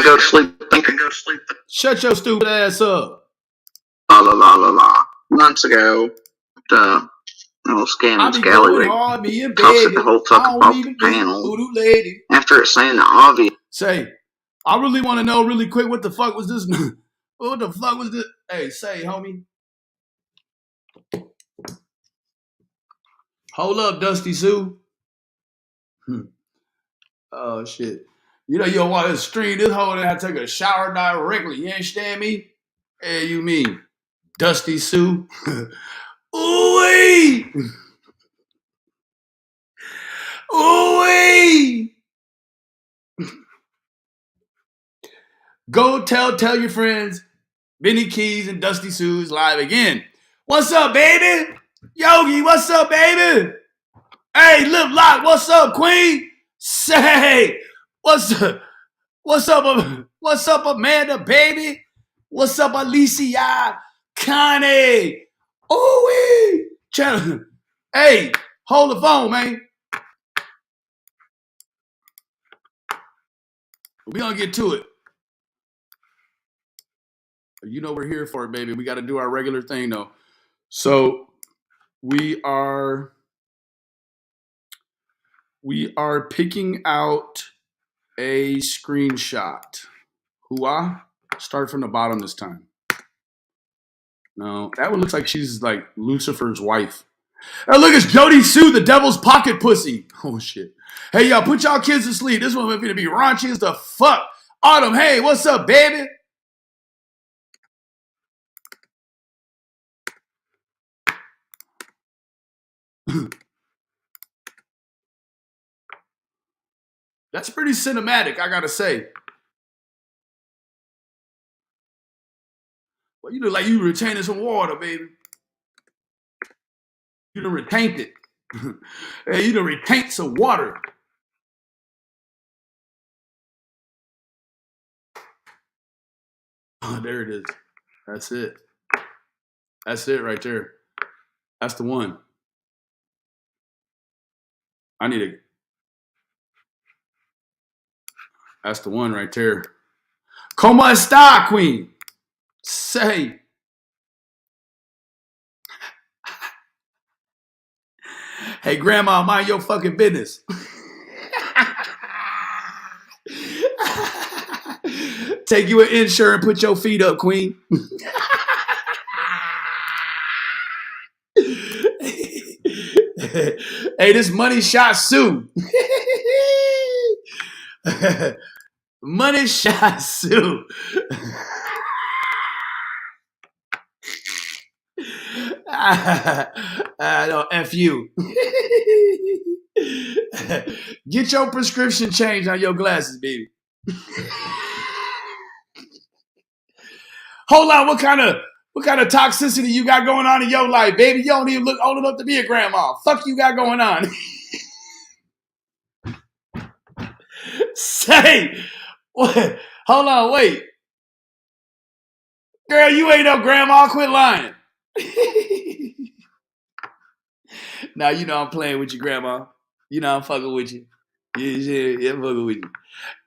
Go to sleep. Shut your stupid ass up. La la la la la. Months ago, little scam scallywag tossed the whole fuck off the panel Voodoo lady. after it saying the obvious. Say, I really want to know really quick what the fuck was this? What the fuck was this? Hey, say, homie. Hold up, Dusty Sue. Oh shit. You know you don't want to stream this whole and I take a shower directly. You understand me? Hey, you mean Dusty Sue? Ooh-wee! Ooh-wee! Go tell your friends, Benny Keys and Dusty Sue's live again. What's up, baby? Yogi, what's up, baby? Hey, Lip Lock, what's up, Queen? Say, what's up? What's up, Amanda, baby? What's up, Alicia? Connie? Ooh-wee! Hey, hold the phone, man. We gonna get to it. You know we're here for it, baby. We got to do our regular thing, though. So we are picking out a screenshot. Hooah. Start from the bottom this time. No, that one looks like she's like Lucifer's wife. Oh, look, it's Jody Sue, the devil's pocket pussy. Oh, shit. Hey, y'all, put y'all kids to sleep. This one going to be raunchy as the fuck. Autumn, hey, what's up, baby? That's pretty cinematic, I got to say. Well, you look like you retaining some water, baby. You done retained it. Hey, you done retained some water. Oh, there it is. That's it. That's it right there. That's the one. I need a... That's the one right there. Como esta, Queen? Say. Hey, Grandma, mind your fucking business. Take you an insure and put your feet up, Queen. Hey, this money shot Sue. Money shot Sue. No, F you. Get your prescription changed on your glasses, baby. Hold on, what kind of toxicity you got going on in your life, baby? You don't even look old enough to be a grandma. Fuck you got going on. Say, what? Hold on, wait. Girl, you ain't no grandma. Quit lying. Now, you know I'm playing with you, Grandma. You know I'm fucking with you. Yeah, I'm fucking with you.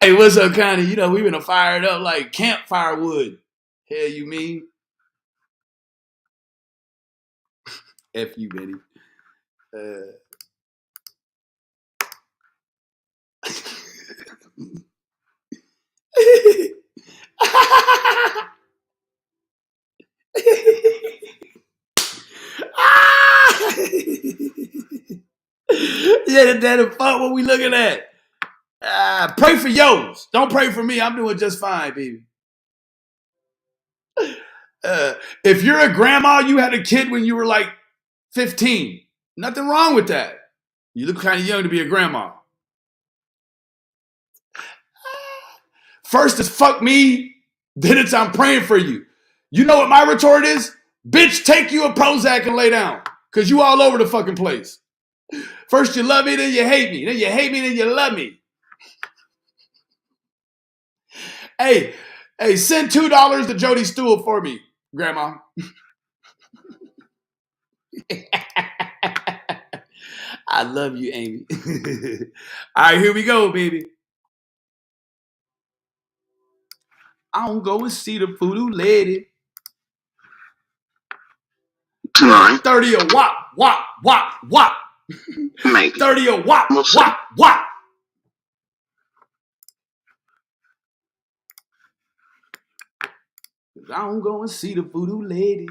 Hey, what's up, Connie? You know, we been fired up like campfire wood. Hell, you mean? F you, Betty. Yeah, that fuck what we looking at. Pray for yours. Don't pray for me. I'm doing just fine, baby. If you're a grandma, you had a kid when you were like 15. Nothing wrong with that. You look kind of young to be a grandma. First is fuck me, then it's I'm praying for you. You know what my retort is? Bitch, take you a Prozac and lay down. Because you all over the fucking place. First you love me, then you hate me. Then you hate me, then you love me. Hey, send $2 to Jody Stewart for me, Grandma. I love you, Amy. All right, here we go, baby. I don't go and see the voodoo lady. Tonight. 30 a wop, wop, wop, wop. Maybe. 30 a wop, We'll see. wop, wop. I don't go and see the voodoo lady.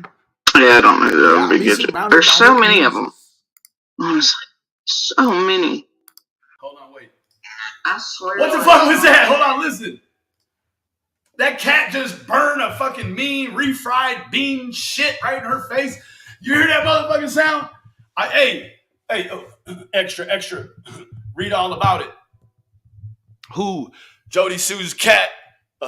Yeah, I don't know who that would be good. There's so many of them. Honestly, so many. Hold on, wait. I swear. What the fuck was that? Hold on, listen. That cat just burned a fucking mean refried bean shit right in her face. You hear that motherfucking sound? Hey, extra. Read all about it. Who? Jody Sue's cat,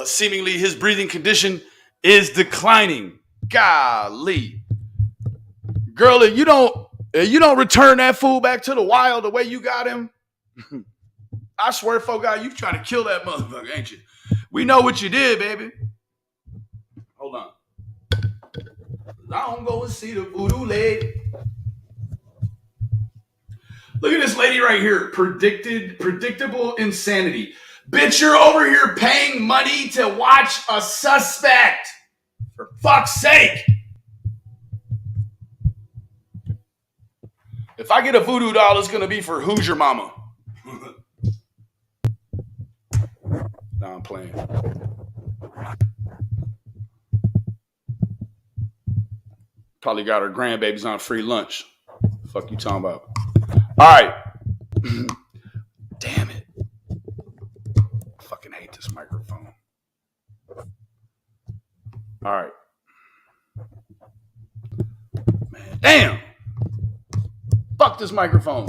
seemingly his breathing condition is declining. Golly. Girl, if you don't return that fool back to the wild the way you got him, I swear, folk, God, you trying to kill that motherfucker, ain't you? We know what you did, baby. Hold on. I don't go and see the voodoo lady. Look at this lady right here. Predictable insanity. Bitch, you're over here paying money to watch a suspect. For fuck's sake. If I get a voodoo doll, it's going to be for Who's Your Mama? No, I'm playing. Probably got her grandbabies on free lunch. Fuck you talking about? All right. Damn it. I fucking hate this microphone. All right. Man, damn. Fuck this microphone.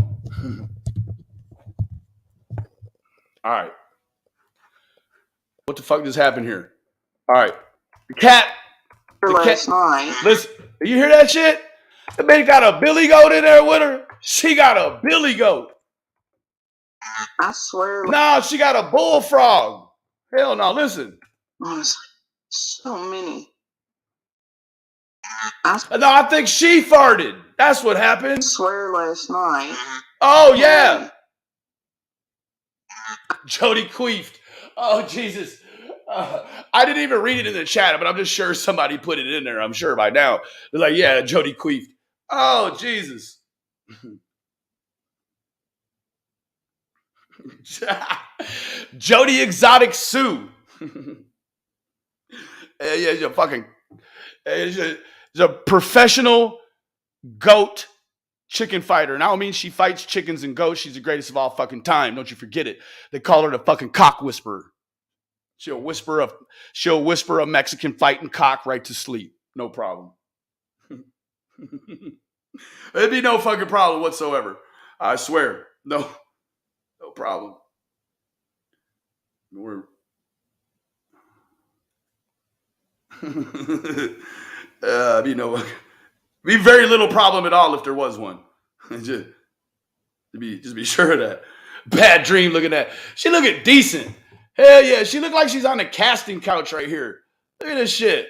All right. What the fuck just happened here? All right. The cat. Last night. Listen, you hear that shit? The bitch got a billy goat in there with her. She got a billy goat. I swear. No, she got a bullfrog. Hell no, listen. Honestly, so many. No, I think she farted. That's what happened. I swear last night. Oh, yeah. Jody queefed. Oh, Jesus. I didn't even read it in the chat, but I'm just sure somebody put it in there. I'm sure by now. They're like, yeah, Jody queefed. Oh, Jesus. Jody Exotic Sue. Yeah, she's a fucking... She's a professional goat chicken fighter. And I don't mean she fights chickens and goats. She's the greatest of all fucking time. Don't you forget it. They call her the fucking cock whisperer. She'll whisper a Mexican fighting cock right to sleep. No problem. There'd be no fucking problem whatsoever. I swear. No problem. Be very little problem at all if there was one. just be sure of that. Bad dream looking at. She looking decent. Hell yeah, she looked like she's on the casting couch right here. Look at this shit.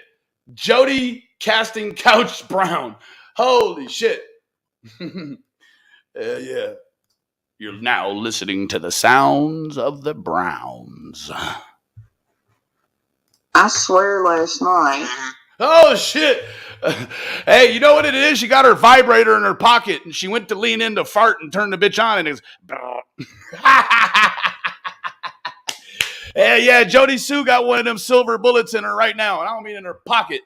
Jody casting couch Brown. Holy shit. Yeah. You're now listening to the sounds of the Browns. I swear last night. Oh, shit. Hey, you know what it is? She got her vibrator in her pocket, and she went to lean in to fart and turn the bitch on, and it was... Yeah, Jody Sue got one of them silver bullets in her right now, and I don't mean in her pocket.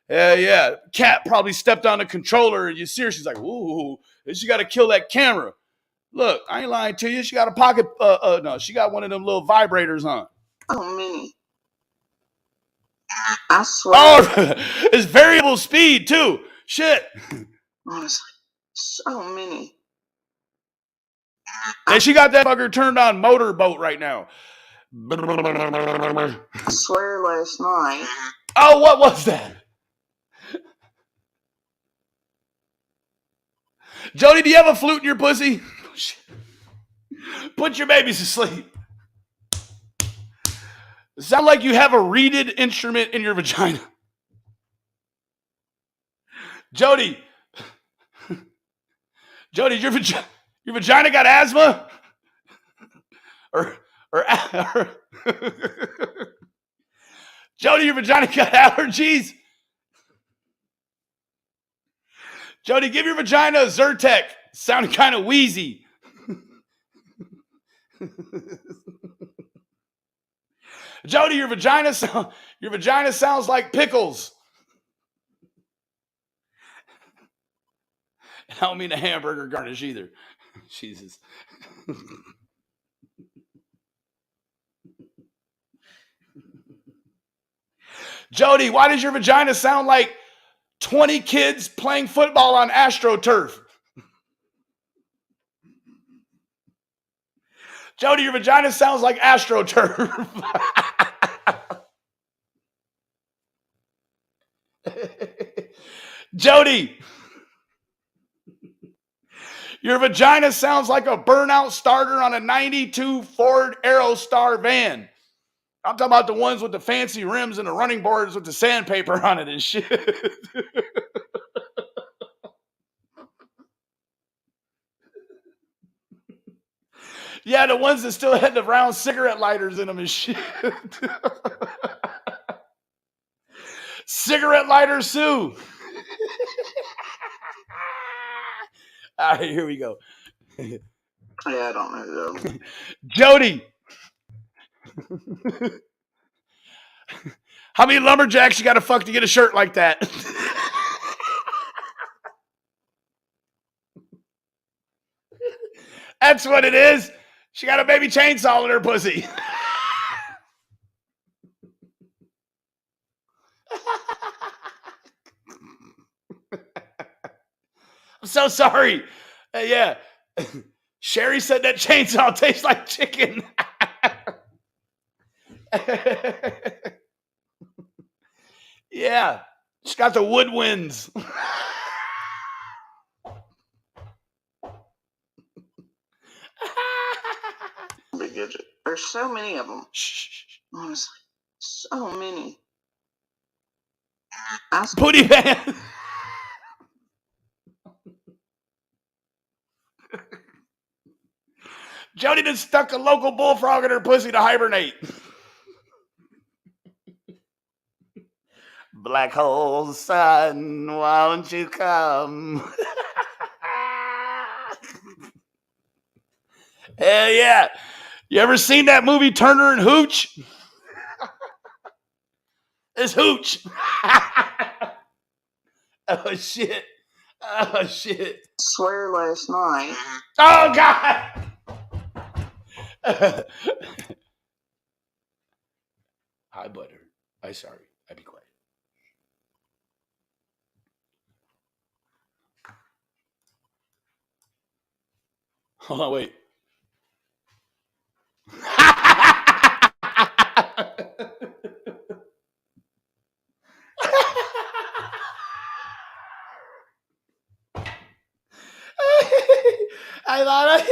Yeah. Cat probably stepped on the controller, and you see her, she's like, ooh, she got to kill that camera. Look, I ain't lying to you. She got a pocket, no, she got one of them little vibrators on. Oh, many. I swear. Oh, it's variable speed, too. Shit. Honestly, so many. And she got that fucker turned on motorboat right now. I swear last night. Oh, what was that? Jody, do you have a flute in your pussy? Put your babies to sleep. Sound like you have a reeded instrument in your vagina. Jody, your vagina got asthma? Or Jody, your vagina got allergies? Jody, give your vagina a Zyrtec. Sounded kind of wheezy. Jody, your vagina sounds like pickles. I don't mean a hamburger garnish either. Jesus. Jody, why does your vagina sound like 20 kids playing football on AstroTurf? Jody, your vagina sounds like AstroTurf. Jody, your vagina sounds like a burnout starter on a 92 Ford Aerostar van. I'm talking about the ones with the fancy rims and the running boards with the sandpaper on it and shit. Yeah, the ones that still had the round cigarette lighters in them and shit. Cigarette lighter Sue. All right, here we go. Yeah, I don't know. Jody. How many lumberjacks you got to fuck to get a shirt like that? That's what it is. She got a baby chainsaw in her pussy. I'm so sorry. Yeah. Sherry said that chainsaw tastes like chicken. Yeah. She's got the woodwinds. There's so many of them. Honestly, so many. Putty van. Jody done stuck a local bullfrog in her pussy to hibernate. Black hole sun, won't you come? Hell yeah. You ever seen that movie Turner and Hooch? It's Hooch. Oh shit. Oh shit. I swear last night. Oh God. Hi, butter. I'm sorry. I'd be quiet. Hold on, wait. I thought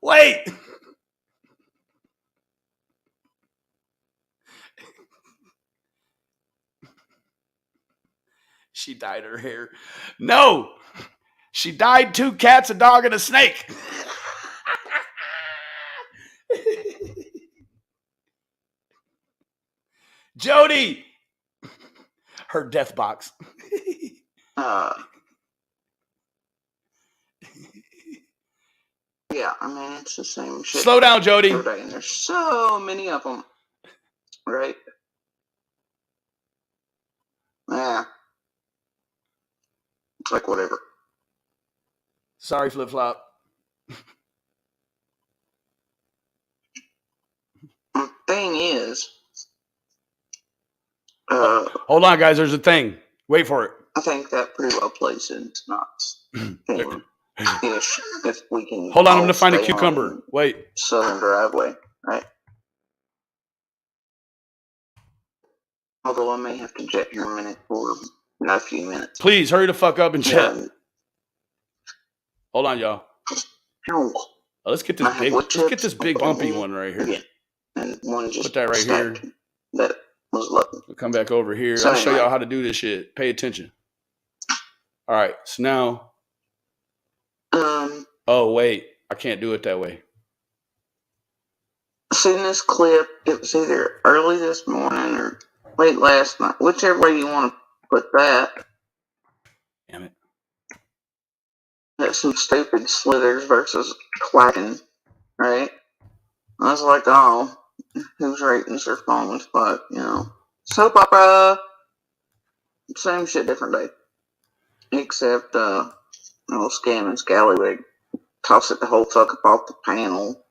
wait. She dyed her hair. No. She dyed 2 cats, a dog, and a snake. Jody. Her death box. Yeah, I mean, it's the same shit. Slow down, Jody. And there's so many of them. Right? Yeah. It's like whatever. Sorry, Flip Flop. The thing is, hold on, guys. There's a thing. Wait for it. I think that pretty well plays into Knott's thing. If we can. Hold on, I'm going to find a cucumber. Wait. Southern driveway, right? Although I may have to jet here in a minute or not a few minutes. Please hurry the fuck up and chat. Hold on, y'all. Let's get this big. Let's get this big bumpy one right here. Yeah. And one just put that right here. That was lucky. We'll come back over here. I'll show y'all how to do this shit. Pay attention. All right. So now. Oh wait, I can't do it that way. seen this clip. It was either early this morning or late last night, whichever way you want to put that. Damn it. That's some stupid slithers versus quacking, right? I was like, oh, whose ratings are falling as fuck, you know. Soap opera, same shit, different day. Except, Scam and Scallywag toss it the whole fuck up off the panel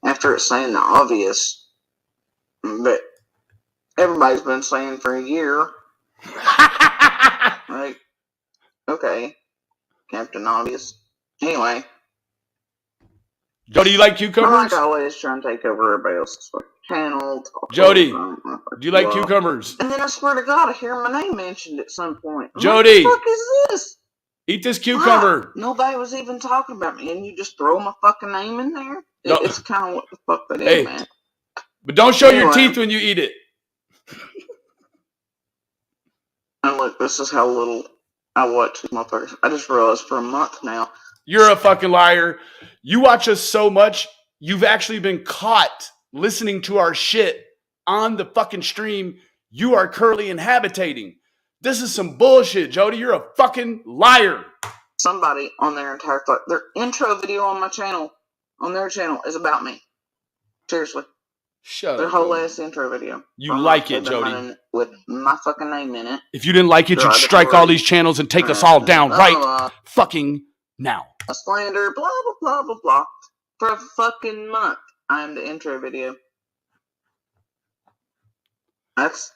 after it's saying the obvious. But everybody's been saying for a year. Right? Okay. Captain Obvious. Anyway. Jody, you like cucumbers? Like always, trying to take over everybody else's channel. Jody, do you like cucumbers? And then I swear to God, I hear my name mentioned at some point. Jody, what the fuck is this? Eat this cucumber. Nobody was even talking about me, and you just throw my fucking name in there? No. It's kind of what the fuck that is, man. But don't show your teeth when you eat it. And look, this is how little I watch these motherfuckers. I just realized for a month now. You're a fucking liar. You watch us so much, you've actually been caught listening to our shit on the fucking stream you are currently inhabiting. This is some bullshit, Jody. You're a fucking liar. Somebody on their entire thought, their intro video on my channel, on their channel, is about me. Seriously. Shut their up. Their whole ass intro video. You like it, Jody. With my fucking name in it. If you didn't like it, you'd strike all these channels and take us all down right fucking now. A slander, blah, blah, blah, blah, blah. For a fucking month, I'm the intro video. That's...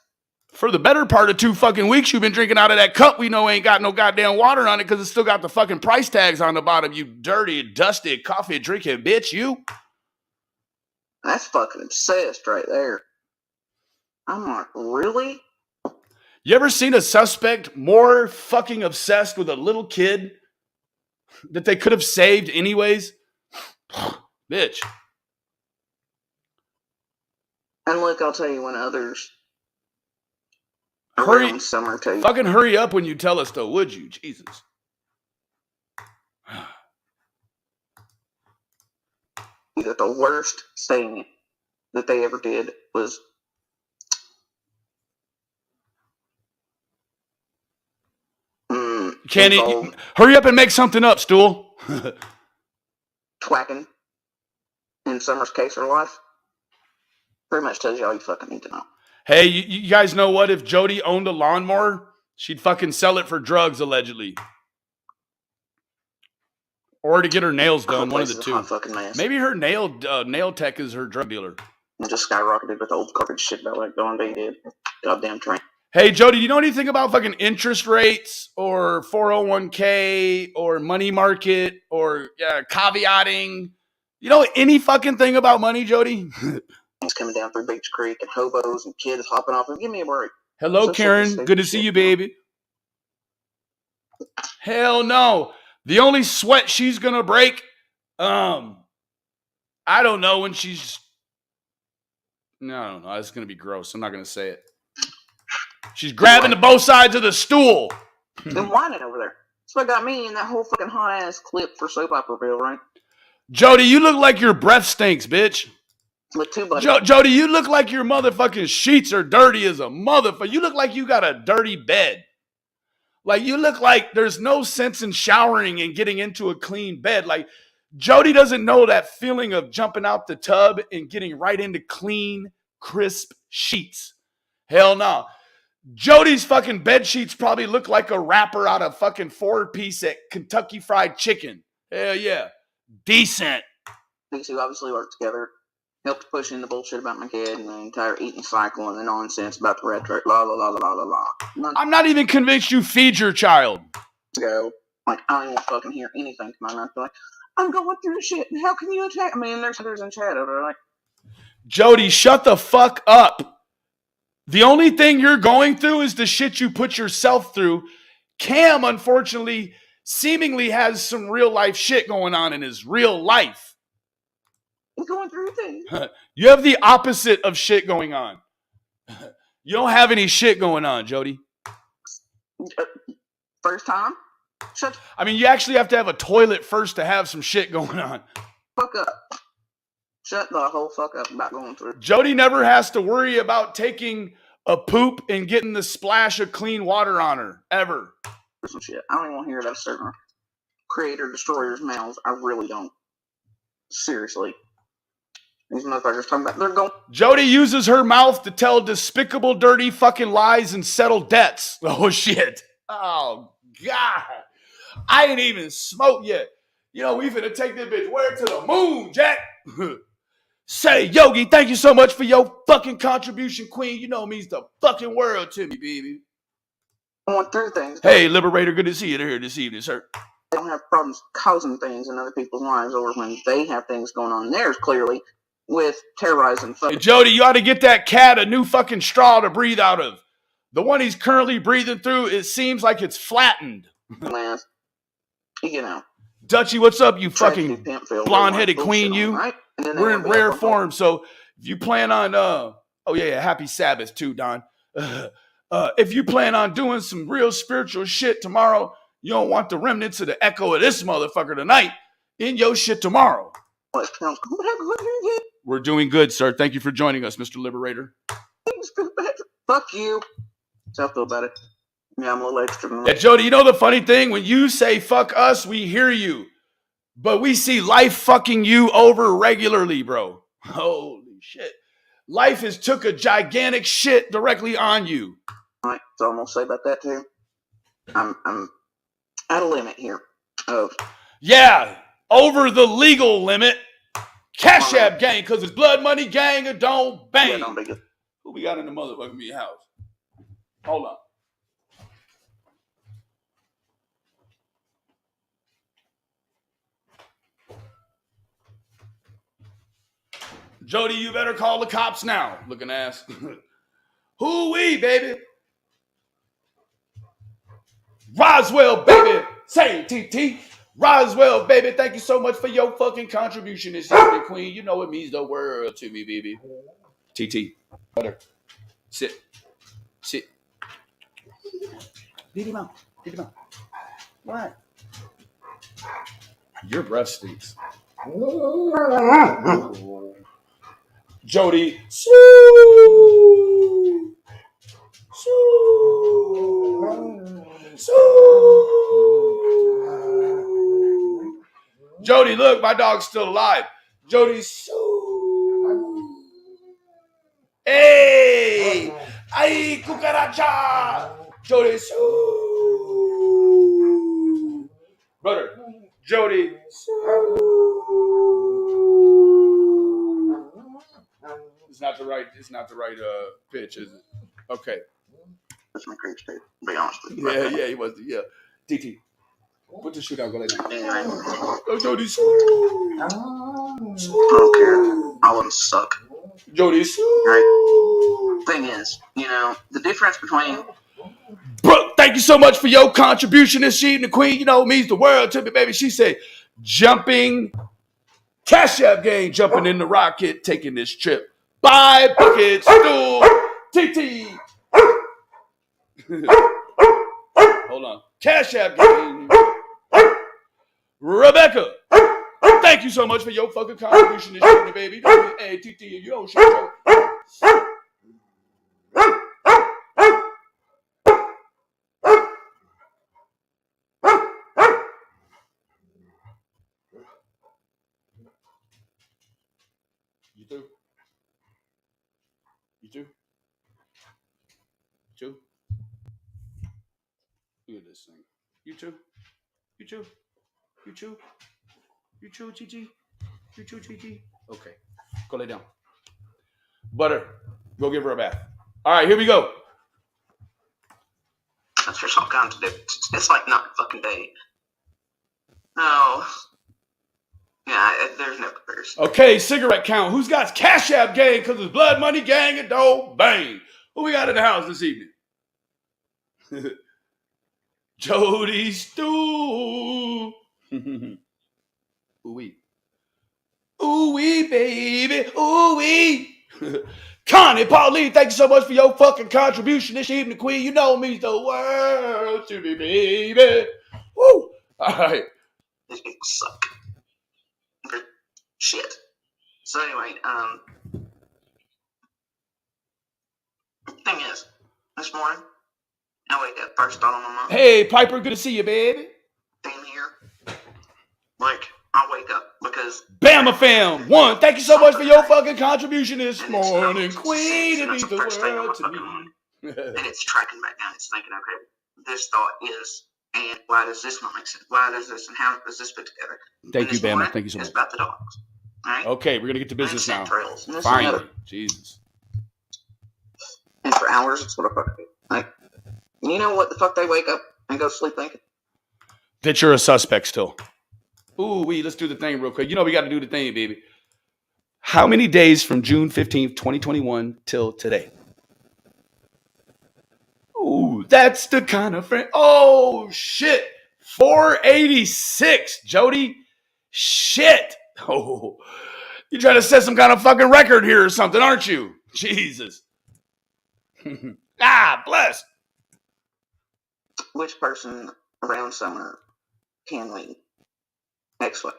For the better part of 2 fucking weeks, you've been drinking out of that cup we know ain't got no goddamn water on it because it's still got the fucking price tags on the bottom, you dirty, dusty, coffee drinking bitch, you. That's fucking obsessed right there. I'm like, really? You ever seen a suspect more fucking obsessed with a little kid that they could have saved anyways? Bitch. And look, I'll tell you when others... Hurry, summer too. Fucking hurry up when you tell us though, would you? Jesus. That the worst thing that they ever did was Kenny, hurry up and make something up, Stool. Twacking in Summer's case or life. Pretty much tells you all you fucking need to know. Hey, you guys know what? If Jody owned a lawnmower, she'd fucking sell it for drugs, allegedly. Or to get her nails done, one of the two. Maybe her nail tech is her drug dealer. And just skyrocketed with old garbage shit about like going they did. Goddamn train. Hey, Jody, you know anything about fucking interest rates or 401k or money market or caveating? You know any fucking thing about money, Jody? Coming down through Beach Creek and hobos and kids hopping off and give me a break. Hello, Karen. Good to see you, baby. Hell no. The only sweat she's gonna break, I don't know when she's. No, I don't know. It's gonna be gross. I'm not gonna say it. She's grabbing to both sides of the stool. And whining over there. That's what got me in that whole fucking hot ass clip for soap opera bill, right? Jody, you look like your breath stinks, bitch. With 2 buddies. Jody, you look like your motherfucking sheets are dirty as a motherfucker. You look like you got a dirty bed. Like, you look like there's no sense in showering and getting into a clean bed. Like, Jody doesn't know that feeling of jumping out the tub and getting right into clean, crisp sheets. Hell no. Jody's fucking bed sheets probably look like a wrapper out of fucking 4-piece at Kentucky Fried Chicken. Hell yeah. Decent. These two obviously work together. Helped push in the bullshit about my kid and the entire eating cycle and the nonsense about the red truck, la la la la la la. I'm not even convinced you feed your child. Like, I don't even fucking hear anything from my mouth. Like, I'm going through shit. How can you attack me? And there's others in chat over like, Jody, shut the fuck up. The only thing you're going through is the shit you put yourself through. Cam, unfortunately, seemingly has some real life shit going on in his real life. I'm going through things. You have the opposite of shit going on. You don't have any shit going on, Jody. First time? I mean, you actually have to have a toilet first to have some shit going on. Fuck up. Shut the whole fuck up about going through. Jody never has to worry about taking a poop and getting the splash of clean water on her, ever. Some shit. I don't even want to hear that certain creator destroyers' mouths. I really don't. Seriously. These motherfuckers talking about they're going. Jody uses her mouth to tell despicable, dirty fucking lies and settle debts. Oh, shit. Oh, God. I ain't even smoked yet. You know, we finna take this bitch where to the moon, Jack. Say, Yogi, thank you so much for your fucking contribution, queen. You know it means the fucking world to me, baby. Going through things. Hey, Liberator, good to see you here this evening, sir. They don't have problems causing things in other people's lives, or when they have things going on in theirs, clearly, with terrorizing folks. Hey, Jody, you ought to get that cat a new fucking straw to breathe out of. The one he's currently breathing through, it seems like it's flattened. Man, you know. Dutchie, what's up, you fucking blonde-headed queen, you? Right? We're in rare form, so if you plan on, oh yeah, happy Sabbath too, Don. If you plan on doing some real spiritual shit tomorrow, you don't want the remnants of the echo of this motherfucker tonight in your shit tomorrow. We're doing good, sir. Thank you for joining us, Mr. Liberator. Fuck you. That's how I feel about it. Yeah, I'm a little extra. Yeah, Jody, you know the funny thing? When you say fuck us, we hear you. But we see life fucking you over regularly, bro. Holy shit. Life has took a gigantic shit directly on you. All right, so I'm going to say about that too. I'm at a limit here of... Yeah, over the legal limit. Cash App gang, because it's blood money gang or don't bang. Yeah, don't be good. Who we got in the motherfucking me house? Hold on. Jody, you better call the cops now, looking ass. Hoo-wee, baby. Roswell, baby. Say, TT. Roswell, baby, thank you so much for your fucking contribution this evening, queen. You know it means the world to me, baby. TT. Butter. Sit. Sit. Beat him out. Beat him out. What? Your breath stinks. Jody. Sue. Sue. Sue. Jody, look, my dog's still alive. Jody, Sue. Hey. Ay, cucaracha. Jody, Sue. Brother, Jody, Sue. It's not the right pitch, is it? Okay. That's my great state, to be honest with you. Yeah, he was. Yeah. TT. Put the shit out, go lay down. Anyway. Oh, Jody, Sue. I don't care. I wouldn't suck. Jody, Sue. Right? Thing is, you know, the difference between... Brooke, thank you so much for your contribution this evening, queen. You know, it means the world to me, baby. She said, jumping, Cash App gang, jumping in the rocket, taking this trip. Bye, buckets, stool, TT. Hold on. Cash App gang. Rebecca, thank you so much for your fucking contribution this evening, baby. Hey, TT, you don't shit, bro. You too? You too? You too? Look at this thing. You too? You too? You too? You too, TT? You too, TT? Okay. Go lay down. Butter, go give her a bath. All right, here we go. That's just all kinds of difference. It's like not fucking day. No. Yeah, there's no comparison. Okay, cigarette count. Who's got Cash App gang because it's blood money gang and don't bang? Who we got in the house this evening? Jody Stew. Ooh-wee. Ooh-wee, baby. Ooh-wee. Connie Pauline, thank you so much for your fucking contribution this evening, queen. You know it means the world to me, baby. Woo. All right. These people suck. Shit. So anyway, thing is, this morning, I wake up, first thought on my mind. Hey, Piper, good to see you, baby. Damn here. Like, I wake up because... Bama fam, one, thank you so much for your fucking contribution this morning. Queen, it means the world to me. And it's tracking back down. It's thinking, okay, this thought is, and why does this not make sense? Why does this, and how does this fit together? Thank you, Bama. Thank you so much. It's about the dogs. All right? Okay, we're going to get to business now. Trails. Finally. Jesus. And for hours, it's what I fucking do. Like, you know what the fuck they wake up and go to sleep thinking? That you're a suspect still. Ooh, let's do the thing real quick. You know we got to do the thing, baby. How many days from June 15th, 2021 till today? Ooh, that's the kind of friend. Oh, shit. 486, Jody. Shit. Oh, you trying to set some kind of fucking record here or something, aren't you? Jesus. Bless. Which person around summer can we X-Way?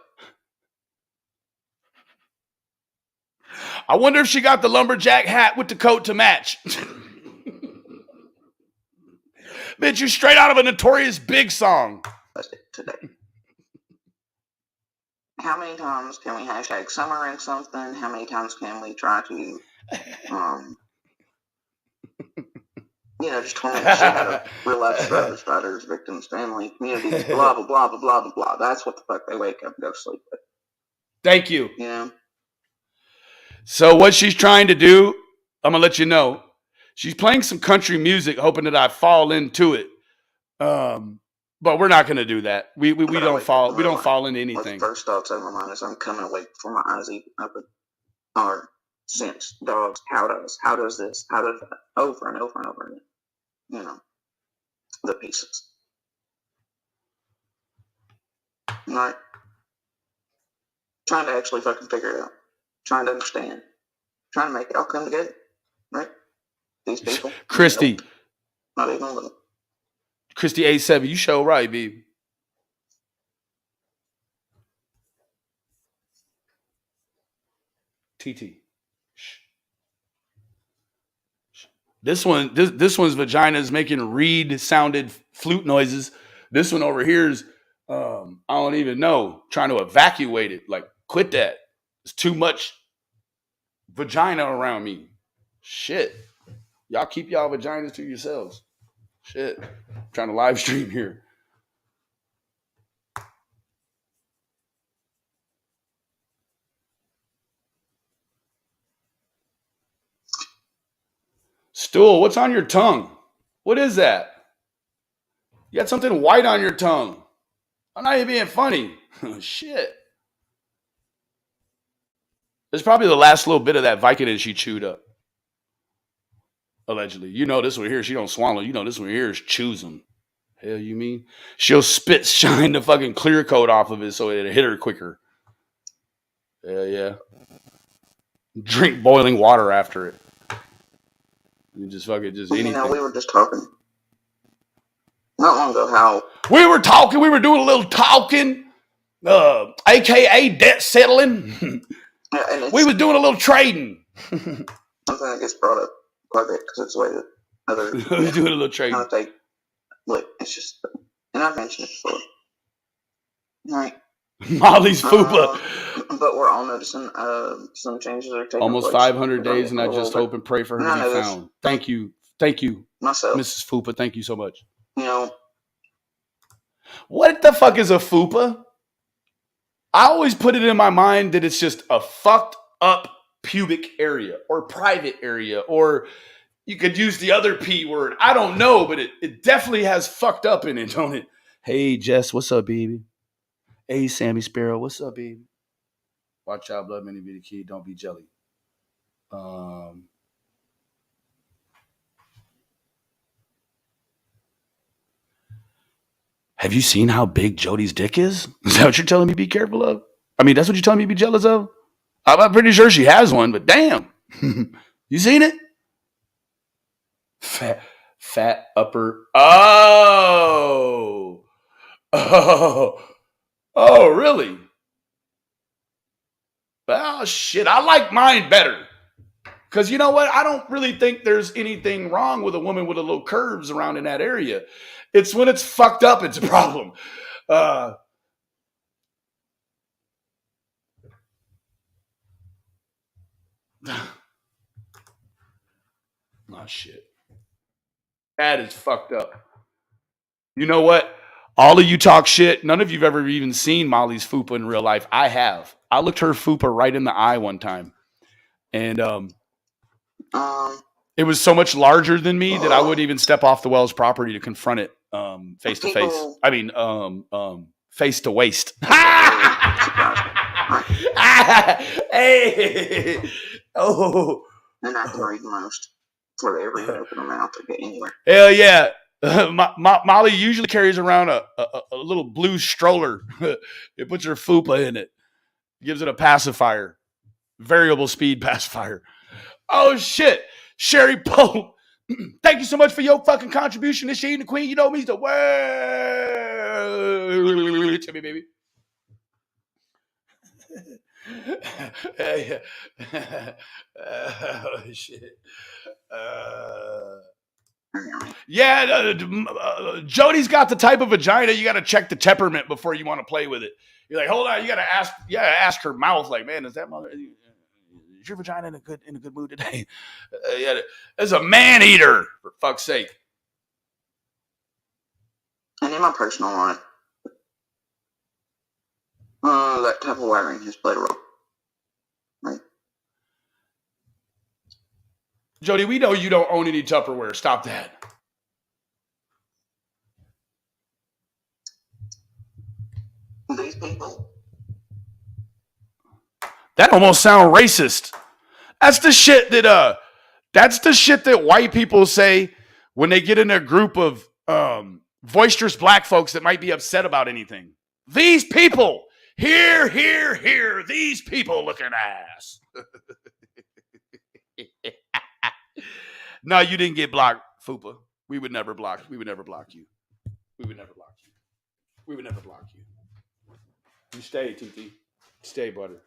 I wonder if she got the lumberjack hat with the coat to match. Bitch, you straight out of a Notorious Big song. Today. How many times can we hashtag summer and something? How many times can we try to, just torment the shit out of real life survivors, fighters, victims, family, communities, blah, blah, blah, blah, blah, blah, blah. That's what the fuck they wake up and go to sleep with. Thank you. You know? So what she's trying to do, I'm going to let you know. She's playing some country music, hoping that I fall into it. But we're not going to do that. We don't fall into anything. The first thoughts in my mind is I'm coming awake before my eyes even open. Or sense, dogs, how does this, how does that, over and over and over again. You know, the pieces. Right? Trying to actually fucking figure it out. Trying to understand. Trying to make it all come together. Right? These people. Christy. Not even a little. Christy 87, you show right, baby. TT. This one's vagina is making reed sounded flute noises. This one over here is I don't even know, trying to evacuate it. Like, quit that. It's too much vagina around me. Shit. Y'all keep y'all vaginas to yourselves. Shit. I'm trying to live stream here. Stool, what's on your tongue? What is that? You got something white on your tongue. I'm not even being funny. Shit. It's probably the last little bit of that Vicodin she chewed up. Allegedly. You know this one here, she don't swallow. You know this one here is chews them. Hell, you mean? She'll shine the fucking clear coat off of it so it'll hit her quicker. Hell yeah. Drink boiling water after it. You just fucking anything. You know, we were just talking not long ago how... We were doing a little talking. AKA debt settling. Yeah, we was doing a little trading. Something that gets brought up quite a bit because it's the way that other... we doing a little trading. Kind of take... Look, it's just... And I've mentioned it before. Right? Molly's fupa. But we're all noticing some changes are taking almost place. 500 days, and I just hope and pray for her to be found. Thank you, myself, Mrs. Fupa. Thank you so much. You know, what the fuck is a fupa? I always put it in my mind that it's just a fucked up pubic area or private area, or you could use the other P word. I don't know, but it definitely has fucked up in it, don't it? Hey, Jess, what's up, baby? Hey, Sammy Sparrow, what's up, baby? Watch out, blood money be the key. Don't be jelly. Have you seen how big Jody's dick is? Is that what you're telling me be careful of? I mean, that's what you're telling me be jealous of? I'm pretty sure she has one, but damn. You seen it? Fat upper. Oh, really? Well, shit, I like mine better. Because you know what? I don't really think there's anything wrong with a woman with a little curves around in that area. It's when it's fucked up, it's a problem. Oh, shit. That is fucked up. You know what? All of you talk shit. None of you've ever even seen Molly's fupa in real life. I have. I looked her fupa right in the eye one time. And it was so much larger than me that I wouldn't even step off the Wells property to confront it face to face. I mean, face to waist. Hey, oh, and I can read most. For every open their mouth to get anywhere. Hell yeah. Molly usually carries around a little blue stroller. It puts her fupa in it. Gives it a pacifier. Variable speed pacifier. Oh shit. Sherry Poe. Thank you so much for your fucking contribution to Shane the Queen. You know me's the word to me, baby. Oh shit. Yeah, Jody's got the type of vagina you got to check the temperament before you want to play with it. You're like, hold on, you got to ask her mouth, like, man, is your vagina in a good mood today? Yeah, it's a man eater, for fuck's sake. And in my personal life, that type of wiring has played a role. Right. Jody, we know you don't own any Tupperware. Stop that. These people. That almost sounds racist. That's the shit that white people say when they get in a group of boisterous black folks that might be upset about anything. These people, here, these people looking ass. No, you didn't get blocked, Fupa. We would never block you. We would never block you. You stay, TT. Stay, butter.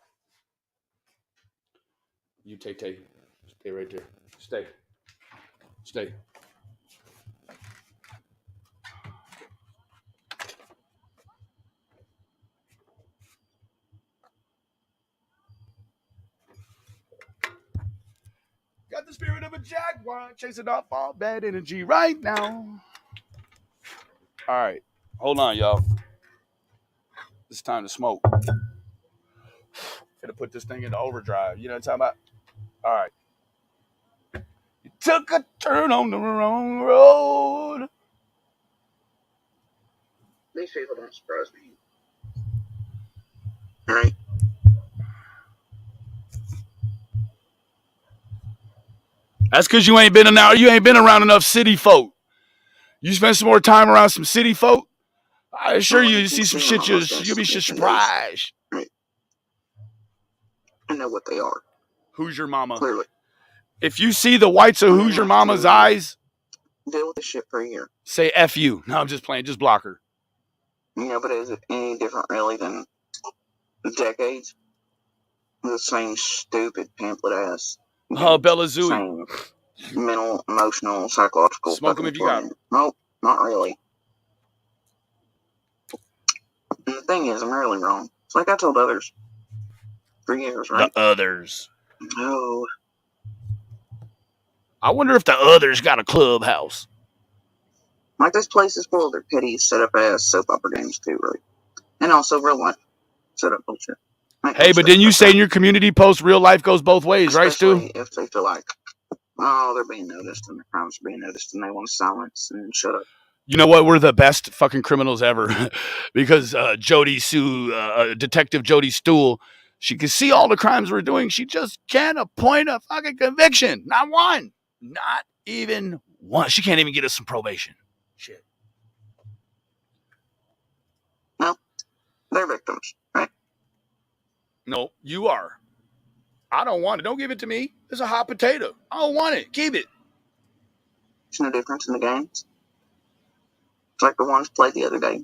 You, Tay. Stay right there. Stay. Got the spirit of a jaguar chasing off all bad energy right now. All right. Hold on, y'all. It's time to smoke. Gonna put this thing into overdrive. You know what I'm talking about? All right. You took a turn on the wrong road. These people don't surprise me. All right. That's because you ain't been around enough city folk. You spend some more time around some city folk, I assure you see some shit you'll be surprised. Right. I know what they are. Who's your mama? Clearly. If you see the whites of Who's Your Mama's eyes, deal with this shit for a year. Say F you. No, I'm just playing. Just block her. You know, but is it any different really than decades? The same stupid pamphlet ass. Oh, Bella Zooey. Same mental, emotional, psychological. Smoke them if you got them. Nope, not really. And the thing is, I'm really wrong. It's like I told others for years, right? The others. No. I wonder if the others got a clubhouse. Like this place is full of their petty, set up ass soap opera games too, really. And also real life set up bullshit. Hey, but didn't you say in your community post real life goes both ways, right, Stu? If they feel like, oh, they're being noticed and their crimes are being noticed and they want to silence and shut up. You know what? We're the best fucking criminals ever. Because Detective Jody Stool, she can see all the crimes we're doing. She just can't appoint a fucking conviction. Not one. Not even one. She can't even get us some probation. Shit. No, they're victims, right? No, you are. I don't want it. Don't give it to me. It's a hot potato. I don't want it. Keep it. There's no difference in the games. It's like the ones played the other day.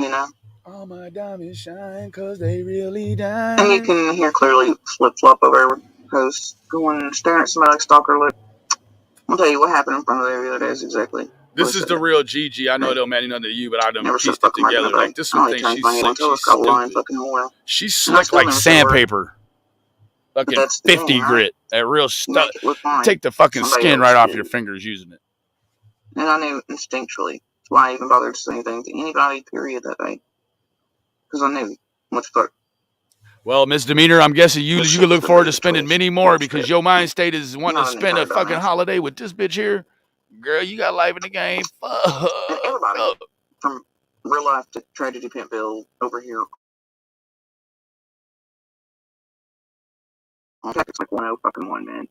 You know? All my diamonds shine because they really And you diamond. can hear clearly flip flop over host going staring at somebody like stalker look. I'll tell you what happened in front of there the other day is exactly what I This is said. the real Gigi. I know Right. it don't matter nothing to you, but I done Never said pieced it fucking right to together. Like, nobody. this I one only thinks changed she's my head slick. once. I was She's called lying stupid. fucking whore. She's And I slick still like never said a word. sandpaper. But Fucking that's the 50 thing, right? grit. That real You stuff. make it look like Take the fucking somebody skin right else off did. your fingers using it. And I knew instinctually. That's why I even bothered to say anything to anybody, period, that day. Because I knew what the fuck. Well, Misdemeanor, I'm guessing you This can shit was look going to forward be to the spending twist. many Not more the because script. your mind state is wanting to Not a new spend a part fucking dumbass. holiday with this bitch here. Girl, you got life in the game. Fuck. And everybody, from real life to tragedy Pimpville over here, on tactics like 101, man.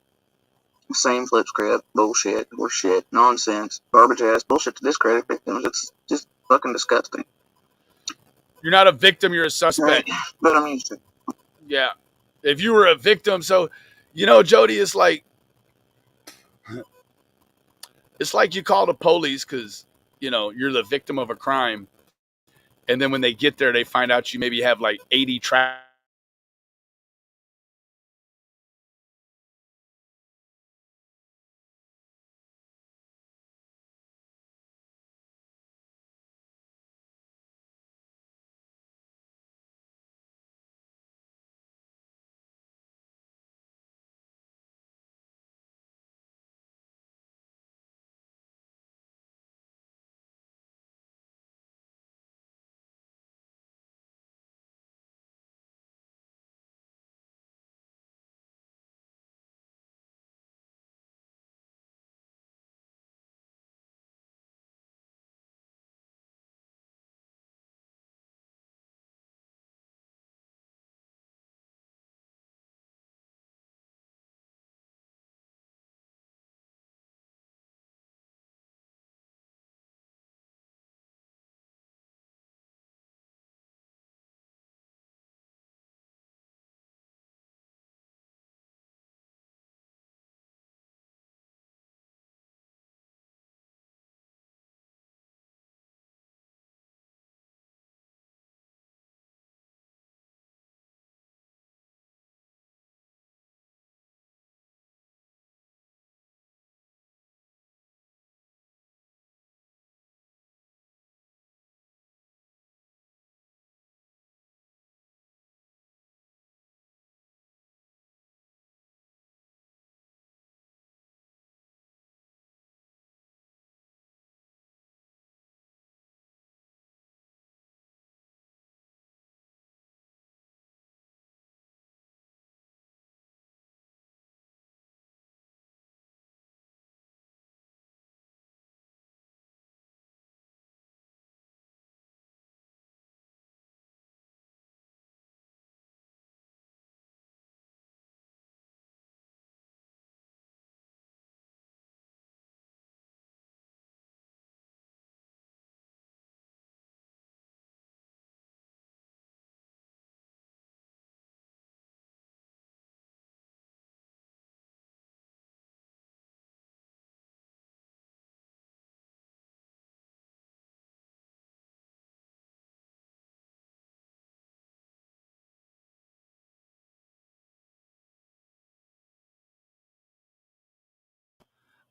Same flip script, bullshit, horseshit, nonsense, garbage ass bullshit to discredit victims. It's just fucking disgusting. You're not a victim, you're a suspect. Right? But I'm used to it. Yeah. If you were a victim, so, you know, Jody, it's like you call the police because, you know, you're the victim of a crime. And then when they get there, they find out you maybe have like 80 tracks.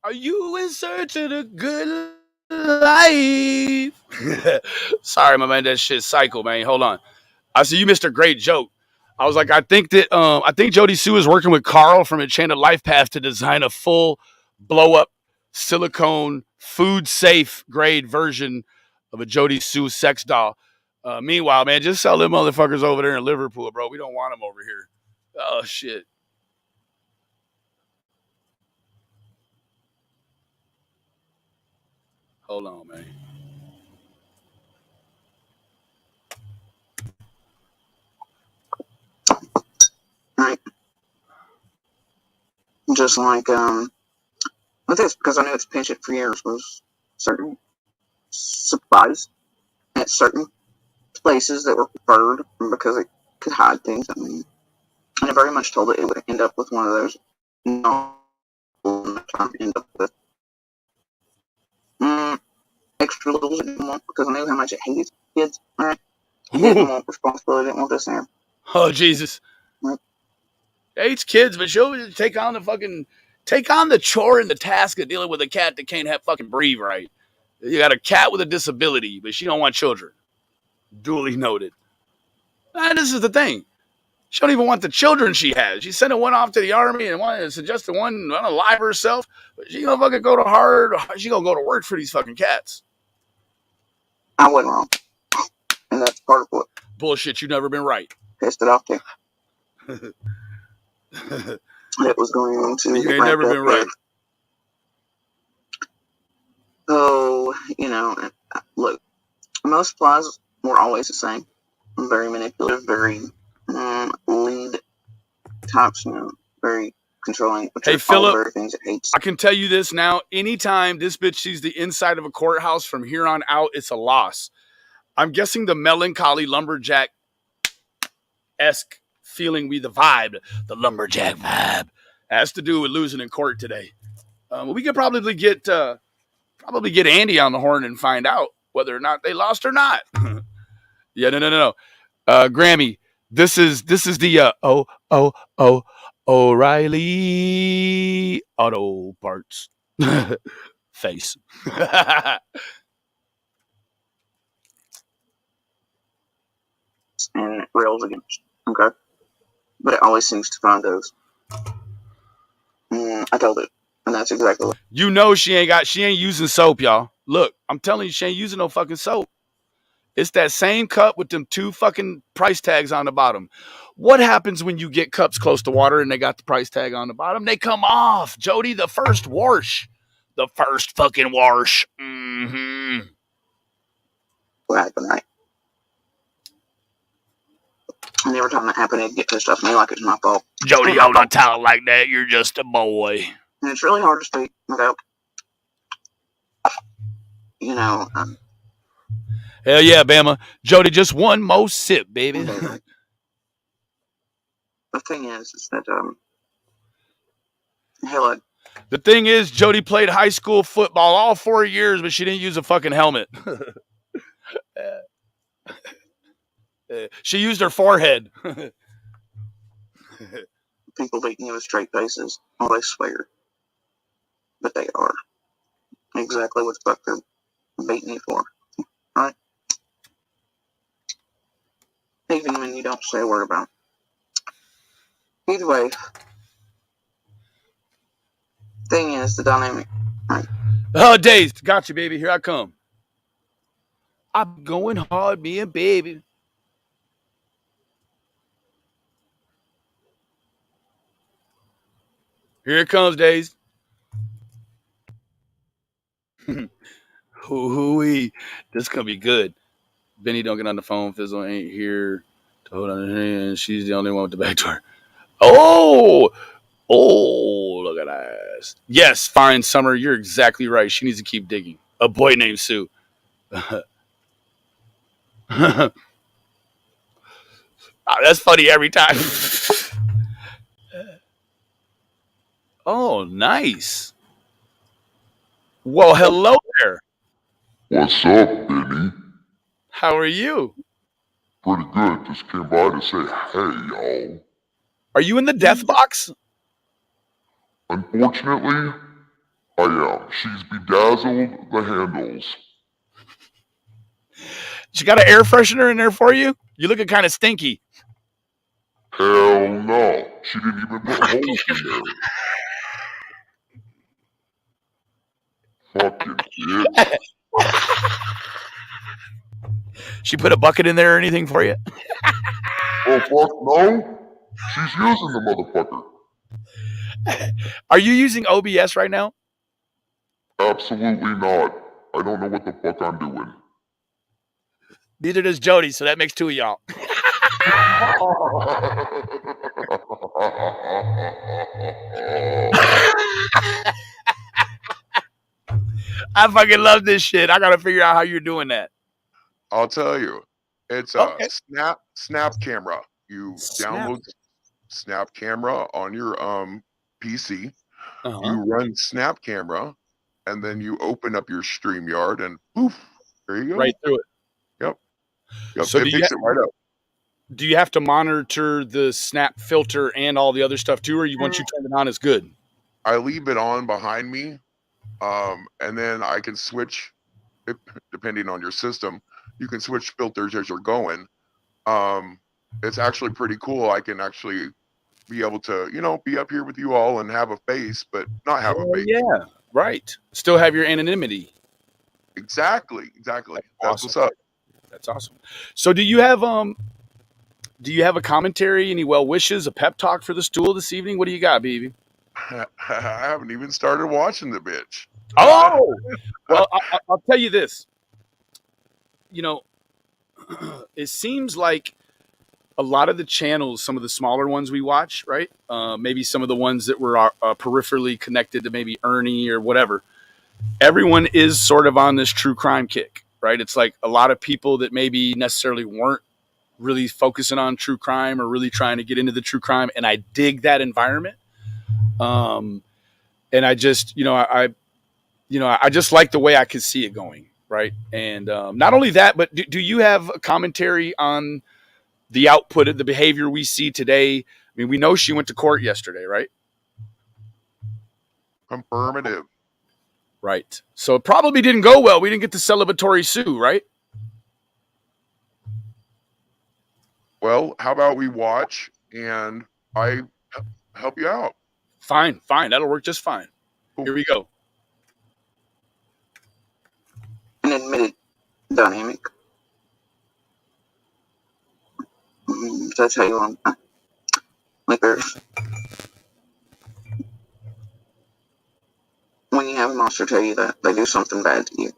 Are you in search of the good life? Sorry, my man, that shit's psycho, man. Hold on. I see you missed a great joke. I was like, I think Jody Sue is working with Carl from Enchanted Life Path to design a full blow up silicone food safe grade version of a Jody Sue sex doll. Meanwhile, man, just sell them motherfuckers over there in Liverpool, bro. We don't want them over here. Oh shit. Hold on, man. Right? Just like, with this, because I knew its penchant for years was certain supplies at certain places that were preferred because it could hide things. I mean, and I very much told it would end up with one of those. No, end up with extra little because I knew how much it hated kids. Right? Didn't want responsibility, didn't want this in. Oh, Jesus. Hates kids, but she'll take on the chore and the task of dealing with a cat that can't fucking breathe right. You got a cat with a disability, but she don't want children. Duly noted. And this is the thing. She don't even want the children she has. She's sending one off to the army and suggested one want to lie herself. But she gonna fucking go to hard. She gonna go to work for these fucking cats. I wasn't wrong, and that's part of what bullshit. You've never been right. Pissed it off too. It was going to. You ain't never been right. So look, most flies were always the same. Very manipulative, very lead types, very controlling. Hey, Philip, I can tell you this now. Anytime this bitch sees the inside of a courthouse from here on out, it's a loss. I'm guessing the melancholy lumberjack-esque feeling the lumberjack vibe, has to do with losing in court today. We could probably get Andy on the horn and find out whether or not they lost or not. Yeah, no. Grammy, this is the O'Reilly Auto Parts face. And it rails against. Okay. But it always seems to find those. I told it. And that's exactly what. She ain't using soap, y'all. Look, I'm telling you, she ain't using no fucking soap. It's that same cup with them 2 fucking price tags on the bottom. What happens when you get cups close to water and they got the price tag on the bottom? They come off, Jody. The first wash. The first fucking wash. Mm-hmm. What happened, right? And every time that happened, it'd get pissed off at me like it's my fault. Jody, y'all don't talk like that. You're just a boy. And it's really hard to speak without, hell yeah, Bama. Jody, just one more sip, baby. The thing is that, the thing is, Jody played high school football all 4 years, but she didn't use a fucking helmet. She used her forehead. People beating you with straight faces. Oh, they swear. But they are. Exactly what the fuck they're beating you for. Right? Even when you don't say a word about it. Either way. Thing is, the dynamic. Right? Oh, Dazed. Got you, baby. Here I come. I'm going hard, me and baby. Here it comes, Dazed. Hoo-hoo-wee. This gonna be good. Benny don't get on the phone. Fizzle ain't here to hold on her hand. She's the only one with the back door. Oh, look at that. Yes, fine, Summer. You're exactly right. She needs to keep digging. A boy named Sue. That's funny every time. Oh, nice. Well, hello there. What's up, Benny? How are you? Pretty good. Just came by to say hey, y'all. Are you in the death box? Unfortunately, I am. She's bedazzled the handles. She got an air freshener in there for you? You're looking kind of stinky. Hell no. She didn't even put holes in there. Fucking bitch. She put a bucket in there or anything for you? Oh, fuck no. She's using the motherfucker. Are you using OBS right now? Absolutely not. I don't know what the fuck I'm doing. Neither does Jody, so that makes 2 of y'all. I fucking love this shit. I gotta figure out how you're doing that. I'll tell you. It's a snap camera. You download Snap Camera on your PC. You run Snap Camera, and then you open up your StreamYard, and poof, there you go. Right through it. Yep. Yep, So it picks it right up. do you have to monitor the snap filter and all the other stuff too, or once you turn it on, it's good? I leave it on behind me, and then I can switch, depending on your system. You can switch filters as you're going. It's actually pretty cool. I can actually be able to, be up here with you all and have a face, but not have a face. Yeah, right. Still have your anonymity. Exactly. That's Awesome. what's up. That's awesome. So do you have a commentary, any well wishes, a pep talk for the stool this evening? What do you got, baby? I haven't even started watching the bitch. Oh, well, I'll tell you this. It seems like a lot of the channels, some of the smaller ones we watch, right? Maybe some of the ones that were peripherally connected to maybe Ernie or whatever. Everyone is sort of on this true crime kick, right? It's like a lot of people that maybe necessarily weren't really focusing on true crime or really trying to get into the true crime. And I dig that environment. And I just, I just like the way I could see it going. Right. And not only that, but do you have a commentary on the output of the behavior we see today? I mean, we know she went to court yesterday, right? Affirmative. Right. So it probably didn't go well. We didn't get the celebratory sue, right? Well, how about we watch and I help you out? Fine. That'll work just fine. Cool. Here we go. An admitted dynamic. Did I tell you on like there's when you have a monster tell you that they do something bad to you,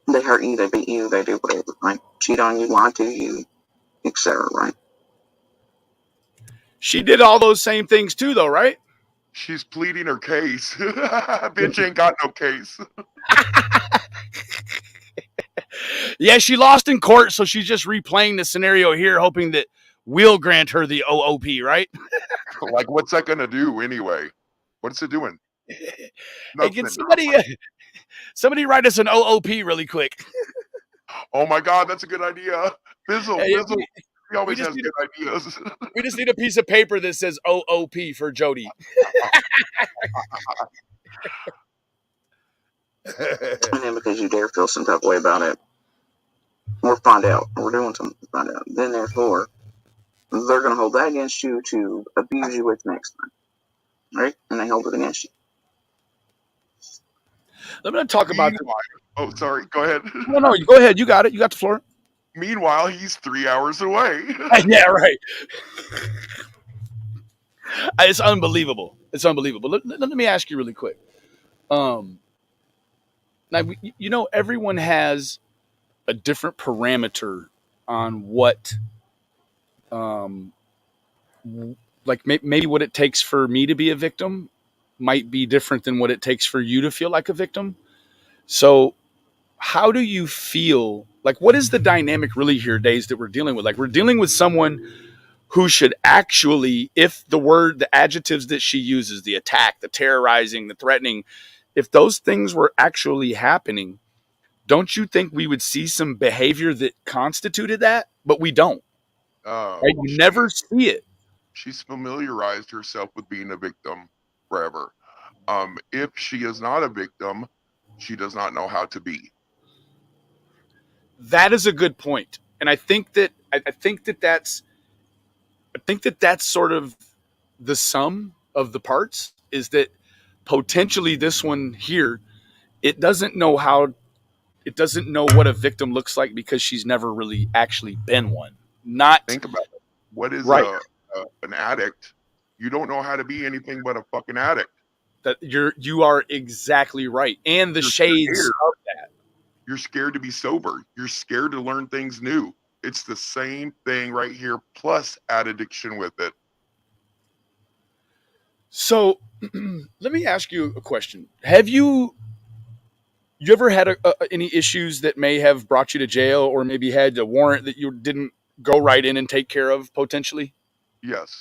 they hurt you, they beat you, they do whatever, right? Cheat on you, lie to you, etc. Right? She did all those same things too, though, right? She's pleading her case. Bitch ain't got no case. Yeah, she lost in court, so she's just replaying the scenario here, hoping that we'll grant her the OOP, right? Like, what's that going to do anyway? What's it doing? Hey, can somebody write us an OOP really quick? Oh my God, that's a good idea. Fizzle. He always has good ideas. We just need a piece of paper that says OOP for Jody. And then because you dare feel some type of way about it, or find out, or doing something to find out, then therefore, they're going to hold that against you to abuse you with next time. Right? And they hold it against you. I'm going to talk about... Oh, sorry. Go ahead. No, go ahead. You got it. You got the floor. Meanwhile, he's 3 hours away. Yeah, right. It's unbelievable. Let me ask you really quick. Now, everyone has a different parameter on what, like maybe what it takes for me to be a victim might be different than what it takes for you to feel like a victim. So how do you feel? Like, what is the dynamic really here, Days, that we're dealing with? Like, we're dealing with someone who should actually, if the adjectives that she uses, the attack, the terrorizing, the threatening, if those things were actually happening, don't you think we would see some behavior that constituted that? But we don't. Right? You never see it. She's familiarized herself with being a victim forever. If she is not a victim, she does not know how to be. That is a good point. And I think that that's sort of the sum of the parts, is that potentially this one here, it doesn't know what a victim looks like because she's never really actually been one. Think about it. What is right. An addict? You don't know how to be anything but a fucking addict. That you are exactly right. And you're shades scared. Of that. You're scared to be sober. You're scared to learn things new. It's the same thing right here, plus add addiction with it. So let me ask you a question. Have you ever had any issues that may have brought you to jail, or maybe had a warrant that you didn't go right in and take care of potentially? Yes.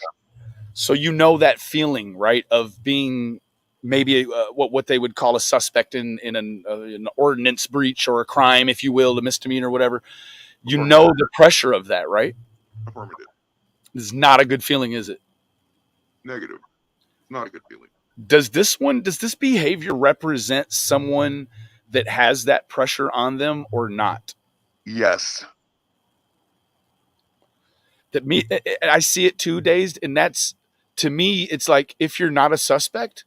So that feeling, right, of being maybe what they would call a suspect in an ordinance breach or a crime, if you will, a misdemeanor or whatever. You know the pressure of that, right? Affirmative. It's not a good feeling, is it? Negative. Not a good feeling. Does this behavior represent someone that has that pressure on them or not? Yes. I see it too, Dazed, and that's, to me, it's like, if you're not a suspect,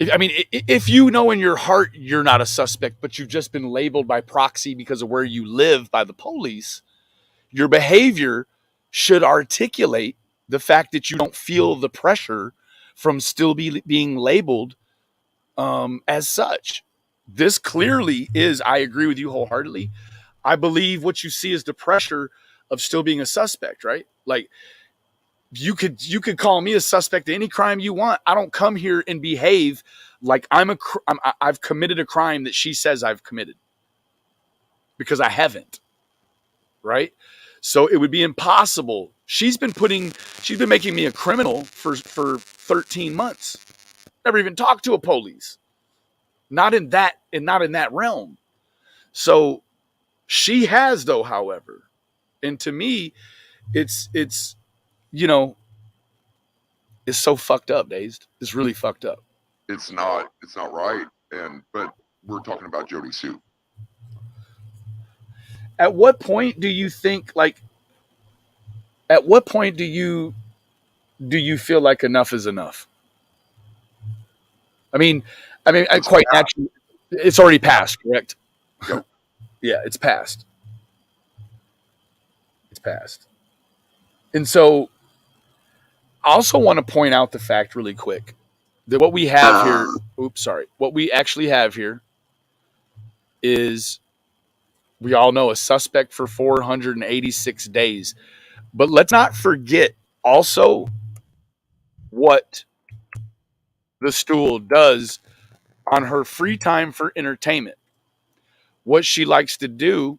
if you know in your heart you're not a suspect, but you've just been labeled by proxy because of where you live by the police, your behavior should articulate the fact that you don't feel the pressure from still being labeled as such. This clearly is, I agree with you wholeheartedly. I believe what you see is the pressure of still being a suspect, right? Like, you could call me a suspect to any crime you want. I don't come here and behave like I've committed a crime that she says I've committed, because I haven't, right? So it would be impossible. She's been making me a criminal for 13 months. Never even talked to a police. Not in that realm. So she has, though, however. And to me, it's it's so fucked up, Dazed. It's really fucked up. It's not right. But we're talking about Jody Sue. At what point do you think, at what point do you feel like enough is enough? Quite naturally, it's already passed, correct? Yep. Yeah, it's passed. It's passed. And so I also want to point out the fact really quick that what we have here, what we actually have here is, we all know, a suspect for 486 days. But let's not forget also what the stool does on her free time for entertainment. What she likes to do,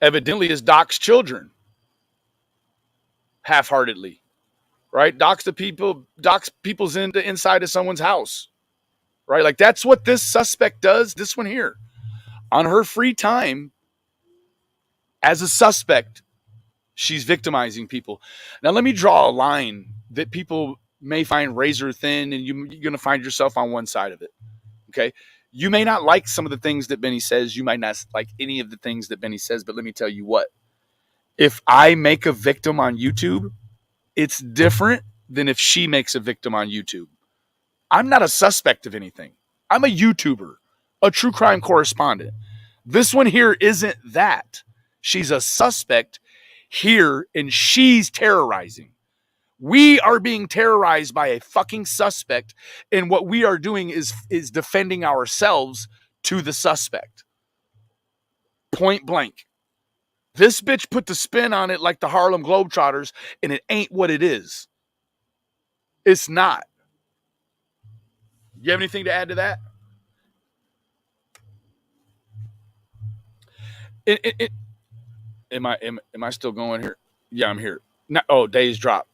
evidently, is dox children half-heartedly, right? Dox people's inside of someone's house, right? Like, that's what this suspect does. This one here, on her free time as a suspect, she's victimizing people. Now, let me draw a line that people may find razor thin, and you're going to find yourself on one side of it. Okay. You may not like some of the things that Benny says. You might not like any of the things that Benny says, but let me tell you what. If I make a victim on YouTube, it's different than if she makes a victim on YouTube. I'm not a suspect of anything. I'm a YouTuber, a true crime correspondent. This one here isn't that. She's a suspect here, and she's terrorizing. We are being terrorized by a fucking suspect, and what we are doing is defending ourselves to the suspect. Point blank. This bitch put the spin on it like the Harlem Globetrotters, and it ain't what it is. It's not. You have anything to add to that? Am I still going here? Yeah, I'm here. Days drop.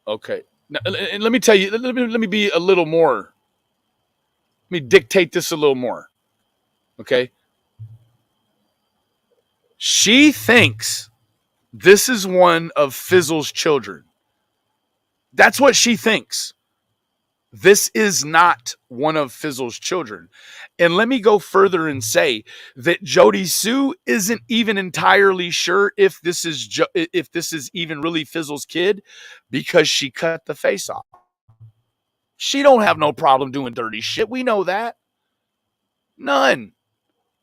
Okay. Now, and let me tell you, let me be a little more. Let me dictate this a little more. Okay. She thinks this is one of Fizzle's children. That's what she thinks. This is not one of Fizzle's children. And let me go further and say that Jody Sue isn't even entirely sure if this is even really Fizzle's kid, because she cut the face off. She don't have no problem doing dirty shit. We know that. None.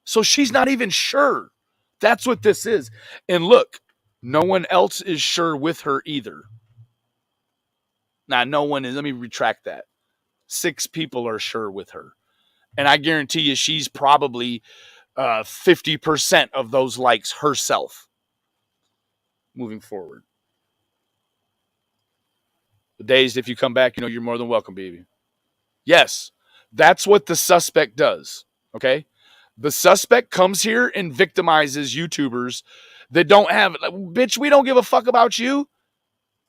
So she's not even sure. That's what this is. And look, no one else is sure with her either. Now, no one is. Let me retract that. 6 people are sure with her. And I guarantee you she's probably 50% of those likes herself. Moving forward. The Dazed, if you come back, you're more than welcome, baby. Yes, that's what the suspect does. Okay? The suspect comes here and victimizes YouTubers that don't have, bitch, we don't give a fuck about you.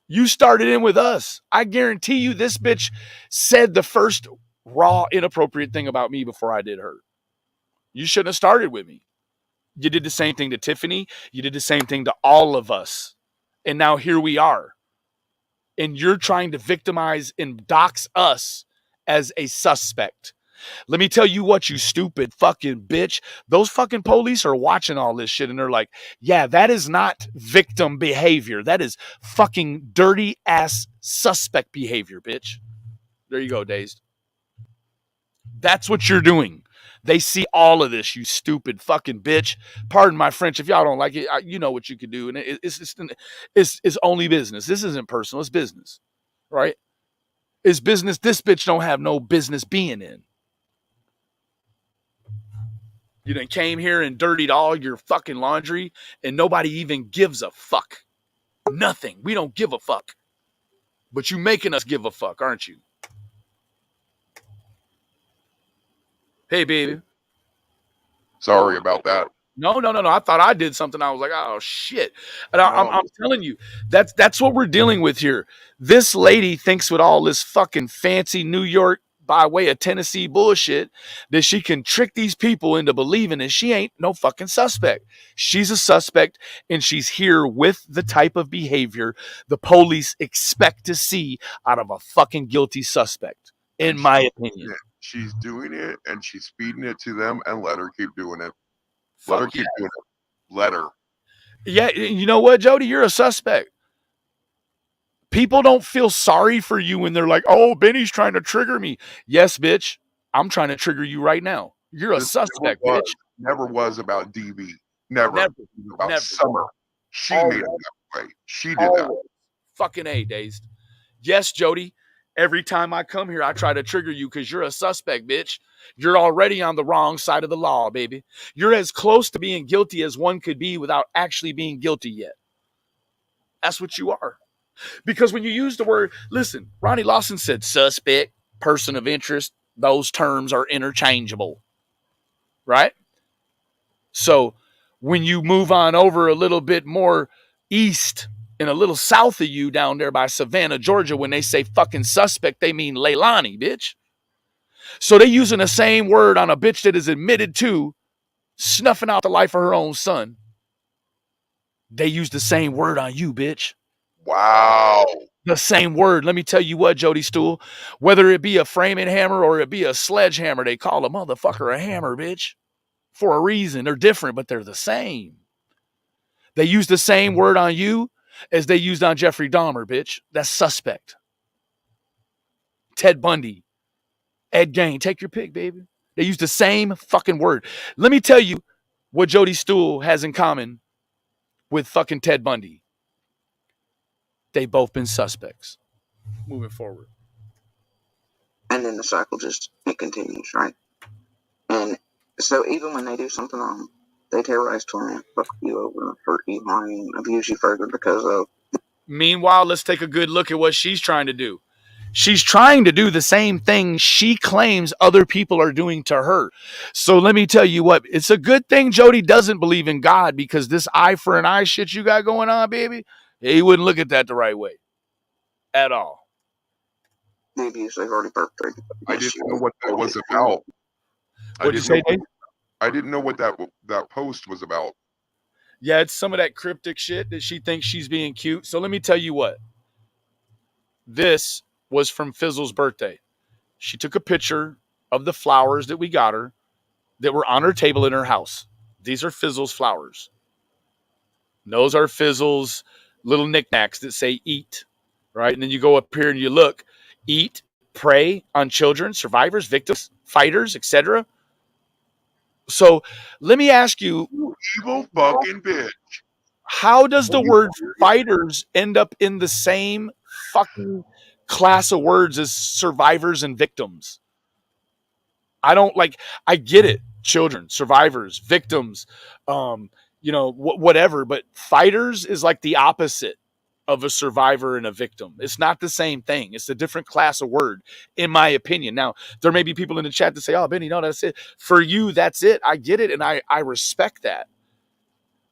You started in with us. I guarantee you this bitch said the first raw, inappropriate thing about me before I did her. You shouldn't have started with me. You did the same thing to Tiffany. You did the same thing to all of us. And now here we are. And you're trying to victimize and dox us as a suspect. Let me tell you what, you stupid fucking bitch. Those fucking police are watching all this shit and they're like, yeah, that is not victim behavior. That is fucking dirty ass suspect behavior, bitch. There you go, Dazed. That's what you're doing. They see all of this, you stupid fucking bitch. Pardon my French. If y'all don't like it, you know what you can do. And it's only business. This isn't personal. It's business, right? It's business this bitch don't have no business being in. You done came here and dirtied all your fucking laundry and nobody even gives a fuck. Nothing. We don't give a fuck. But you making us give a fuck, aren't you? Hey, baby. Sorry about that. No. I thought I did something. I was like, oh shit. And I'm telling you, that's what we're dealing with here. This lady thinks with all this fucking fancy New York by way of Tennessee bullshit that she can trick these people into believing that she ain't no fucking suspect. She's a suspect, and she's here with the type of behavior the police expect to see out of a fucking guilty suspect, in my opinion. She's doing it, and she's feeding it to them, and let her keep doing it. Let her keep doing it. Let her. Yeah, you know what, Jody? You're a suspect. People don't feel sorry for you when they're like, oh, Benny's trying to trigger me. Yes, bitch. I'm trying to trigger you right now. You're a suspect, bitch. Never was about DB. Never. It was about Summer. She made it that way. She did that. Fucking A, Dazed. Yes, Jody. Every time I come here, I try to trigger you because you're a suspect, bitch. You're already on the wrong side of the law, baby. You're as close to being guilty as one could be without actually being guilty yet. That's what you are. Because when you use the word, listen, Ronnie Lawson said suspect, person of interest, those terms are interchangeable, right? So when you move on over a little bit more east and a little south of you down there by Savannah, Georgia, when they say fucking suspect, they mean Leilani, bitch. So they're using the same word on a bitch that is admitted to snuffing out the life of her own son. They use the same word on you, bitch. Wow. The same word. Let me tell you what, Jody Stool, whether it be a framing hammer or it be a sledgehammer, they call a motherfucker a hammer, bitch, for a reason. They're different, but they're the same. They use the same word on you as they used on Jeffrey Dahmer, bitch. That's suspect. Ted Bundy, Ed Gein, take your pick, baby. They use the same fucking word. Let me tell you what Jody Stool has in common with fucking Ted Bundy. They've both been suspects. Moving forward. And then the cycle just, it continues, right? And so even when they do something wrong, they terrorize, torment, fuck you over, hurt you, harm you, abuse you further because of. Meanwhile, let's take a good look at what she's trying to do. She's trying to do the same thing she claims other people are doing to her. So let me tell you what, it's a good thing Jody doesn't believe in God, because this eye for an eye shit you got going on, baby, he wouldn't look at that the right way at all. The abuse they've already perpetrated. I didn't know what that was about. What'd you say, Dave? I didn't know what that post was about. Yeah, it's some of that cryptic shit that she thinks she's being cute. So let me tell you what. This was from Fizzle's birthday. She took a picture of the flowers that we got her that were on her table in her house. These are Fizzle's flowers. And those are Fizzle's little knickknacks that say eat, right? And then you go up here and you look, eat, prey on children, survivors, victims, fighters, etc. So let me ask you, evil fucking bitch. How does the word fighters end up in the same fucking class of words as survivors and victims? I get it. Children, survivors, victims, whatever. But fighters is like the opposite of a survivor and a victim. It's not the same thing. It's a different class of word, in my opinion. Now, there may be people in the chat that say, oh, Benny, no, that's it. For you, that's it. I get it, and I respect that.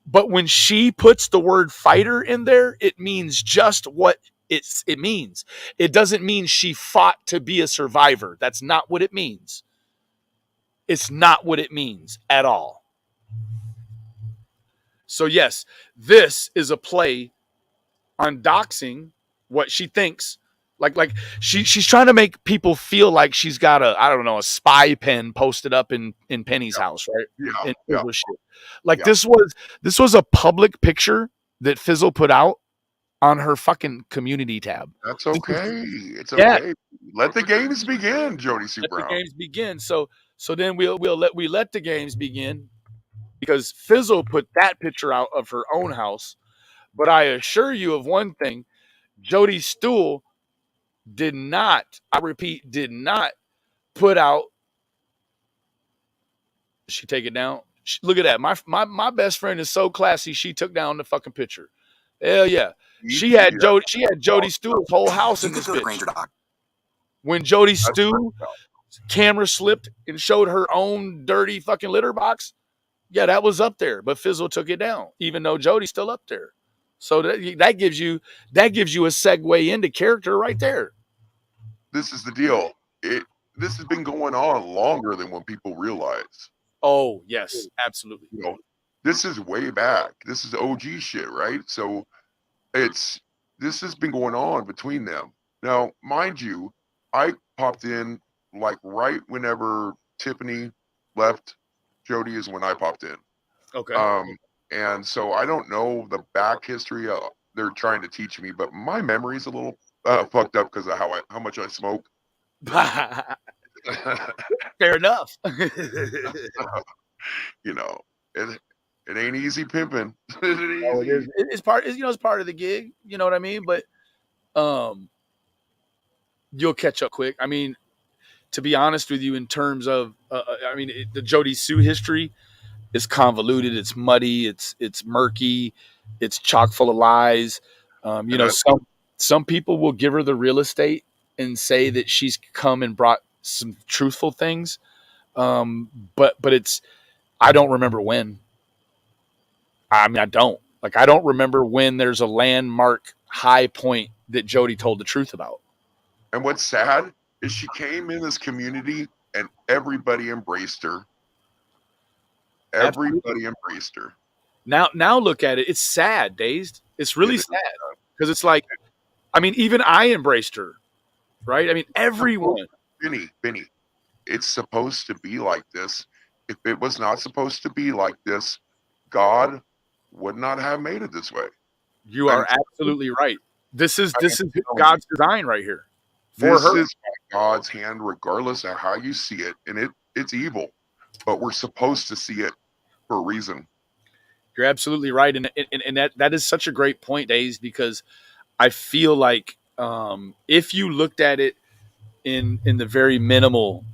But when she puts the word fighter in there, it means just what it means. It doesn't mean she fought to be a survivor. That's not what it means. It's not what it means at all. So yes, this is a play on doxing what she thinks. Like she's trying to make people feel like she's got a spy pen posted up in Penny's house, right? Yeah. And Yeah. shit. Like Yeah. this was a public picture that Fizzle put out on her fucking community tab. That's okay. It's Yeah. okay. Let the games begin, Jody Sue Let the Brown. games begin. So then we'll let the games begin because Fizzle put that picture out of her own house. But I assure you of one thing, Jody Stool did not, I repeat, did not put out. She take it down. Look at that. My best friend is so classy. She took down the fucking picture. Hell yeah. She had Jody Stool's whole house in this bitch. When Jody Stool camera slipped and showed her own dirty fucking litter box, yeah, that was up there. But Fizzle took it down, even though Jody's still up there. So that gives you a segue into character right there. This is the deal. This has been going on longer than what people realize. Oh, yes, absolutely. You know, this is way back. This is OG shit, right? So this has been going on between them. Now, mind you, I popped in like right whenever Tiffany left Jody is when I popped in. Okay. And so I don't know the back history they're trying to teach me, but my memory's a little fucked up because of how much I smoke. Fair enough. You know, it ain't easy pimping. It's part of the gig. You know what I mean? But you'll catch up quick. I mean, to be honest with you, in terms of the Jody Sue history is convoluted. It's muddy. It's murky. It's chock full of lies. Some people will give her the real estate and say that she's come and brought some truthful things. But it's, I don't remember when. I mean, I don't remember when there's a landmark high point that Jody told the truth about. And what's sad is she came in this community and everybody embraced her. Everybody embraced her. Now look at it. It's sad, Dazed. It's really sad because it's like, I mean, even I embraced her, right? I mean, everyone. Benny, it's supposed to be like this. If it was not supposed to be like this, God would not have made it this way. You are absolutely right. This is God's design right here. This is God's hand, regardless of how you see it, and it's evil, but we're supposed to see it for a reason. You're absolutely right, and that is such a great point, Days, because I feel like if you looked at it in the very minimal,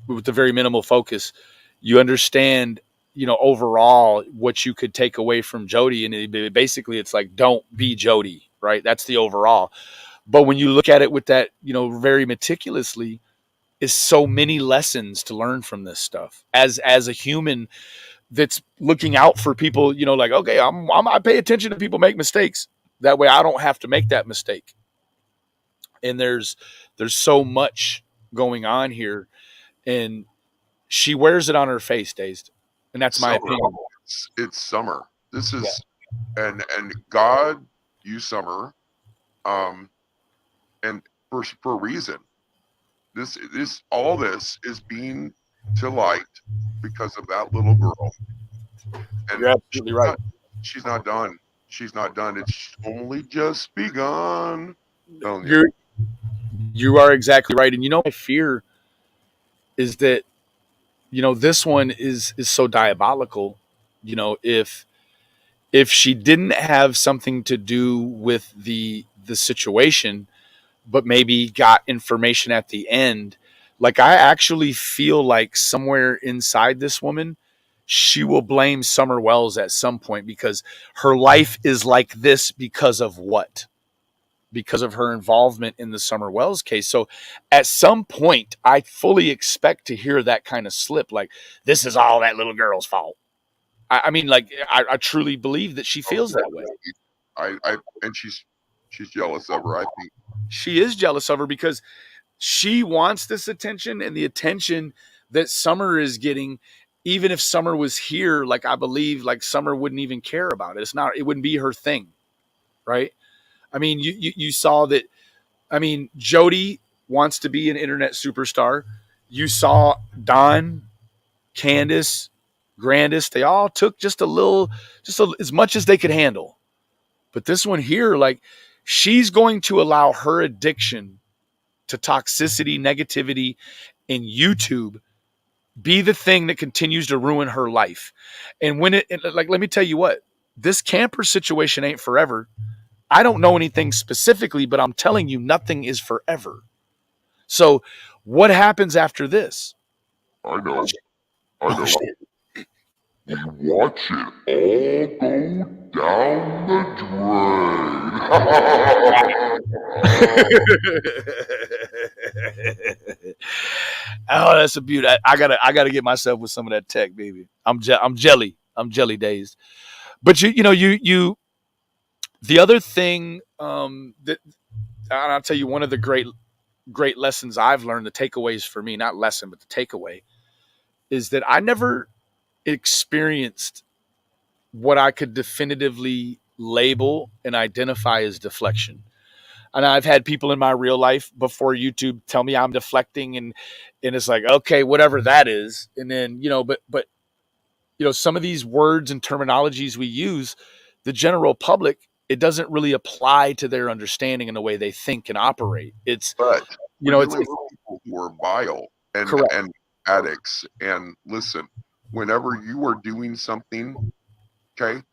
with the very minimal focus, you understand, overall what you could take away from Jody, and basically it's like, don't be Jody, right? That's the overall. But when you look at it with that, very meticulously, is so many lessons to learn from this stuff as a human that's looking out for people, like, okay, I pay attention to people make mistakes. That way I don't have to make that mistake. And there's so much going on here, and she wears it on her face, Dazed. And that's my opinion. It's summer. This is, and God used summer, and for a reason. This all this is being to light because of that little girl. And you're absolutely right. She's not done. She's not done. It's only just begun. You are exactly right. And my fear is that, this one is so diabolical. If she didn't have something to do with the situation, but maybe got information at the end, like, I actually feel like somewhere inside this woman, she will blame Summer Wells at some point, because her life is like this because of what? Because of her involvement in the Summer Wells case. So at some point, I fully expect to hear that kind of slip, like, this is all that little girl's fault. I mean, like, I truly believe that she feels that way. And she's jealous of her, I think. She is jealous of her because she wants this attention, and the attention that Summer is getting even if Summer was here, like I believe like Summer wouldn't even care about it. It wouldn't be her thing. Right. I mean, you saw that. I mean, Jody wants to be an internet superstar. You saw Don, Candace, Grandis, they all took just as much as they could handle. But this one here, like, she's going to allow her addiction to toxicity, negativity, and YouTube be the thing that continues to ruin her life. And like, let me tell you what, this camper situation ain't forever. I don't know anything specifically, but I'm telling you, nothing is forever. So, what happens after this? I know. We watch it all go down the drain. Oh, that's a beauty. I gotta get myself with some of that tech, baby. I'm jelly. I'm jelly dazed. But you. The other thing that I'll tell you, one of the great lessons I've learned, the takeaways for me, not lesson, but the takeaway, is that I never experienced what I could definitively label and identify as deflection. And I've had people in my real life before YouTube tell me I'm deflecting, and it's like, okay, whatever that is. And then, but some of these words and terminologies we use, the general public, it doesn't really apply to their understanding and the way they think and operate. It's, But it's people who are vile and addicts. And listen, whenever you are doing something, okay,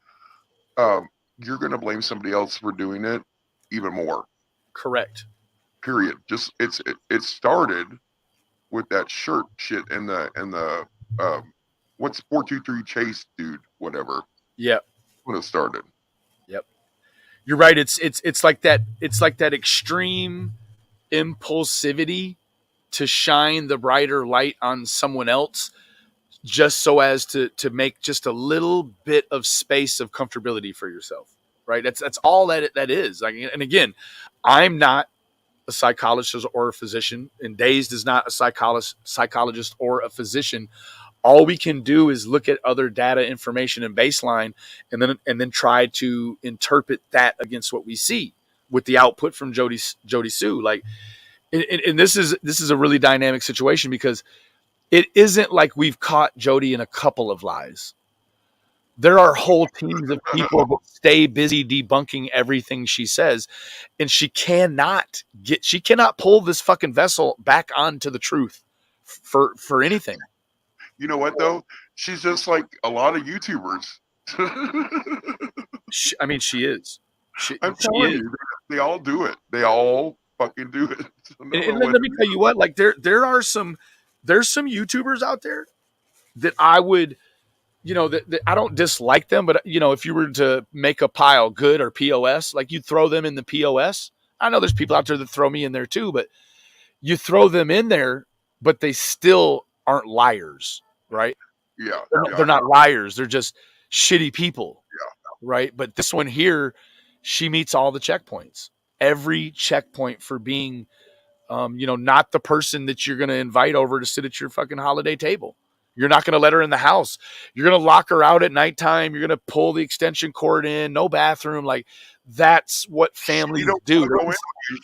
you're going to blame somebody else for doing it even more. Correct. Period. Just it started with that shirt shit and the what's 423 Chase dude, whatever. Yep. When it started. Yep. You're right. It's like that. It's like that extreme impulsivity to shine the brighter light on someone else, just so as to make just a little bit of space of comfortability for yourself. Right. That's all that is. Like, and again, I'm not a psychologist or a physician, and Dazed is not a psychologist or a physician. All we can do is look at other data, information, and baseline, and then try to interpret that against what we see with the output from Jody Sue. Like, and this is a really dynamic situation, because it isn't like we've caught Jody in a couple of lies. There are whole teams of people that stay busy debunking everything she says, and she cannot pull this fucking vessel back onto the truth for anything. You know what though? She's just like a lot of YouTubers. She is. I'm telling you, they all do it. They all fucking do it. And let me tell you what, like there's some YouTubers out there that I would, that I don't dislike them, but if you were to make a pile, good or POS, like you'd throw them in the POS. I know there's people out there that throw me in there too, but you throw them in there, but they still aren't liars, right? Yeah. They're not liars. They're just shitty people. Yeah. Right. But this one here, she meets all the checkpoints, every checkpoint for being, not the person that you're going to invite over to sit at your fucking holiday table. You're not going to let her in the house. You're going to lock her out at nighttime. You're going to pull the extension cord in, no bathroom. Like, that's what families do.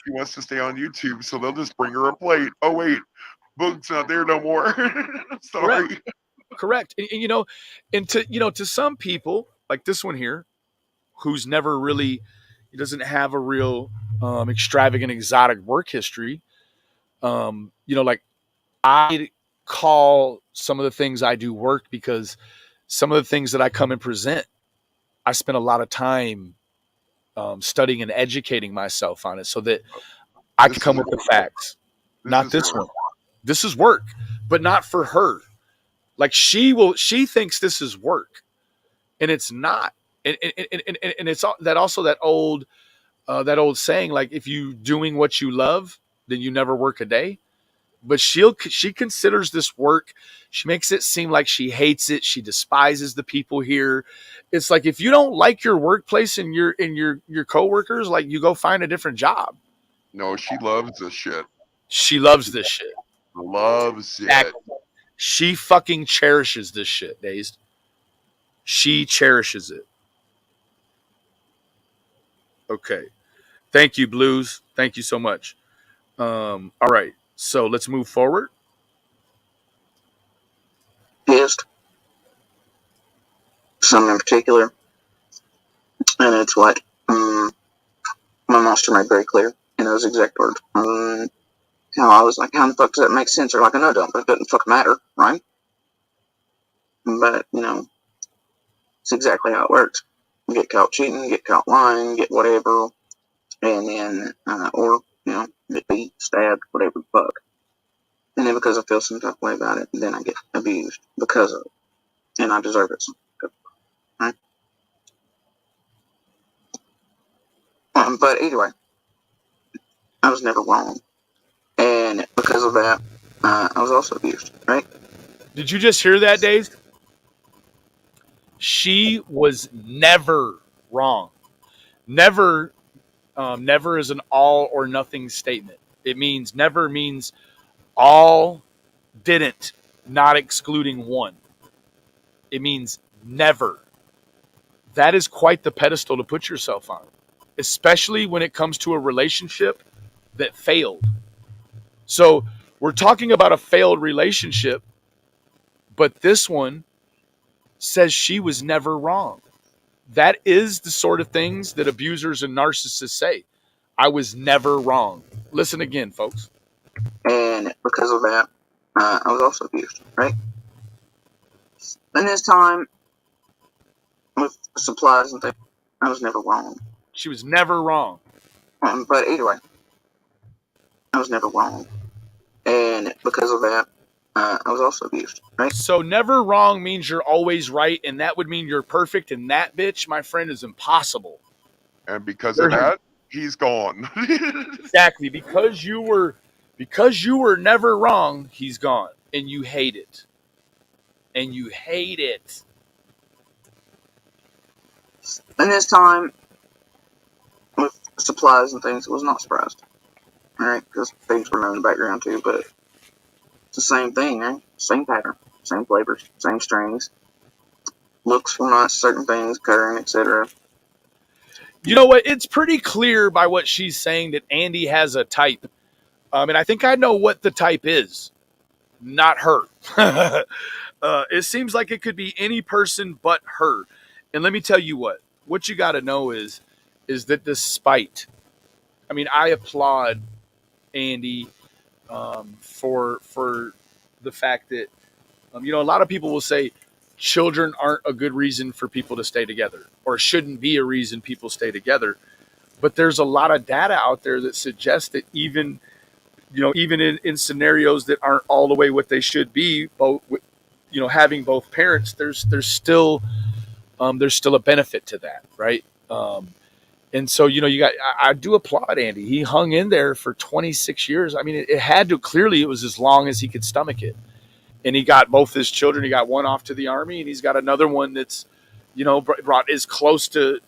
She wants to stay on YouTube, so they'll just bring her a plate. Oh, wait, Boog's not there no more. Sorry. Correct. And to some people, like this one here, who's never really, he doesn't have a real extravagant, exotic work history. Like, I call some of the things I do work, because some of the things that I come and present, I spend a lot of time studying and educating myself on it, so that I can come with the facts. Not this one. This is work, but not for her. Like, she thinks this is work, and it's not. And it's that old saying, like, if you doing what you love, then you never work a day. But she considers this work. She makes it seem like she hates it. She despises the people here. It's like, if you don't like your workplace and your coworkers, like, you go find a different job. No, she loves this shit. She loves this shit. Loves it. She fucking cherishes this shit, Dazed. She cherishes it. Okay. Thank you, Blues. Thank you so much. All right. So let's move forward. Pissed. Some in particular. And it's what my monster made very clear in those exact words. How I was like, how the fuck does that make sense? Or like, I know it don't, but it doesn't fucking matter, right? But, it's exactly how it works. You get caught cheating, get caught lying, get whatever, and then, or, get beat, stabbed, whatever the fuck. And then because I feel some type of way about it, then I get abused because of it. And I deserve it. Right? But either way, I was never wrong. And because of that, I was also abused, right? Did you just hear that, Dave? She was never wrong. Never, never is an all or nothing statement. It means never means all, didn't, not excluding one. It means never. That is quite the pedestal to put yourself on, especially when it comes to a relationship that failed. So we're talking about a failed relationship, but this one says she was never wrong. That is the sort of things that abusers and narcissists say. I was never wrong. Listen again, folks. And because of that, I was also abused, right? And this time, with supplies and things, I was never wrong. She was never wrong. But either way, I was never wrong. And because of that, I was also abused, right? So never wrong means you're always right, and that would mean you're perfect, and that, bitch, my friend, is impossible. And because of that, he's gone. Exactly. Because you were never wrong, he's gone. And you hate it. And you hate it. And this time, with supplies and things, it was not surprised. Alright, because things were known in the background too, but it's the same thing, right? Same pattern, same flavors, same strings. Looks for not certain things, coloring, etc. You know what? It's pretty clear by what she's saying that Andy has a type. And I think I know what the type is. Not her. It seems like it could be any person but her. And let me tell you what you got to know is that despite, I mean, I applaud Andy for the fact that, a lot of people will say children aren't a good reason for people to stay together or shouldn't be a reason people stay together. But there's a lot of data out there that suggests that even in scenarios that aren't all the way what they should be, both, having both parents, there's still a benefit to that, right? And so, I do applaud Andy. He hung in there for 26 years. I mean, it had to, clearly it was as long as he could stomach it. And he got both his children. He got one off to the Army, and he's got another one that's, brought as close to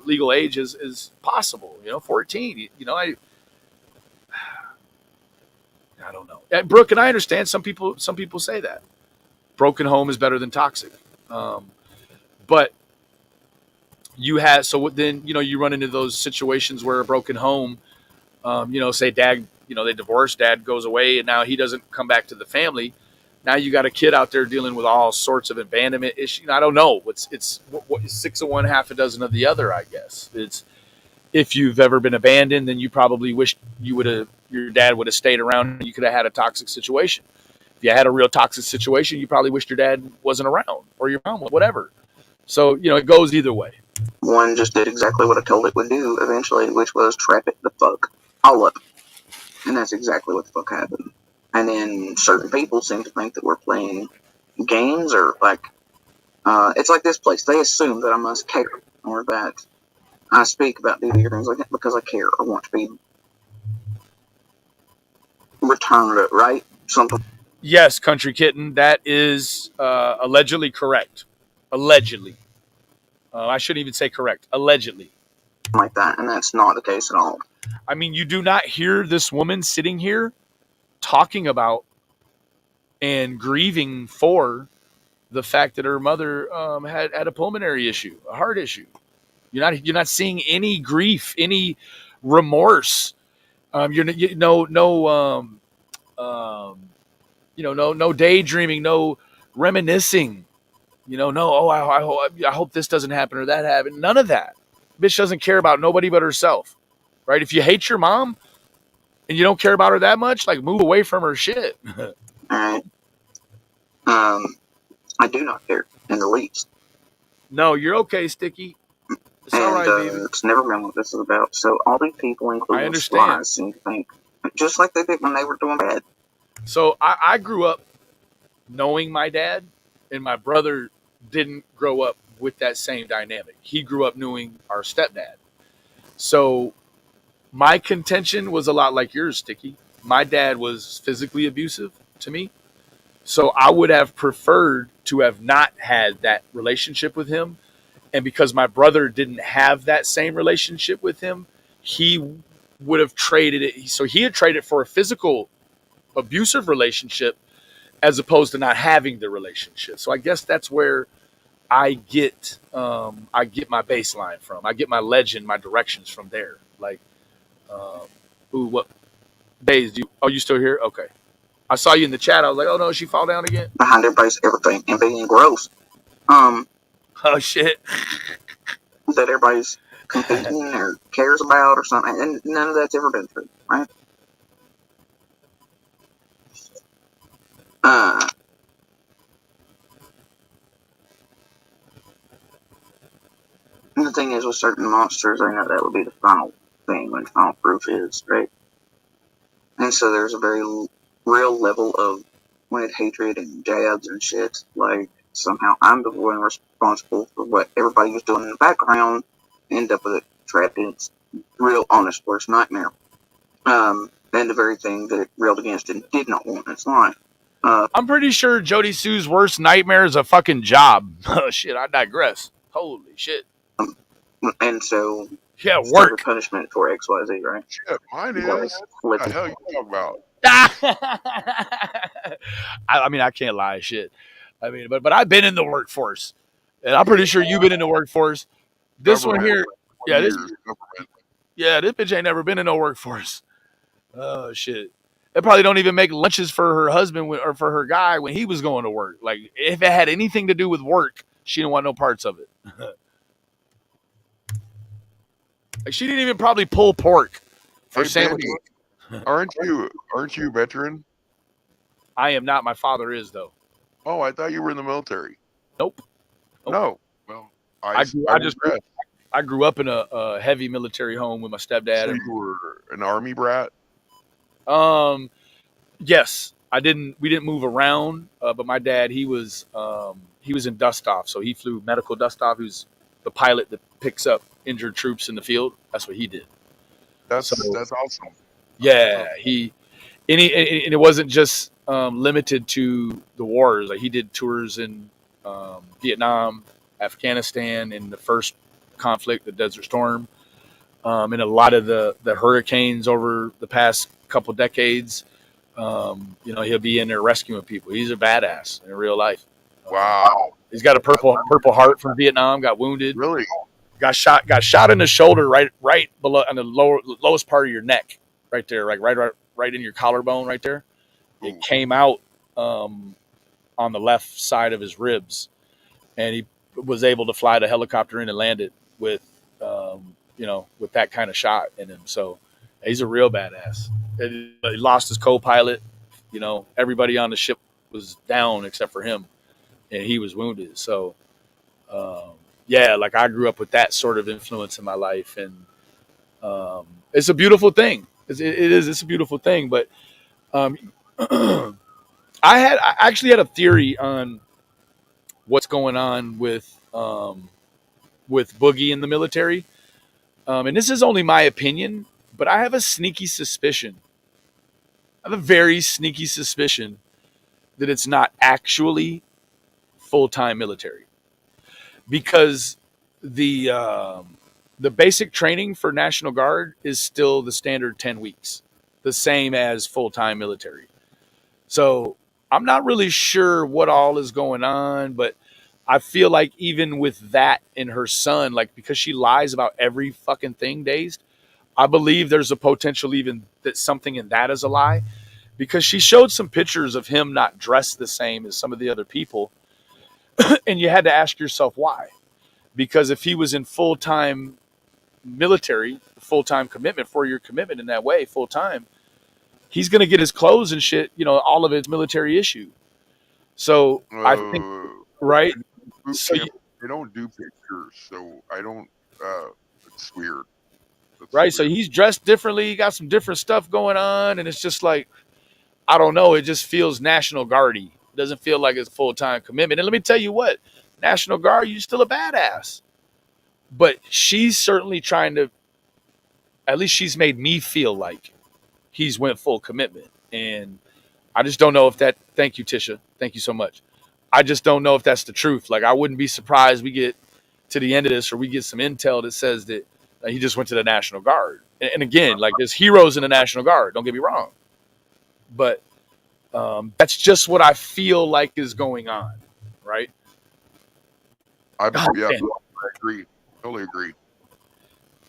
legal age as possible. 14. I don't know, Brooke, and I understand some people say that broken home is better than toxic, but you have, so then you run into those situations where a broken home, say dad, they divorce, dad goes away, and now he doesn't come back to the family. Now you got a kid out there dealing with all sorts of abandonment issues. I don't know. It's what, 6 of one, half a dozen of the other. I guess it's, if you've ever been abandoned, then you probably wish your dad would have stayed around, and you could have had a toxic situation. If you had a real toxic situation, you probably wished your dad wasn't around, or your mom, whatever. So it goes either way. One just did exactly what I told it would do eventually, which was trap it the fuck all up. And that's exactly what the fuck happened. And then certain people seem to think that we're playing games, or like, it's like this place. They assume that I must care, or that I speak about duty or things like that because I care or want to be returned, right? Something. Yes, Country Kitten, that is allegedly correct. Allegedly. I shouldn't even say correct. Allegedly. Like that, and that's not the case at all. I mean, you do not hear this woman sitting here talking about and grieving for the fact that her mother had a pulmonary issue, a heart issue. You're not seeing any grief, any remorse. Um, no daydreaming, no reminiscing. No. Oh, I hope this doesn't happen or that happen. None of that. Bitch doesn't care about nobody but herself, right? If you hate your mom and you don't care about her that much, like move away from her shit. Alright. I do not care in the least. No, you're okay, Sticky. It's all right, baby. It's never been what this is about. So all these people, including I understand. Slice, seem to think just like they did when they were doing bad. So I grew up knowing my dad, and my brother didn't grow up with that same dynamic. He grew up knowing our stepdad. So my contention was a lot like yours, Sticky. My dad was physically abusive to me. So I would have preferred to have not had that relationship with him. And because my brother didn't have that same relationship with him, he would have traded it. So he had traded for a physical abusive relationship as opposed to not having the relationship. So I guess that's where I get my baseline from. I get my legend, my directions from there. Like, what days? You still here? Okay. I saw you in the chat. I was like, oh no, she fall down again? Behind everybody's everything and being gross. Oh shit. That everybody's competing or cares about or something, and none of that's ever been true, right? And the thing is, with certain monsters, I know that would be the final thing when final proof is, right? And so there's a very real level of wanted hatred and jabs and shit. Like, somehow I'm the one responsible for what everybody was doing in the background, end up with it trapped in its real, honest, worst nightmare. And the very thing that it railed against and did not want in its life. I'm pretty sure Jody Sue's worst nightmare is a fucking job. Oh shit, I digress. Holy shit. And so, yeah, work punishment for XYZ, right? Shit, mine is. What the hell you talking about? I mean, I can't lie, shit. I mean, but I've been in the workforce, and I'm pretty sure you've been in the workforce. This one here, yeah, this bitch ain't never been in no workforce. Oh shit. They probably don't even make lunches for her husband or for her guy when he was going to work. Like, if it had anything to do with work, she didn't want no parts of it. Like, she didn't even probably pull pork for sandwiches. Aren't you veteran? I am not. My father is, though. Oh, I thought you were in the military. Nope. No. Well, I grew up in a heavy military home with my stepdad. So you were an army brat? Yes. We didn't move around, but my dad, he was in dust off, so he flew medical dust off. He was the pilot that picks up injured troops in the field. That's what he did. That's awesome. Yeah, and it wasn't just limited to the wars. Like, he did tours in Vietnam, Afghanistan, in the first conflict, the Desert Storm, and a lot of the hurricanes over the past couple decades. He'll be in there rescuing people. He's a badass in real life. Wow. He's got a purple heart from Vietnam. Got wounded. Really? Got shot in the shoulder, right below on the lowest part of your neck, right there, like right in your collarbone, right there. It Ooh. came out on the left side of his ribs, and he was able to fly the helicopter in and land it with that kind of shot in him. So he's a real badass. He lost his co-pilot. Everybody on the ship was down except for him, and he was wounded. So, like, I grew up with that sort of influence in my life, and it's a beautiful thing. It's a beautiful thing. But I actually had a theory on what's going on with Boogie in the military, and this is only my opinion, but I have a sneaky suspicion. I have a very sneaky suspicion that it's not actually full-time military, because the basic training for National Guard is still the standard 10 weeks, the same as full-time military. So I'm not really sure what all is going on, but I feel like even with that in her son, like because she lies about every fucking thing, Dazed, I believe there's a potential even that something in that is a lie because she showed some pictures of him not dressed the same as some of the other people. And you had to ask yourself why. Because if he was in full time military, full time commitment, 4 year commitment in that way, full time, he's going to get his clothes and shit, all of his military issue. So I think, right? Boot So, camp, they don't do pictures, so I don't. It's weird. right. So he's dressed differently. He got some different stuff going on. And it's just like, I don't know. It just feels National Guard-y. It doesn't feel like it's full time commitment. And let me tell you what, National Guard, you're still a badass. But she's certainly trying to, at least she's made me feel like he's went full commitment. And I just don't know if that, thank you, Tisha. Thank you so much. I just don't know if that's the truth. Like, I wouldn't be surprised we get to the end of this or we get some intel that says that he just went to the National Guard. And again, like, there's heroes in the National Guard. Don't get me wrong. But that's just what I feel like is going on, right? I agree. Totally agree.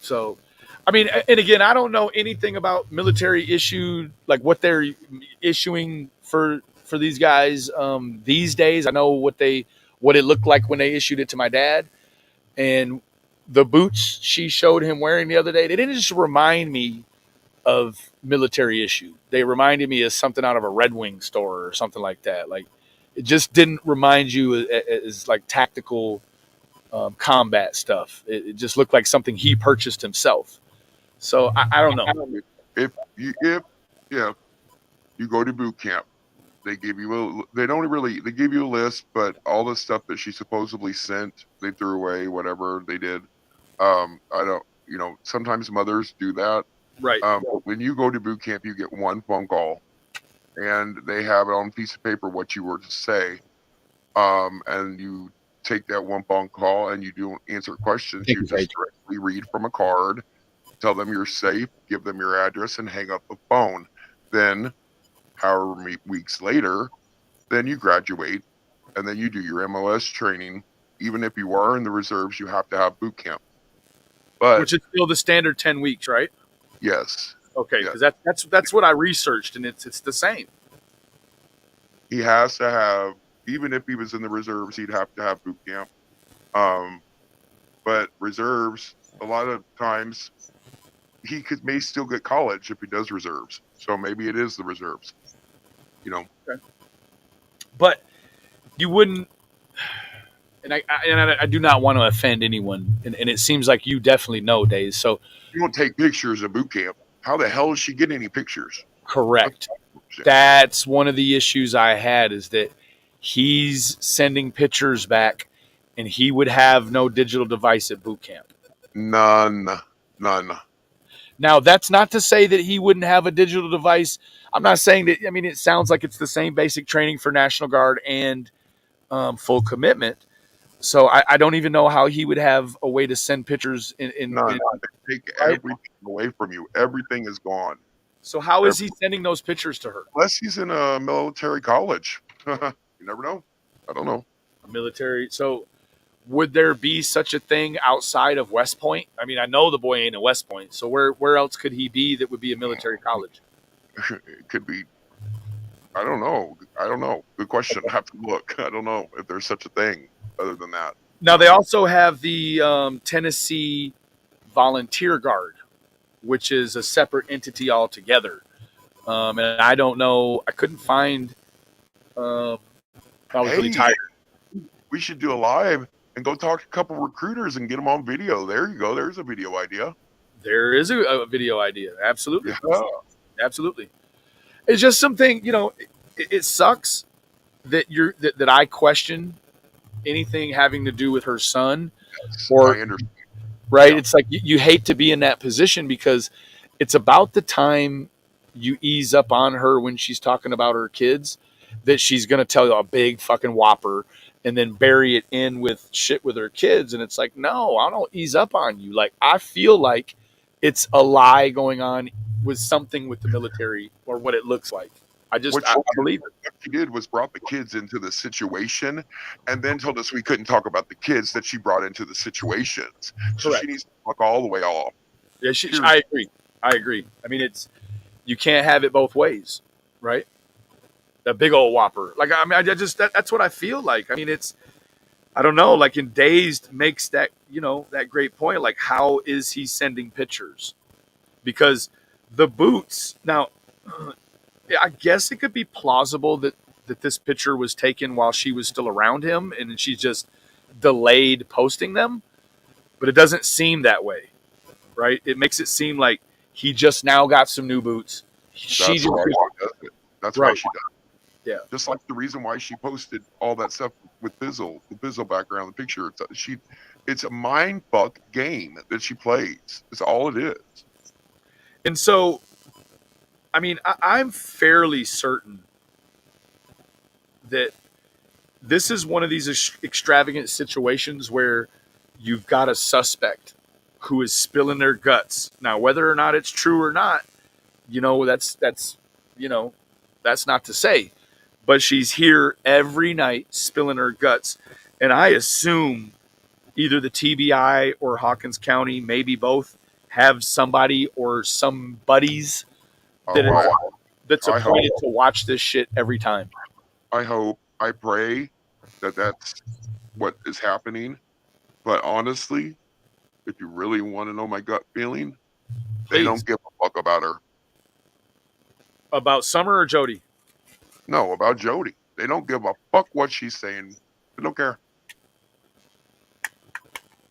So, I mean, and again, I don't know anything about military issue, like what they're issuing for these guys these days. I know what it looked like when they issued it to my dad, and the boots she showed him wearing the other day. They didn't just remind me of military issue. They reminded me of something out of a Red Wing store or something like that. Like, it just didn't remind you as like tactical combat stuff. It just looked like something he purchased himself. So I don't know. If you go to boot camp, they give you they give you a list, but all the stuff that she supposedly sent, they threw away, whatever they did. I don't, sometimes mothers do that. Right. When you go to boot camp, you get one phone call, and they have it on a piece of paper what you were to say. And you take that one phone call, and you don't answer questions. You just directly read from a card, tell them you're safe, give them your address, and hang up the phone. Then, however many weeks later, then you graduate, and then you do your MOS training. Even if you are in the reserves, you have to have boot camp. But which is still the standard 10 weeks, right? Yes. Okay, because that's what I researched, and it's the same. He has to have, even if he was in the reserves, he'd have to have boot camp. But reserves, a lot of times, he may still get college if he does reserves. So maybe it is the reserves. Okay. But you wouldn't, and I do not want to offend anyone, and it seems like you definitely know, Days. So you don't take pictures of boot camp. How the hell does she get any pictures? Correct. That's one of the issues I had, is that he's sending pictures back, and he would have no digital device at boot camp. None. Now, that's not to say that he wouldn't have a digital device. I'm not saying that. I mean, it sounds like it's the same basic training for National Guard and full commitment. So I don't even know how he would have a way to send pictures in take everything away from you. Everything is gone. So how is he sending those pictures to her? Unless he's in a military college. You never know. I don't know. A military. So would there be such a thing outside of West Point? I mean, I know the boy ain't at West Point. So where else could he be that would be a military college? It could be. I don't know. Good question. I have to look. I don't know if there's such a thing other than that. Now, they also have the Tennessee Volunteer Guard, which is a separate entity altogether. And I don't know. I couldn't find. I was really tired. We should do a live and go talk to a couple recruiters and get them on video. There you go. There's a video idea. There is a video idea. Absolutely. Yeah. Absolutely. It's just something, it sucks that that I question anything having to do with her son. Yes, or I understand. Right. Yeah. It's like you hate to be in that position, because it's about the time you ease up on her when she's talking about her kids that she's going to tell you a big fucking whopper and then bury it in with shit with her kids. And it's like, no, I don't ease up on you. Like, I feel like it's a lie going on with something with the military, or what it looks like. I believe it. What she did was brought the kids into the situation, and then told us we couldn't talk about the kids that she brought into the situations. So Correct. she needs to fuck all the way off. Yeah, I agree. I mean, you can't have it both ways, right? The big old whopper. Like, I mean, I just that's what I feel like. I mean, I don't know. Like, in Dazed makes that that great point. Like, how is he sending pictures? Because the boots now. I guess it could be plausible that this picture was taken while she was still around him, and she just delayed posting them. But it doesn't seem that way, right? It makes it seem like he just now got some new boots. That's why she does it. That's Right. why she does it. Yeah. Just like the reason why she posted all that stuff with Bizzle, the Bizzle background, the picture. It's a mind fuck game that she plays. It's all it is. And so, I mean, I'm fairly certain that this is one of these extravagant situations where you've got a suspect who is spilling their guts. Now, whether or not it's true or not, that's not to say. But she's here every night spilling her guts. And I assume either the TBI or Hawkins County, maybe both, have somebody or some buddies that's appointed to watch this shit every time. I pray that that's what is happening. But honestly, if you really want to know my gut feeling, they don't give a fuck about her. About Summer or Jody? No, about Jody. They don't give a fuck what she's saying. They don't care.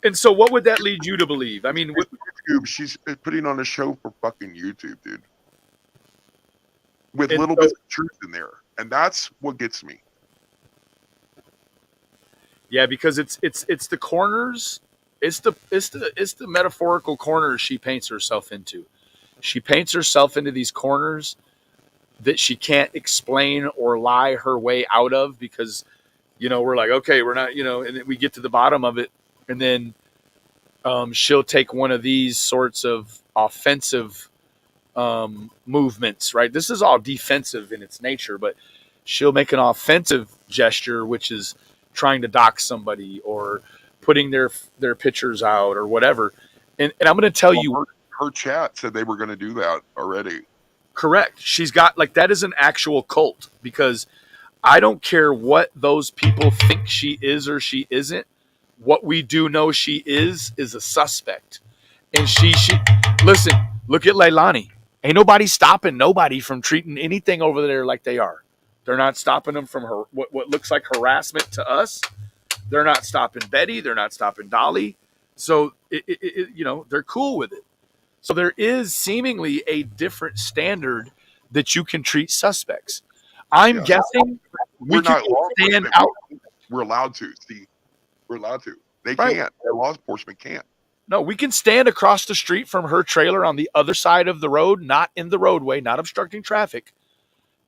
And so what would that lead you to believe? I mean, with YouTube, she's putting on a show for fucking YouTube, dude. With little bits of truth in there. And that's what gets me. Yeah, because it's the corners, it's the metaphorical corners she paints herself into. She paints herself into these corners that she can't explain or lie her way out of because, we're like, okay, we're not, and then we get to the bottom of it, and then she'll take one of these sorts of offensive movements, right? This is all defensive in its nature, but she'll make an offensive gesture, which is trying to dox somebody or putting their pictures out or whatever. And I'm going to tell you, her chat said they were going to do that already. Correct. She's got that is an actual cult because I don't care what those people think she is or she isn't. What we do know she is a suspect. And she listen, look at Leilani. Ain't nobody stopping nobody from treating anything over there like they are. They're not stopping them from her what looks like harassment to us. They're not stopping Betty. They're not stopping Dolly. So they're cool with it. So there is seemingly a different standard that you can treat suspects. I'm guessing we can stand out. We're allowed to. See, we're allowed to. They Right. can't. The law enforcement can't. No, we can stand across the street from her trailer on the other side of the road, not in the roadway, not obstructing traffic,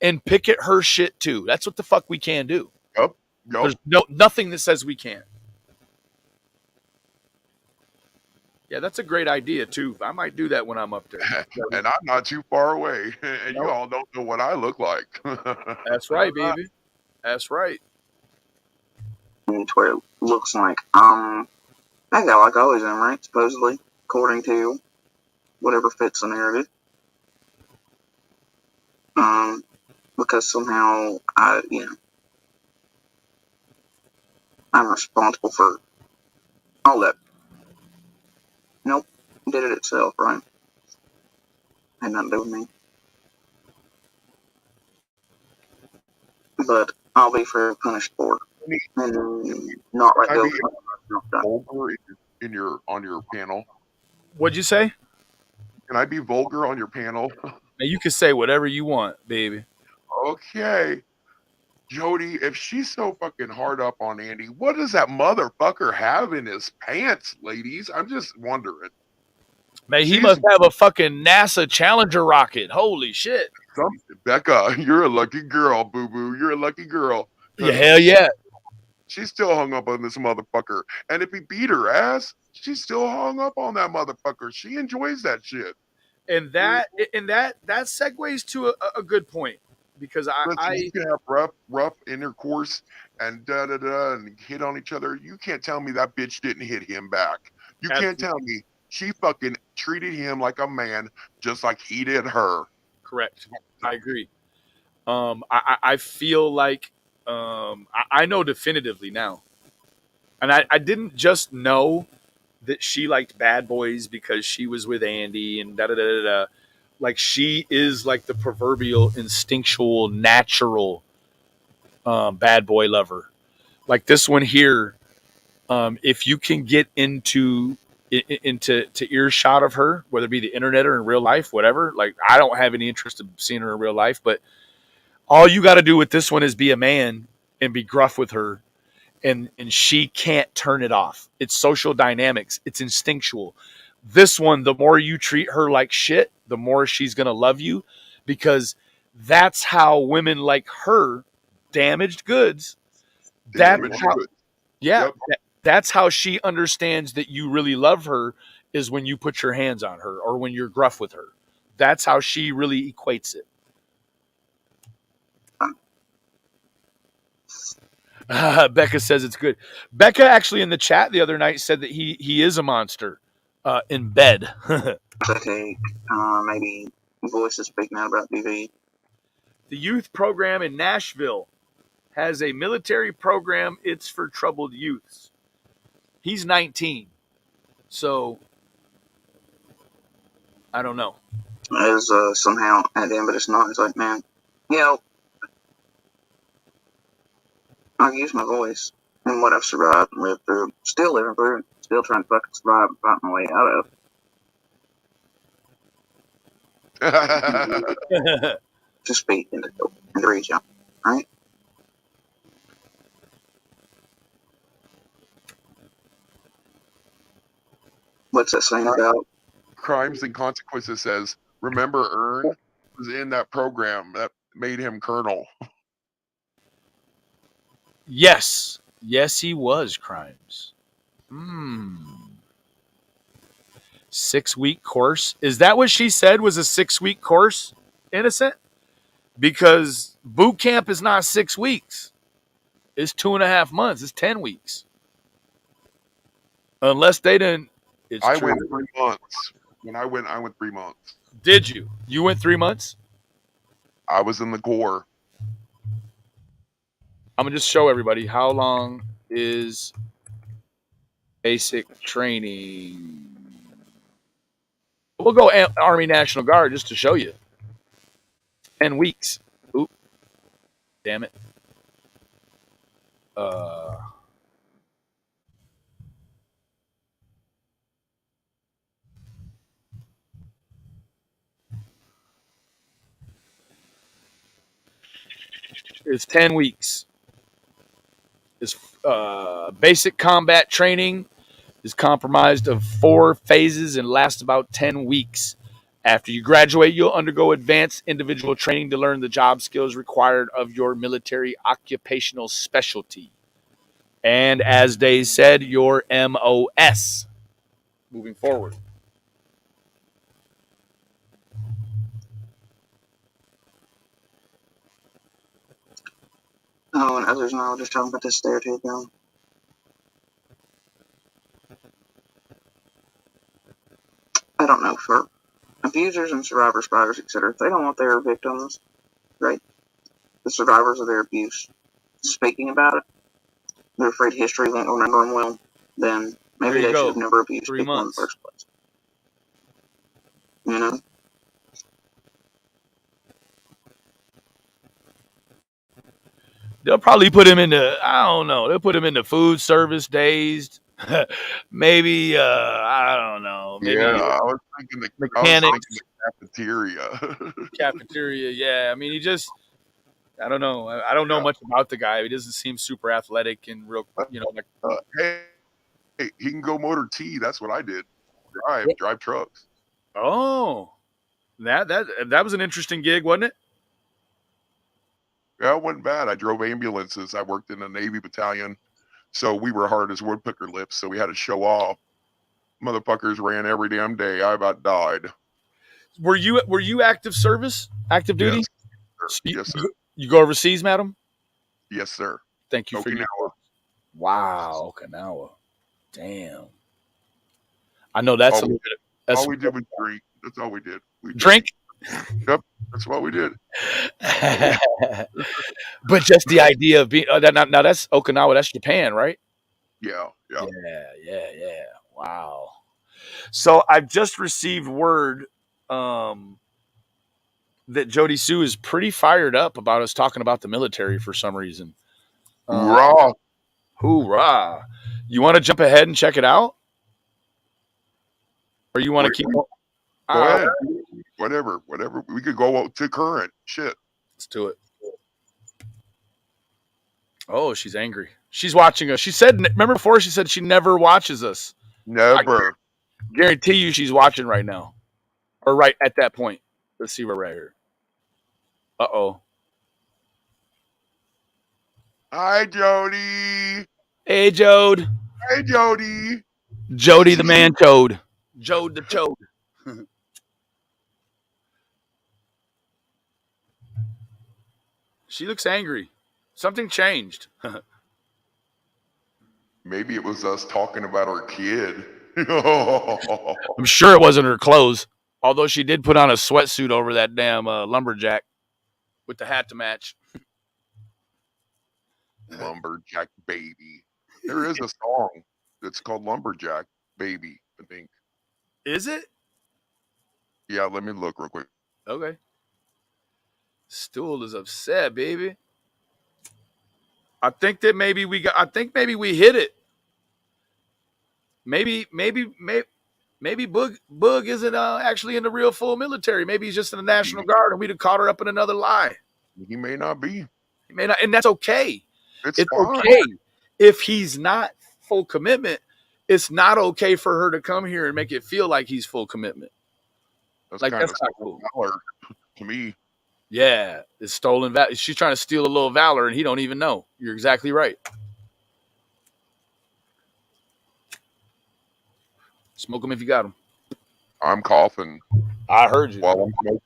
and picket her shit too. That's what the fuck we can do. Yep. There's nothing that says we can't. Yeah, that's a great idea too. I might do that when I'm up there. And I'm not too far away. And you all don't know what I look like. That's right, baby. That's right. To where it looks like that guy like always am, right? Supposedly, according to whatever fits the narrative. Because somehow I'm responsible for all that. Nope, did it itself, right? Had nothing to do with me. But I'll be fairly punished for it. And not let go. Vulgar on your panel. What'd you say? Can I be vulgar on your panel? Now you can say whatever you want, baby. Okay. Jody, if she's so fucking hard up on Andy, what does that motherfucker have in his pants, ladies? I'm just wondering. Man, he must have a fucking NASA Challenger rocket. Holy shit. Becca, you're a lucky girl, boo-boo. You're a lucky girl. Yeah, hell yeah. She's still hung up on this motherfucker. And if he beat her ass, she's still hung up on that motherfucker. She enjoys that shit. And that segues to a good point. because Listen, you can have rough intercourse and and hit on each other. You can't tell me that bitch didn't hit him back. You can't tell me she fucking treated him like a man, just like he did her. Correct. I agree. I feel like I know definitively now, and I didn't just know that she liked bad boys because she was with Andy and da da da da da. Like she is like the proverbial instinctual, natural bad boy lover. Like this one here, if you can get into earshot of her, whether it be the internet or in real life, whatever. Like I don't have any interest in seeing her in real life, but all you got to do with this one is be a man and be gruff with her, and she can't turn it off. It's social dynamics. It's instinctual. This one, the more you treat her like shit, the more she's gonna love you, because that's how women like her, damaged goods. Damaged goods. Yeah, Yep. that's how she understands that you really love her, is when you put your hands on her or when you're gruff with her. That's how she really equates it. Becca says it's good. Becca actually in the chat the other night said that he is a monster in bed. I take maybe voices speaking out about DV. The youth program in Nashville has a military program. It's for troubled youths. He's 19, so I don't know. Is somehow at the end, but it's not. It's like, man, you know, I've used my voice and what I've survived and lived through, still living through, still trying to fucking survive and fight my way out of to speak and to reach out, right? What's that saying about Crimes and Consequences says, remember Ern was in that program that made him colonel. Yes, he was. Crimes. 6-week course. Is that what she said was a 6-week course, Innocent? Because boot camp is not 6 weeks. It's 2.5 months. It's 10 weeks. Unless they didn't. I went 3 months. When I went 3 months. Did you? You went 3 months? I was in the Corps. I'm going to just show everybody how long is basic training. We'll go Army National Guard just to show you. 10 weeks. Oop. Damn it. It's 10 weeks. This basic combat training is comprised of 4 phases and lasts about 10 weeks. After you graduate, you'll undergo advanced individual training to learn the job skills required of your military occupational specialty. And as Dave said, your MOS moving forward. Oh, and others know, just talking about this stereotype now. I don't know, for abusers and survivors, spiders, etc., if they don't want their victims, right, the survivors of their abuse, speaking about it, they're afraid history won't remember them well, then maybe they should have never abused 3 people months. in the first place. You know? They'll probably put him into, I don't know, they'll put him into food service dazed. Maybe, I don't know. Maybe I was thinking the cafeteria. Cafeteria, yeah. I mean, he just, I don't know. I don't know much about the guy. He doesn't seem super athletic and real, you know. Like, hey, he can go motor T. That's what I did. Drive trucks. Oh, that was an interesting gig, wasn't it? Yeah, it wasn't bad. I drove ambulances. I worked in a Navy battalion, so we were hard as woodpecker lips. So we had to show off. Motherfuckers ran every damn day. I about died. Were you active service, active duty? sir. Yes, sir. You go overseas, madam? Yes, sir. Thank you for your. Okinawa. Wow, Okinawa. Damn. I know that's a little bit. That's All we did was drink. That's all we did. We drink. Yep, that's what we did. But just the idea of being now that's Okinawa, that's Japan, right? Yeah. Yeah. Wow. So I've just received word that Jody Sue is pretty fired up about us talking about the military for some reason. Hoorah! Hoorah! You want to jump ahead and check it out, or you want to keep? Go ahead. Whatever. We could go to current shit. Let's do it. Oh, she's angry. She's watching us. She said, remember before she said she never watches us. Never. I guarantee you she's watching right now. Or right at that point. Let's see, we're right here. Uh-oh. Hi, Jody. Hey, Jode. Hey, Jody. Jody the man toad. Jode the toad. She looks angry. Something changed. Maybe it was us talking about our kid. I'm sure it wasn't her clothes. Although she did put on a sweatsuit over that damn lumberjack with the hat to match. Lumberjack baby. There is a song that's called Lumberjack Baby, I think. Is it? Yeah, let me look real quick. Okay. Stool is upset, baby. I think maybe we hit it. Maybe Boog isn't actually in the real full military. Maybe he's just in the National Guard, and we'd have caught her up in another lie. He may not be. He may not, and that's okay. It's okay if he's not full commitment. It's not okay for her to come here and make it feel like he's full commitment. That's like kind that's of not cool valor to me. Yeah, it's stolen valor. She's trying to steal a little valor, and he don't even know. You're exactly right. Smoke them if you got them. I'm coughing. I heard you. While I'm smoking.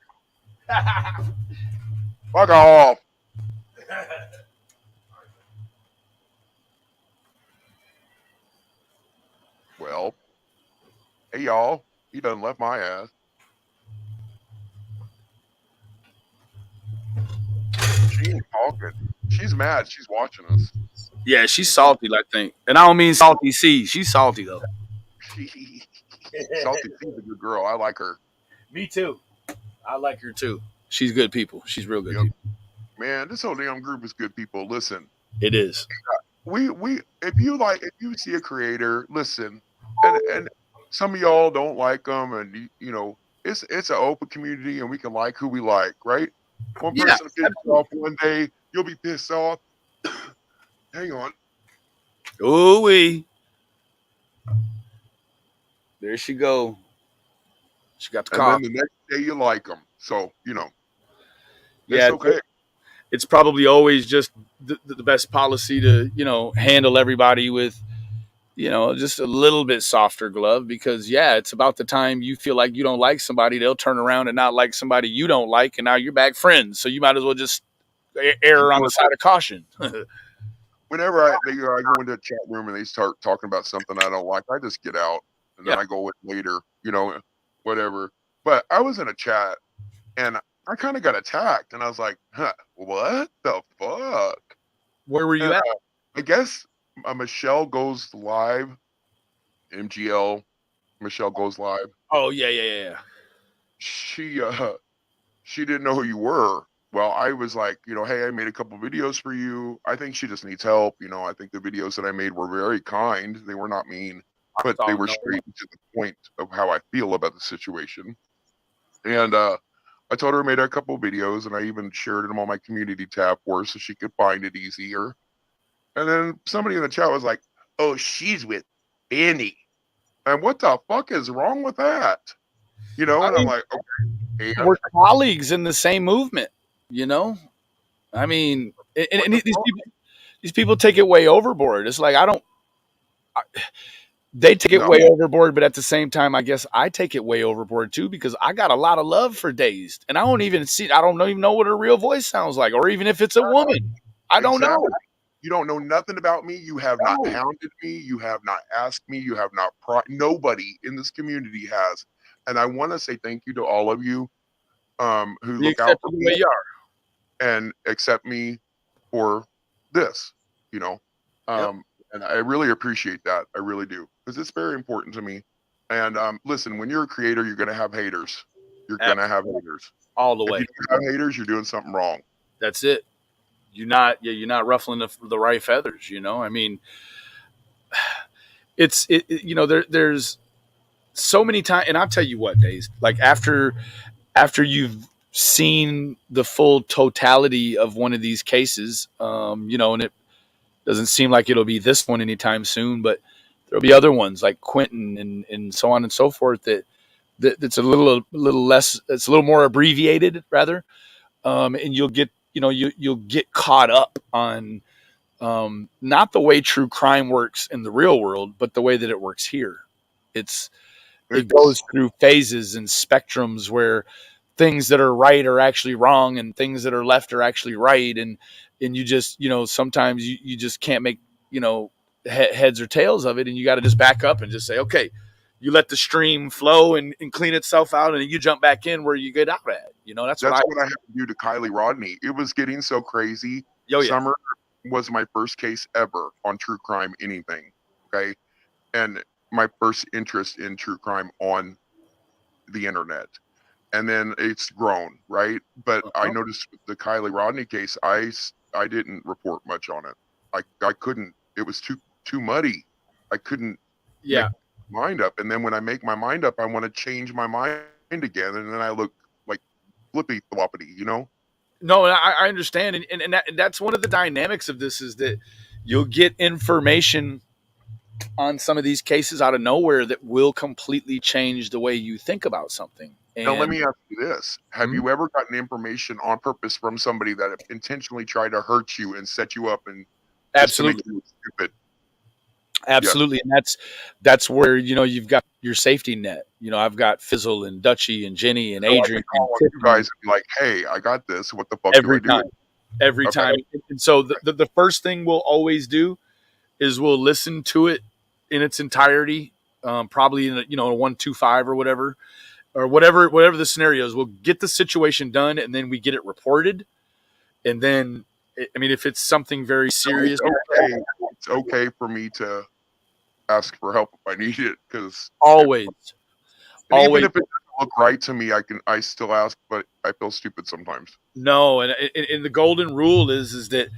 Fuck off. Well, hey y'all, he done left my ass. She ain't talking. She's mad. She's watching us. Yeah, she's salty, I think. And I don't mean salty C. She's salty, though. Salty C's a good girl. I like her. Me too. I like her too. She's good people. She's real good people. Man, this whole damn group is good people. Listen. It is. We if you see a creator, listen. And some of y'all don't like them, and you know, it's an open community, and we can like who we like, right? One person pisses off one day, you'll be pissed off. Hang on. Ooh-wee. There she go. She got the cough. And then the next day you like them. So, you know. Yeah, it's okay. It's probably always just the best policy to, you know, handle everybody with, you know, just a little bit softer glove, because it's about the time you feel like you don't like somebody, they'll turn around and not like somebody you don't like, and now you're back friends. So you might as well just err on the side of caution. Whenever I go into a chat room and they start talking about something I don't like, I just get out and then I go with later, you know, whatever. But I was in a chat and I kind of got attacked, and I was like, what the fuck? Where were you at? I guess Michelle Goes Live, MGL, Michelle Goes Live. Oh, yeah. She didn't know who you were. Well, I was like, you know, hey, I made a couple videos for you. I think she just needs help. You know, I think the videos that I made were very kind. They were not mean, but they were straight to the point of how I feel about the situation. And I told her I made a couple videos, and I even shared them on my community tab for her so she could find it easier. And then somebody in the chat was like, oh, she's with Benny. And what the fuck is wrong with that? You know, and I'm like, okay. We're colleagues in the same movement, you know? I mean, and these people take it way overboard. It's like, They take it No. way overboard, but at the same time, I guess I take it way overboard too, because I got a lot of love for Dazed, and I don't even know what her real voice sounds like, or even if it's a woman. I don't know. You don't know nothing about me. You have not hounded me. You have not asked me. You have not. Nobody in this community has. And I want to say thank you to all of you who look out for me and accept me for this. You know, and I really appreciate that. I really do, because it's very important to me. And listen, when you're a creator, you're going to have haters. You're going to have haters all the way. If you don't have haters, you're doing something wrong. That's it. You're not ruffling the right feathers. You know, I mean, there's so many times, and I'll tell you what, Days, like after you've seen the full totality of one of these cases, and it doesn't seem like it'll be this one anytime soon, but there'll be other ones like Quentin and so on and so forth that's a little less, it's a little more abbreviated rather, and you'll get you'll get caught up on not the way true crime works in the real world, but the way that it works here. It goes through phases and spectrums where things that are right are actually wrong and things that are left are actually right. And you just, sometimes you just can't make, heads or tails of it. And you got to just back up and just say, okay, you let the stream flow and clean itself out, and then you jump back in where you get out at. That's what I have to do to Kylie Rodney. It was getting so crazy. Yeah. Summer was my first case ever on true crime anything. Okay. And my first interest in true crime on the internet. And then it's grown, right? But I noticed with the Kylie Rodney case, I didn't report much on it. I couldn't. It was too muddy. I couldn't make my mind up. And then when I make my mind up, I want to change my mind again, and then I look like flippy floppity, No, I understand, and that's one of the dynamics of this, is that you'll get information on some of these cases out of nowhere that will completely change the way you think about something. Now, let me ask you this. Have you ever gotten information on purpose from somebody that intentionally tried to hurt you and set you up and absolutely just to make you stupid? Absolutely. Yeah. And that's where, you've got your safety net. I've got Fizzle and Dutchie and Jenny and Adrian. And you guys be like, hey, I got this. What the fuck every do I do? time. Every time. And so the first thing we'll always do is we'll listen to it in its entirety, probably in a 1-2-5 or whatever the scenario is. We'll get the situation done, and then we get it reported. And then, if it's something very serious, it's okay for me to ask for help if I need it, because always. Even if it doesn't look right to me, I still ask, but I feel stupid sometimes. No, and the golden rule is that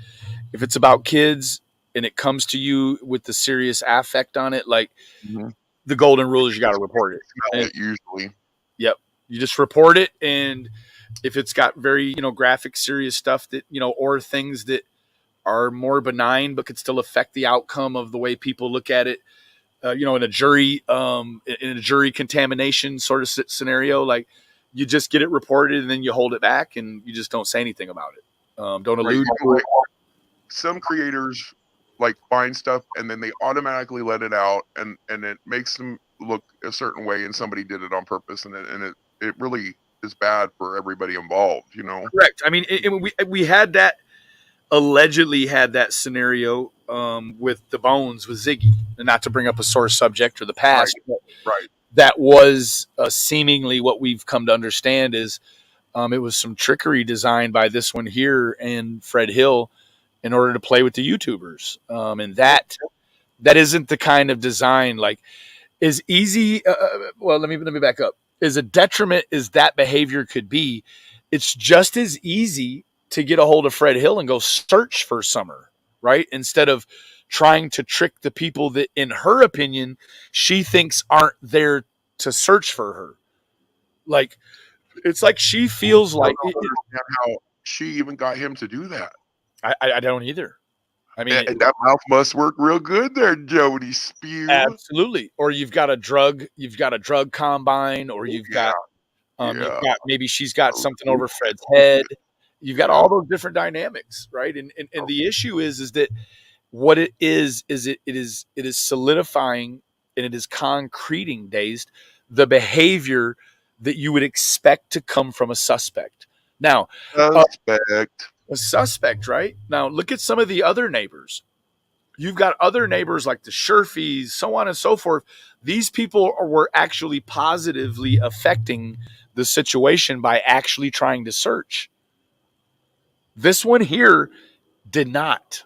if it's about kids and it comes to you with the serious affect on it, like the golden rule is you got to report it. Usually. Yep. You just report it. And if it's got very, graphic, serious stuff that, or things that are more benign, but could still affect the outcome of the way people look at it, in a jury contamination sort of scenario, like you just get it reported and then you hold it back and you just don't say anything about it. Don't allude to it. Some creators find stuff and then they automatically let it out, and it makes them look a certain way, and somebody did it on purpose, and it really is bad for everybody involved, Correct. We had that, allegedly had that scenario with the Bones with Ziggy, and not to bring up a sore subject or the past, right. That was seemingly what we've come to understand is it was some trickery designed by this one here and Fred Hill in order to play with the YouTubers, and that isn't the kind of design is easy. Well, let me back up. As a detriment as that behavior could be, it's just as easy to get a hold of Fred Hill and go search for Summer, right? Instead of trying to trick the people that, in her opinion, she thinks aren't there to search for her. It's like she feels like how she even got him to do that. I don't either. That mouth must work real good there, Jody Spew. Absolutely. Or you've got a drug combine, or you've got maybe she's got something over Fred's head. You've got all those different dynamics, right? And the issue is that what it is it is solidifying and it is concreting, Dazed, the behavior that you would expect to come from a suspect. Now, Suspect. a suspect, right? Now, look at some of the other neighbors. You've got other neighbors like the Sherfies, so on and so forth. These people were actually positively affecting the situation by actually trying to search. This one here did not.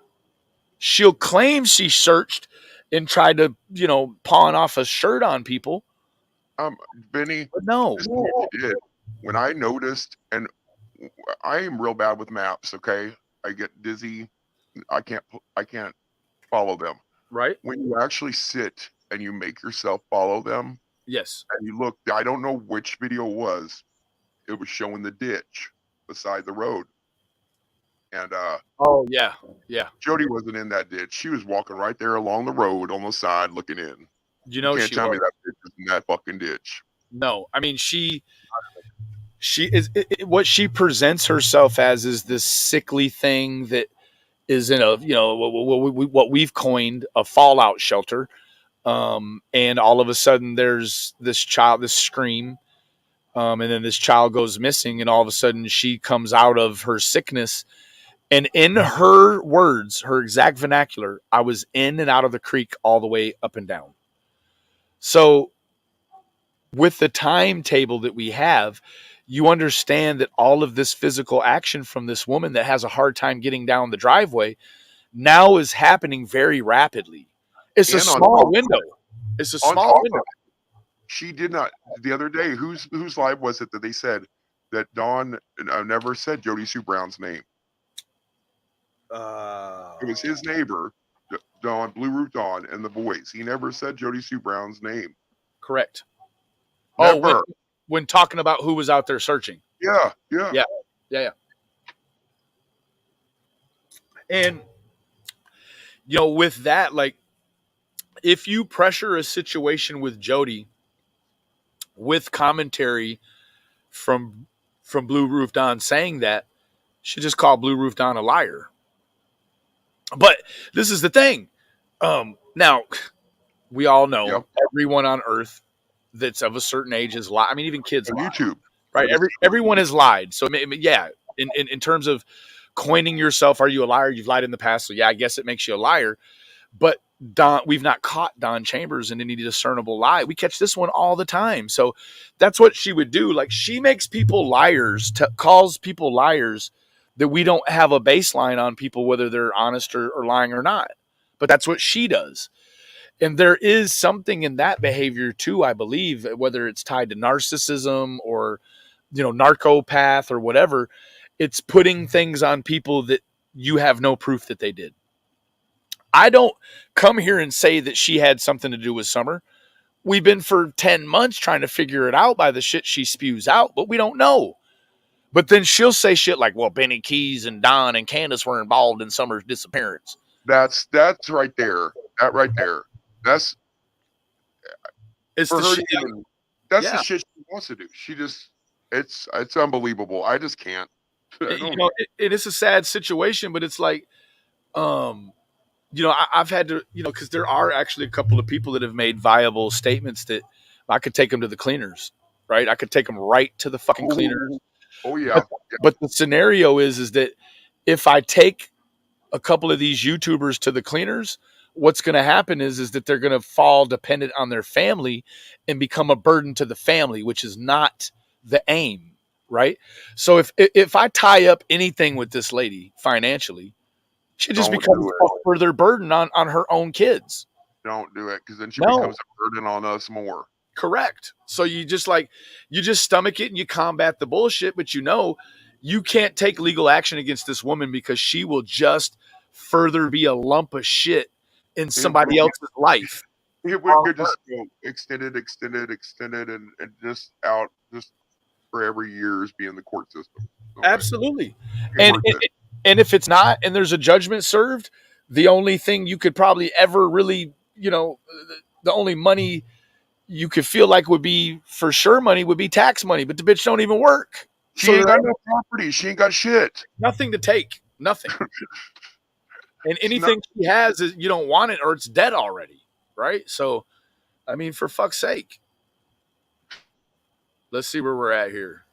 She'll claim she searched and tried to, pawn off a shirt on people. Benny, But no. this is what you did. When I noticed, and I am real bad with maps, okay? I get dizzy. I can't follow them. Right? When you actually sit and you make yourself follow them, Yes. and you look, I don't know which video it was showing the ditch beside the road. And oh yeah. Jody wasn't in that ditch. She was walking right there along the road on the side looking in. You know, you can't she tell was. me that bitch is in that fucking ditch. No, I mean she is what she presents herself as is this sickly thing that is in a what we've coined a fallout shelter, and all of a sudden there's this scream, and then this child goes missing, and all of a sudden she comes out of her sickness, and in her words, her exact vernacular, I was in and out of the creek all the way up and down. So with the timetable that we have, you understand that all of this physical action from this woman that has a hard time getting down the driveway now is happening very rapidly. It's a small window. It's a small window. She did not. The other day, whose live was it that they said that Don never said Jody Sue Brown's name? It was his neighbor, Don, Blue Roof Don, and the boys. He never said Jody Sue Brown's name. Correct. Never. Oh, when talking about who was out there searching. Yeah. And, with that, like, if you pressure a situation with Jody with commentary from Blue Roof Don saying that, she just called Blue Roof Don a liar. But this is the thing. Now, we all know everyone on Earth that's of a certain age has lied. I mean, even kids lie. YouTube. Right? Everyone has lied. So, yeah, in terms of coining yourself, are you a liar? You've lied in the past. So, yeah, I guess it makes you a liar. But we've not caught Don Chambers in any discernible lie. We catch this one all the time. So that's what she would do. Like, she makes people liars, calls people liars that we don't have a baseline on people, whether they're honest or lying or not. But that's what she does. And there is something in that behavior too, I believe, whether it's tied to narcissism or, narcopath or whatever. It's putting things on people that you have no proof that they did. I don't come here and say that she had something to do with Summer. We've been for 10 months trying to figure it out by the shit she spews out, but we don't know. But then she'll say shit like, well, Benny Keys and Don and Candace were involved in Summer's disappearance. That's right there. That right there. That's it's for the her shit. That's the shit she wants to do. She just it's unbelievable. I just can't. It is a sad situation, but it's like, I've had to, because there are actually a couple of people that have made viable statements that I could take them to the cleaners, right? I could take them right to the fucking cleaners. Oh yeah. But the scenario is that if I take a couple of these YouTubers to the cleaners, what's going to happen is that they're going to fall dependent on their family and become a burden to the family, which is not the aim, right? So if I tie up anything with this lady financially, she just becomes a further burden on her own kids. Don't do it, because then she becomes a burden on us more. Correct. So you just stomach it and you combat the bullshit, but you can't take legal action against this woman because she will just further be a lump of shit in somebody else's life. If we could just go extended, and just out just for every years be in the court system. Okay. Absolutely. And if it's not, and there's a judgment served, the only thing you could probably ever really, the only money you could feel like would be for sure money would be tax money, but the bitch don't even work. She ain't got no property. She ain't got shit. Nothing to take. Nothing. And anything she has is you don't want it or it's dead already. Right. So I mean, for fuck's sake. Let's see where we're at here.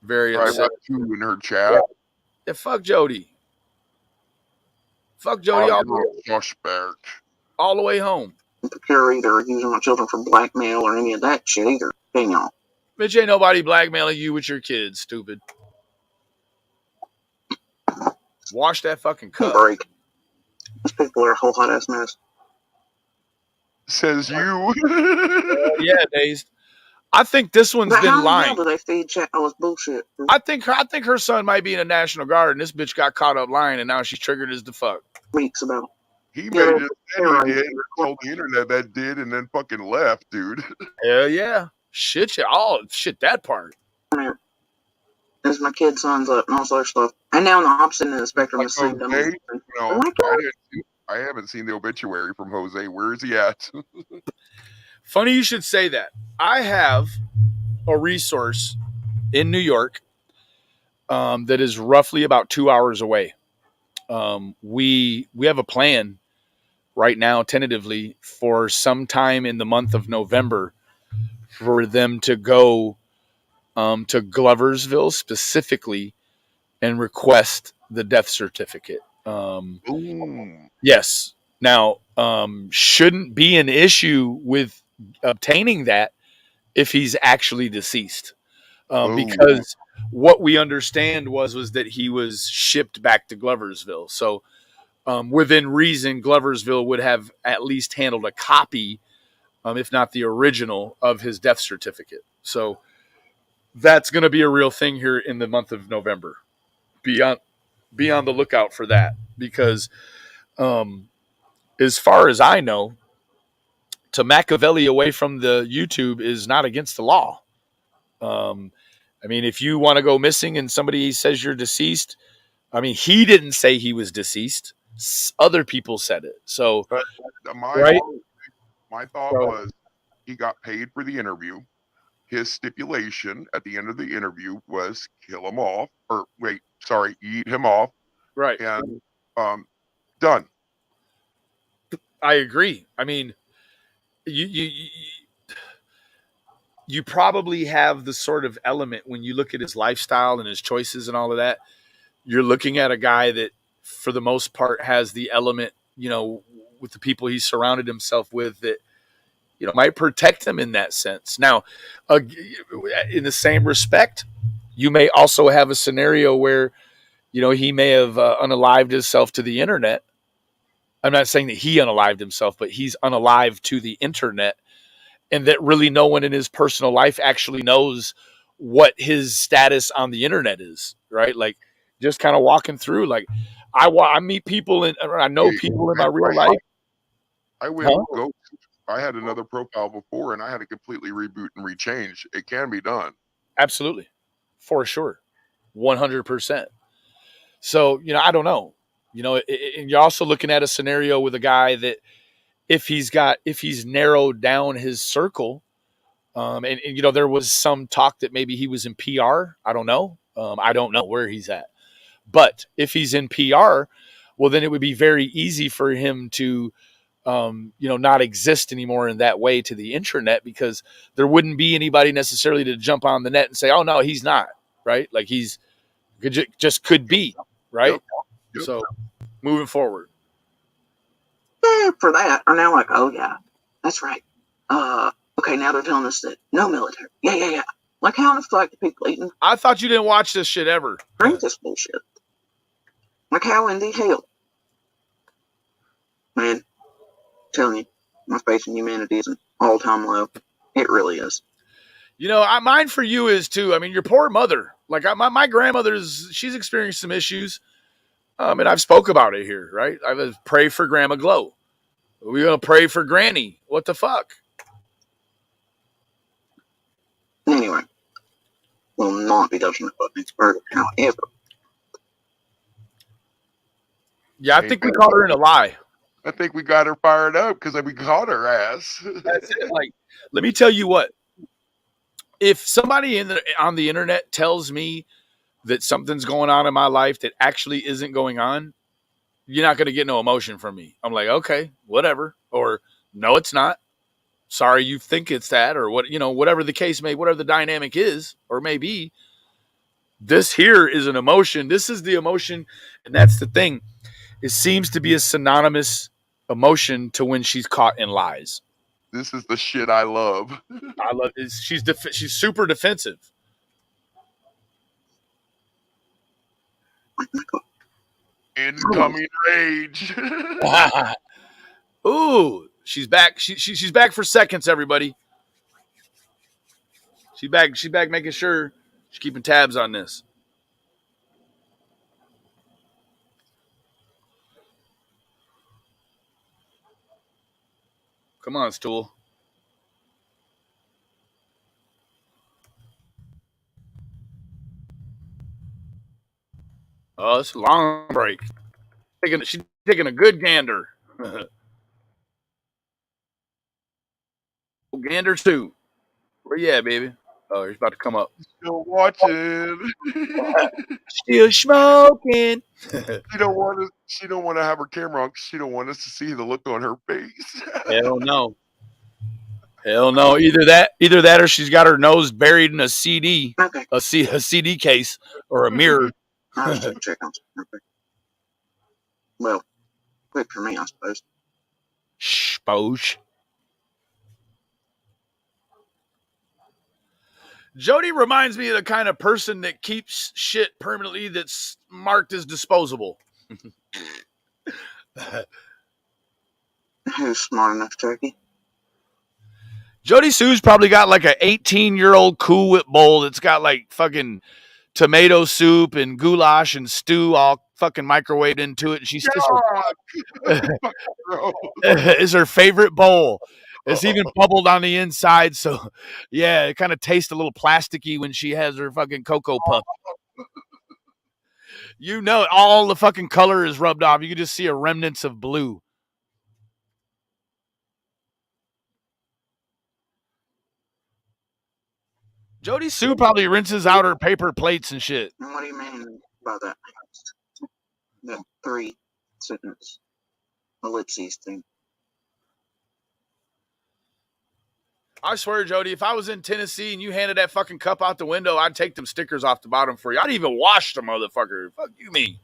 Very Right, upset. two in her chat. Yeah, fuck Jody. Fuck Jody all the way home. The curator using my children for blackmail or any of that shit either. Dang y'all. Bitch, ain't nobody blackmailing you with your kids, stupid. Wash that fucking cup. Break. These people are a whole hot ass mess. Says you. Yeah, Dazed. I think this one's But been how lying. the hell do they feed chat all this bullshit? I think her son might be in the National Guard, and this bitch got caught up lying, and now she's triggered as the fuck. Weeks about. He made it said he did, told the internet that did, and then fucking left, dude. Hell yeah. Shit, yeah. Oh, shit, that part. As my kid signs up and all sorts of stuff. And now on the opposite end of the spectrum is seeing them. No, I haven't seen the obituary from Jose. Where is he at? Funny you should say that. I have a resource in New York that is roughly about 2 hours away. We have a plan right now, tentatively, for sometime in the month of November for them to go to Gloversville specifically and request the death certificate. Yes. Now, shouldn't be an issue with obtaining that if he's actually deceased. Because what we understand was that he was shipped back to Gloversville. So within reason, Gloversville would have at least handled a copy, if not the original, of his death certificate. So that's going to be a real thing here in the month of November. Be on the lookout for that, because as far as I know, to Machiavelli away from the YouTube is not against the law. I mean, if you want to go missing and somebody says you're deceased, I mean, he didn't say he was deceased. Other people said it. So, my thought was he got paid for the interview. His stipulation at the end of the interview was kill him off, eat him off. Right. And done. I agree. I mean, you probably have the sort of element when you look at his lifestyle and his choices and all of that. You're looking at a guy that, for the most part, has the element, with the people he's surrounded himself with that, might protect him in that sense. Now, in the same respect, you may also have a scenario where, he may have unalived himself to the internet. I'm not saying that he unalived himself, but he's unalived to the internet, and that really no one in his personal life actually knows what his status on the internet is, right? Like, just kind of walking through, like, I meet people and I know people in my real life. I had another profile before, and I had to completely reboot and rechange. It can be done. Absolutely. For sure. 100%. So, I don't know. And you're also looking at a scenario with a guy that if he's narrowed down his circle, and there was some talk that maybe he was in PR. I don't know. I don't know where he's at. But if he's in PR, well, then it would be very easy for him to, not exist anymore in that way to the intranet, because there wouldn't be anybody necessarily to jump on the net and say, oh, no, he's not, right? Like, he's just could be, right? Yep. So moving forward. For that are now like, oh yeah, that's right. Okay, now they're telling us that no military. Yeah. Like, how the fuck do people eating? I thought you didn't watch this shit ever. Drink this bullshit. Like, how in the hell? Man, I'm telling you, my faith in humanity is an all-time low. It really is. Mine for you is too. I mean, your poor mother. Like, my grandmother's, she's experienced some issues. And I've spoke about it here, right? I was pray for Grandma Glow. We're going to pray for Granny. What the fuck? Anyway, will not be touching about these murder, however. Yeah, I think we caught her in a lie. I think we got her fired up because we caught her ass. That's it. Like, let me tell you what. If somebody on the internet tells me that something's going on in my life that actually isn't going on, you're not going to get no emotion from me. I'm like, okay, whatever. Or No, it's not. Sorry, you think it's that, or what, whatever the case whatever the dynamic is or may be. This here is an emotion. This is the emotion, and that's the thing. It seems to be a synonymous emotion to when she's caught in lies. This is the shit I love. I love it. She's super defensive. Incoming rage. Ooh, she's back. She's back for seconds, everybody. She's back making sure she's keeping tabs on this. Come on, stool. Oh, it's a long break. She's taking a good gander. Gander 2. Where you at, baby? Oh, he's about to come up. Still watching. Still smoking. She don't want to have her camera on because she don't want us to see the look on her face. Hell no. Hell no. Either that or she's got her nose buried in a CD. Okay. A CD case or a mirror. I was just check on something. Well, quick for me, I suppose. Spoge. Jody reminds me of the kind of person that keeps shit permanently that's marked as disposable. Who's smart enough, Turkey? Jody Sue's probably got like a 18-year-old Cool Whip bowl that's got like fucking tomato soup and goulash and stew all fucking microwaved into it. And she's is her favorite bowl. It's even bubbled on the inside, so yeah, it kind of tastes a little plasticky when she has her fucking Cocoa Puff. All the fucking color is rubbed off. You can just see a remnants of blue. Jody Sue probably rinses out her paper plates and shit. What do you mean by that? The 3-sentence ellipses thing. I swear, Jody, if I was in Tennessee and you handed that fucking cup out the window, I'd take them stickers off the bottom for you. I'd even wash the motherfucker. Fuck you mean.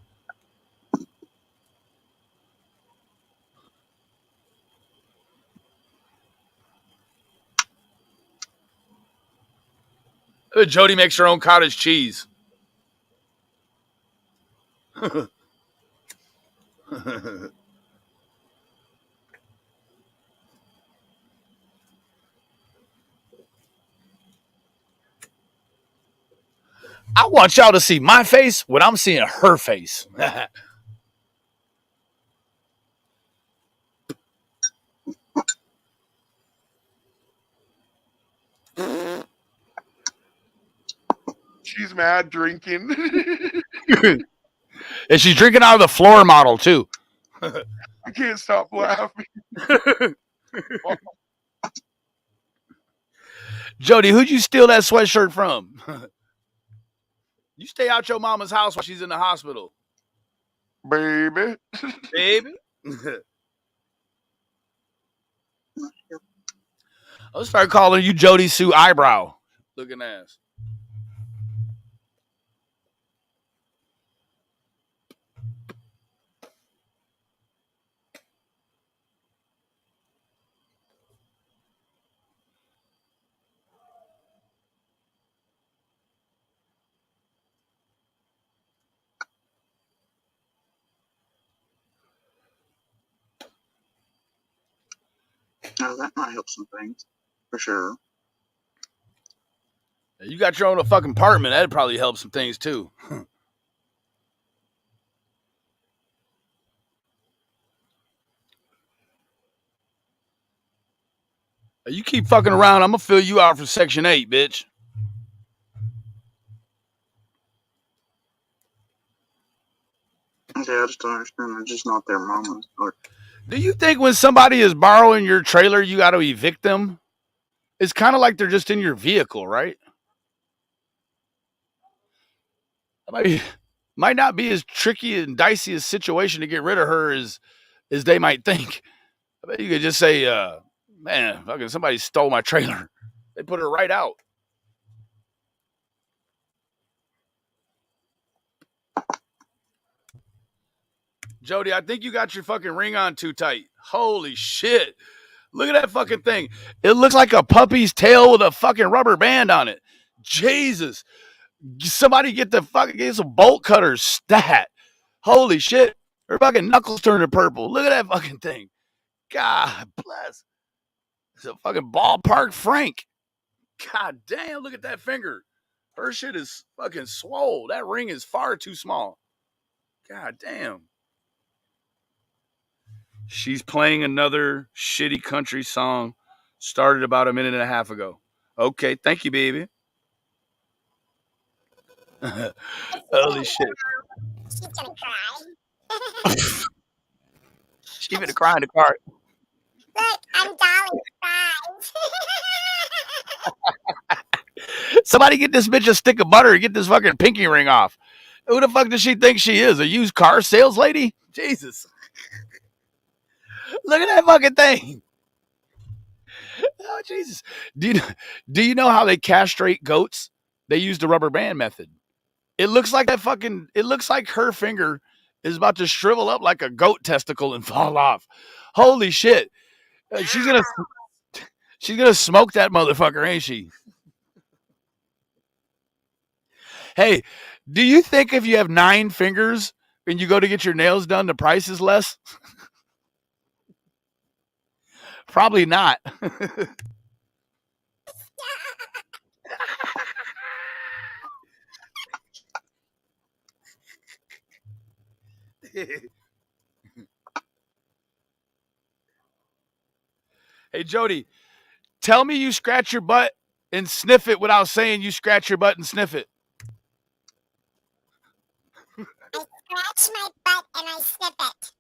Jody makes her own cottage cheese. I want y'all to see my face when I'm seeing her face. She's mad drinking. And she's drinking out of the floor model, too. I can't stop laughing. Jody, who'd you steal that sweatshirt from? You stay out your mama's house while she's in the hospital. Baby. Baby. I'll start calling you Jody Sue Eyebrow looking ass. Oh, that might help some things, for sure. You got your own fucking apartment. That'd probably help some things, too. You keep fucking around, I'm going to fill you out for Section 8, bitch. Yeah, I just don't understand. They're just not their mamas. Do you think when somebody is borrowing your trailer, you got to evict them? It's kind of like they're just in your vehicle, right? Might not be as tricky and dicey a situation to get rid of her as they might think. I bet you could just say, man, fucking somebody stole my trailer. They put it right out. Jody, I think you got your fucking ring on too tight. Holy shit. Look at that fucking thing. It looks like a puppy's tail with a fucking rubber band on it. Jesus. Somebody get some bolt cutters stat. Holy shit. Her fucking knuckles turning purple. Look at that fucking thing. God bless. It's a fucking ballpark Frank. God damn, look at that finger. Her shit is fucking swole. That ring is far too small. God damn. She's playing another shitty country song. Started about a minute and a half ago. Okay, thank you, baby. Holy shit. She's gonna cry. She's gonna cry in the car. Look, I'm Dolly Fries. Somebody get this bitch a stick of butter and get this fucking pinky ring off. Who the fuck does she think she is? A used car sales lady? Jesus. Look at that fucking thing. Oh, Jesus. Do you know how they castrate goats? They use the rubber band method. It looks like her finger is about to shrivel up like a goat testicle and fall off. Holy shit. She's gonna smoke that motherfucker, ain't she? Hey, do you think if you have 9 fingers and you go to get your nails done, the price is less? Probably not. Hey, Jody, tell me you scratch your butt and sniff it without saying you scratch your butt and sniff it. I scratch my butt and I snip it.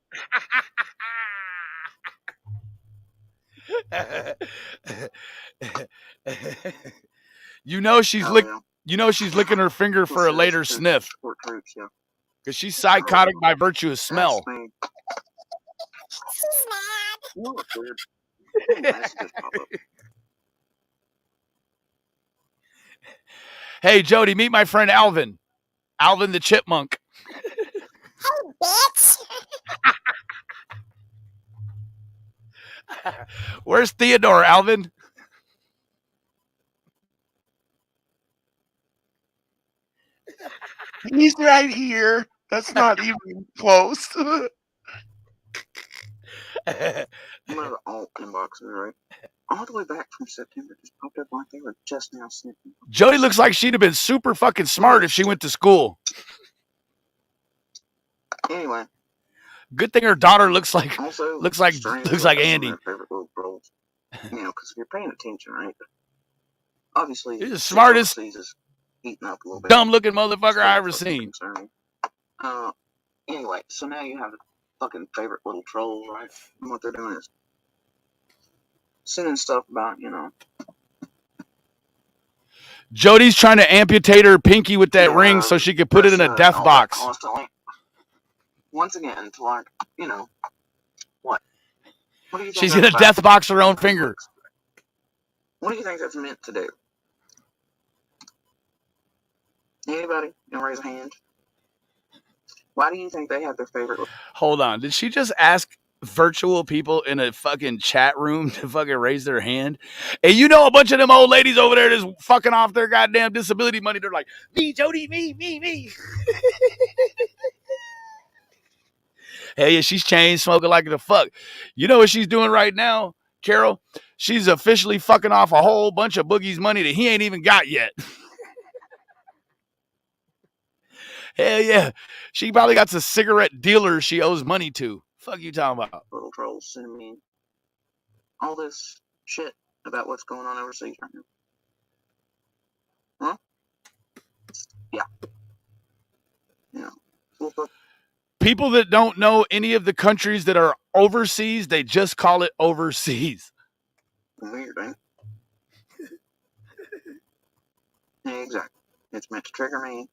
You know she's licking her finger for a later sniff. Because she's psychotic by virtue of smell. She's mad. Hey, Jody, meet my friend Alvin. Alvin the chipmunk. Hey, bitch. Where's Theodore, Alvin? He's right here. That's not even close. One of the alt inboxes, right? All the way back from September just popped up like they were just now sniffing. Jody looks like she'd have been super fucking smart if she went to school. Anyway. Good thing her daughter looks like Andy. Favorite little trolls. You know, because if you're paying attention, right? Obviously, he's the smartest, eating up a little bit. Dumb looking motherfucker I ever seen. Anyway, so now you have fucking favorite little trolls, right? And what they're doing is sending stuff about, you know. Jody's trying to amputate her pinky with that ring so she could put it in a death box. Constantly. Once again, to like, you know, what? What do you think? She's gonna death box her own finger. What do you think that's meant to do? Anybody? You know, raise a hand. Why do you think they have their favorite? Hold on. Did she just ask virtual people in a fucking chat room to fucking raise their hand? And you know a bunch of them old ladies over there just fucking off their goddamn disability money. They're like, me, Jody, me. Hell yeah, she's chain smoking like the fuck. You know what she's doing right now, Carol? She's officially fucking off a whole bunch of Boogie's money that he ain't even got yet. Hell yeah. She probably got some cigarette dealers she owes money to. Fuck you talking about? Little trolls sending me all this shit about what's going on overseas right now. Huh? Yeah. Yeah. People that don't know any of the countries that are overseas, they just call it overseas. Weird, eh? Yeah, exactly. It's meant to trigger me.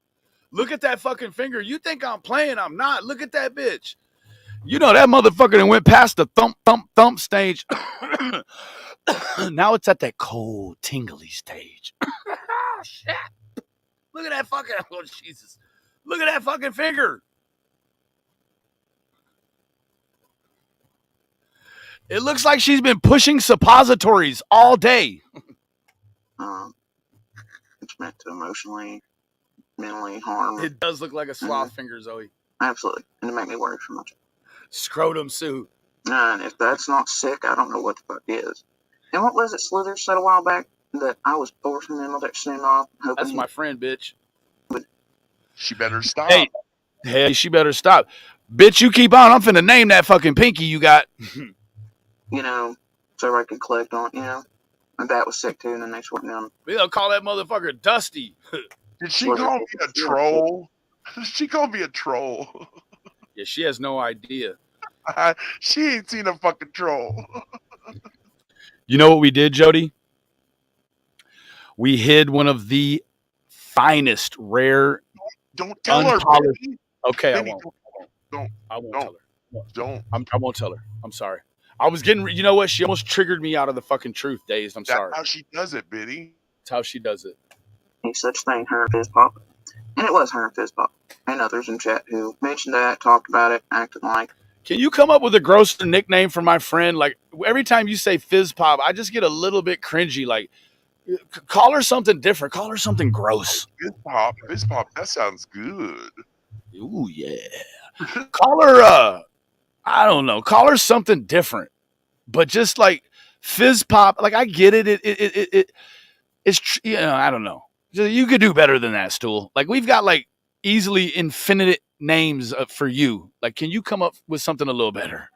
Look at that fucking finger. You think I'm playing? I'm not. Look at that bitch. You know that motherfucker that went past the thump, thump, thump stage. Now it's at that cold, tingly stage. Oh, shit. Look at that fucking, oh, Jesus. Look at that fucking finger. It looks like she's been pushing suppositories all day. It's meant to emotionally, mentally harm. It does look like a sloth finger, Zoe. Absolutely. And to make me worry so much. Scrotum suit. And if that's not sick, I don't know what the fuck is. And what was it Slithers said a while back? That I was forcing him to send off. That's my friend, bitch. She better stop. Hey, she better stop. Bitch, you keep on. I'm finna name that fucking pinky you got. You know, so I could collect on, you know. And that was sick too, and then they swept down. We'll call that motherfucker Dusty. Did she call me a troll? She called me a troll. Yeah, she has no idea. She ain't seen a fucking troll. You know what we did, Jody? We hid one of the finest, rare. Don't tell her. Baby. Okay, Baby, I won't. I won't tell her. Don't. I won't tell her. I'm sorry. I was getting. You know what? She almost triggered me out of the fucking truth, Dazed. I'm sorry. That's how she does it, Biddy. That's how she does it. Any such thing, her and Fizz Pop. And it was her and Fizz Pop. And others in chat who mentioned that, talked about it, acted like. Can you come up with a grosser nickname for my friend? Like, every time you say Fizz Pop, I just get a little bit cringy. Like, call her something different. Call her something gross. Fizz Pop, that sounds good. Ooh, yeah. Call her, I don't know. Call her something different. But just like Fizz Pop, like, I get it. It's, you know, I don't know. You could do better than that, Stool. Like, we've got, like, easily infinite names for you. Like, can you come up with something a little better?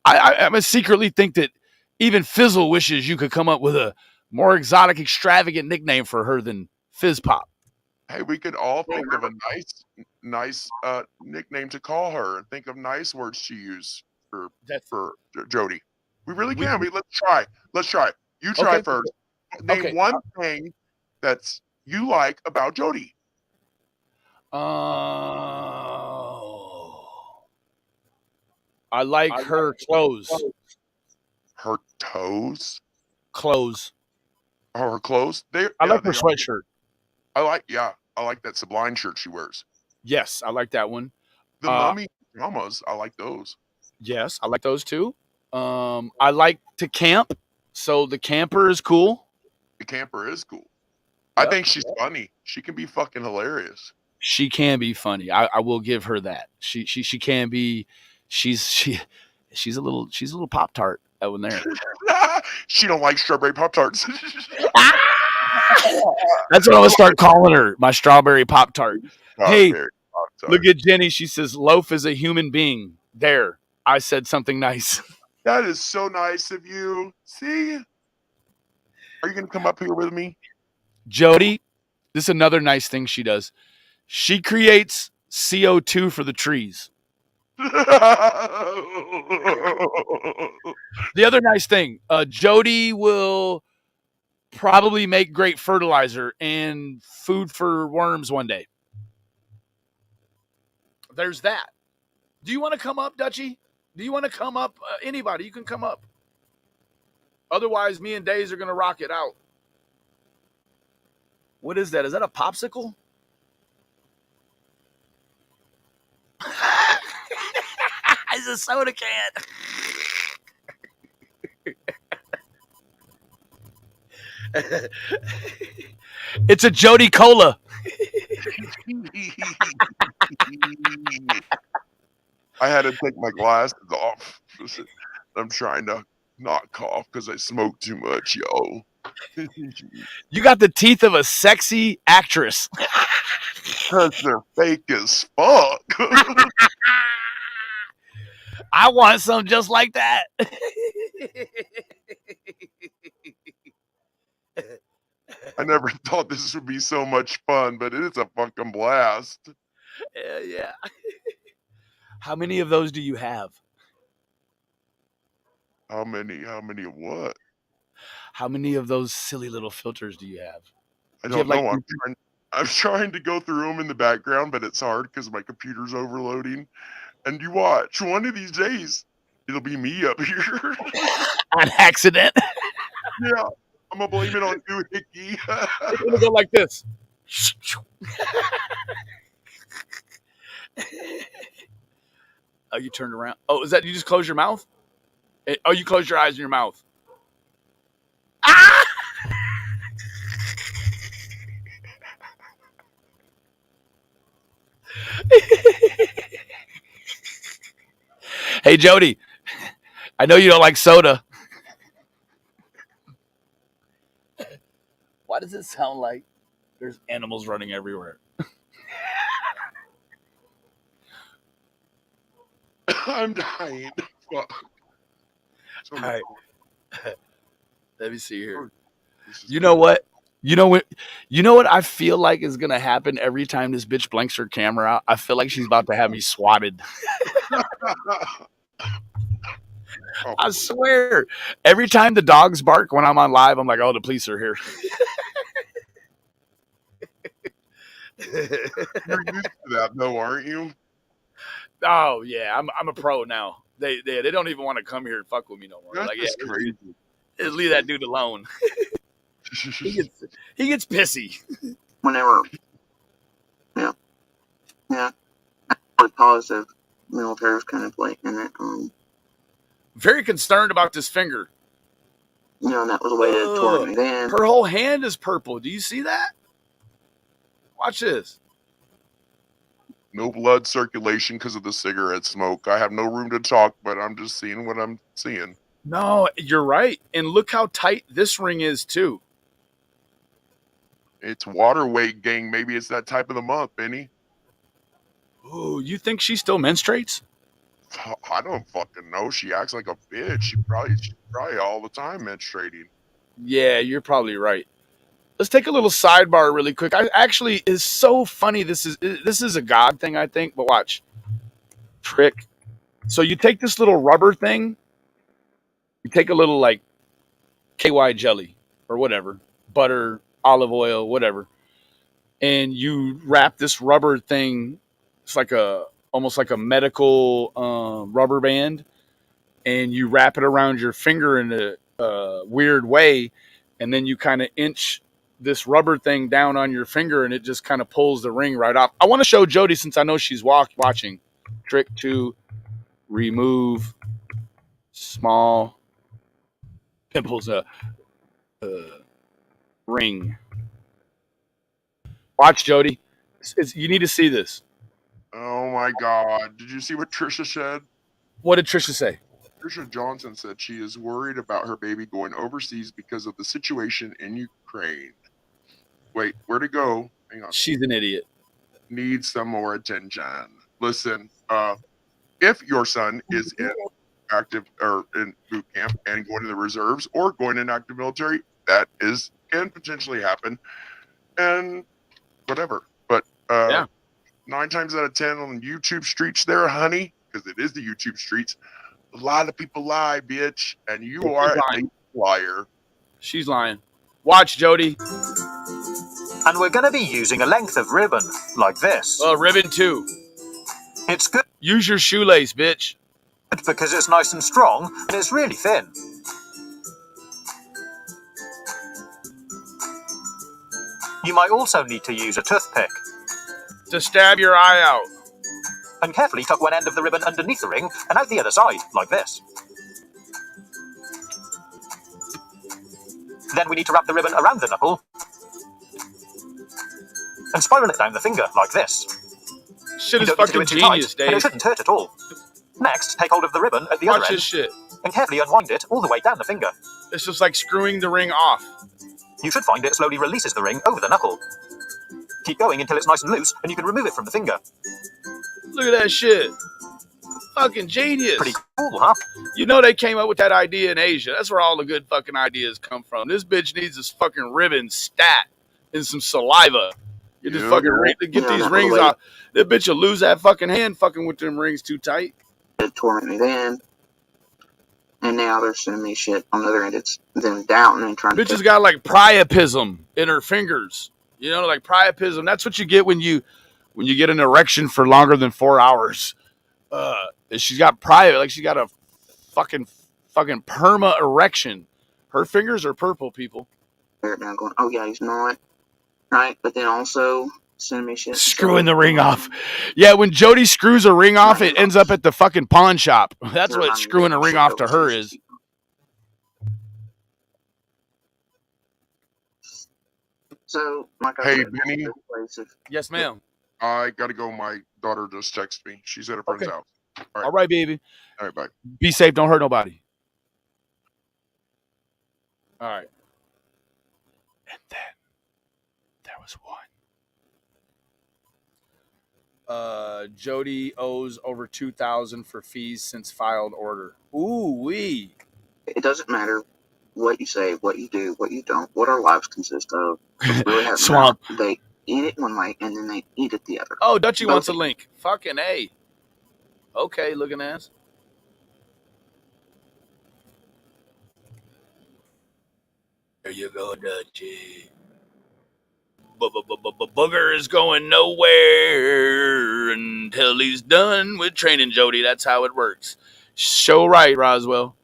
I secretly think that even Fizzle wishes you could come up with a more exotic, extravagant nickname for her than Fizz Pop. Hey, we could all think of a nice nickname to call her and think of nice words to use for Jody. We really can. Let's try. You try first. Name one thing that's you like about Jody. I like her clothes. Her toes? Clothes. Oh, her clothes? I like her sweatshirt. I like that Sublime shirt she wears. Yes, I like that one. The mummy pajamas, I like those. Yes, I like those too. I like to camp, so the camper is cool. The camper is cool. Yep. I think she's funny. She can be fucking hilarious. She can be funny. I will give her that. She can be. She's a little Pop-Tart that one there. She don't like strawberry Pop-Tarts. That's what I'm gonna start calling her, my strawberry Pop-Tart. Hey, Pop-Tart. Look at Jenny. She says Loaf is a human being. There, I said something nice. That is so nice of you. See, are you gonna come up here with me, Jody? This is another nice thing she does. She creates CO2 for the trees. The other nice thing, Jody will probably make great fertilizer and food for worms one day. There's that. Do you want to come up, Dutchie? Do you want to come up? Anybody, you can come up. Otherwise, me and Days are going to rock it out. What is that? Is that a popsicle? It's a soda can. It's a Jody Cola. I had to take my glasses off. I'm trying to not cough because I smoke too much, yo. You got the teeth of a sexy actress. Because they're fake as fuck. I want some just like that. I never thought this would be so much fun, but it is a fucking blast. Yeah. How many of those do you have? How many of what? How many of those silly little filters do you have? I don't know. I'm trying to go through them in the background, but it's hard because my computer's overloading. And you watch, one of these days, it'll be me up here. On accident. Yeah, I'm gonna blame it on you, Hickey. It'll go like this. Oh, you turned around. Oh, is that you just close your mouth? Oh, you close your eyes and your mouth. Ah! Hey, Jody, I know you don't like soda. Why does it sound like there's animals running everywhere? I'm dying. Fuck. All right. Let me see here. You know what? You know what I feel like is gonna happen every time this bitch blinks her camera out? I feel like she's about to have me swatted. I swear. Every time the dogs bark when I'm on live, I'm like, oh, the police are here. You're used to that though, aren't you? Oh yeah, I'm a pro now. They don't even want to come here and fuck with me no more. That's Like, just yeah, crazy. just leave that dude alone. He gets pissy. Whenever, yeah, really positive military was kind of like in it. Very concerned about this finger. You know, and that was a way to torment me then. Her whole hand is purple. Do you see that? Watch this. No blood circulation because of the cigarette smoke. I have no room to talk, but I'm just seeing what I'm seeing. No, you're right. And look how tight this ring is too. It's water weight, gang. Maybe it's that type of the month, Benny. Oh, you think she still menstruates? I don't fucking know. She acts like a bitch. She's probably all the time menstruating. Yeah, you're probably right. Let's take a little sidebar really quick. I actually is so funny. This is a God thing, I think. But watch, trick. So you take this little rubber thing. You take a little like KY jelly or whatever, butter, olive oil, whatever, and you wrap this rubber thing. It's like almost like a medical rubber band, and you wrap it around your finger in a weird way, and then you kind of inch this rubber thing down on your finger, and it just kind of pulls the ring right off. I want to show Jody, since I know she's watching. Trick to remove small pimples. Ring. Watch, Jody. You need to see this. Oh my God. Did you see what Trisha said? What did Trisha say? Trisha Johnson said she is worried about her baby going overseas because of the situation in Ukraine. Wait, where'd it go? Hang on. She's an idiot. Needs some more attention. Listen, if your son is in active or in boot camp and going to the reserves or going in active military, that can potentially happen. And whatever. But 9 times out of 10 on YouTube streets there, honey, because it is the YouTube streets, a lot of people lie, bitch, and you are a liar. She's lying. Watch, Jody. And we're going to be using a length of ribbon, like this. Well, ribbon 2. It's good Use your shoelace, bitch. because it's nice and strong, and it's really thin. You might also need to use a toothpick. To stab your eye out. And carefully tuck one end of the ribbon underneath the ring and out the other side, like this. Then we need to wrap the ribbon around the knuckle and spiral it down the finger, like this. Shit You is don't need to do fucking it too genius, tight, and it Dave. shouldn't hurt at all. Next, take hold of the ribbon at the other Watch end this shit. and carefully unwind it all the way down the finger. It's just like screwing the ring off. You should find it slowly releases the ring over the knuckle. Keep going until it's nice and loose, and you can remove it from the finger. Look at that shit. Fucking genius. Pretty cool, huh? You know they came up with that idea in Asia. That's where all the good fucking ideas come from. This bitch needs this fucking ribbon stat and some saliva. Get this fucking ring to get these rings off. That bitch will lose that fucking hand fucking with them rings too tight. It tormented me then. And now they're sending me shit on the other end. It's them doubting and trying Bitch to... has got like priapism in her fingers. You know, like priapism. That's what you get when you get an erection for longer than 4 hours. She's got private, like she got a fucking perma erection. Her fingers are purple, people. Now going, oh yeah, he's not. Right? But then also sending me shit. Screwing the ring off. Yeah, when Jody screws a ring off, it ends up at the fucking pawn shop. That's what screwing a ring off to her is. So, like I Hey, said, Benny. Yes, ma'am. I gotta go. My daughter just texted me. She's at a friend's house. All right, baby. All right, bye. Be safe. Don't hurt nobody. All right. And then there was one. Jody owes over $2,000 for fees since filed order. Ooh wee. It doesn't matter what you say, what you do, what you don't, what our lives consist of. Really Swamp. They eat it one way and then they eat it the other. Oh, Dutchie wants a link. Fucking A. Okay, looking ass. There you go, Dutchie. Booger is going nowhere until he's done with training Jody. That's how it works. Show right, Roswell.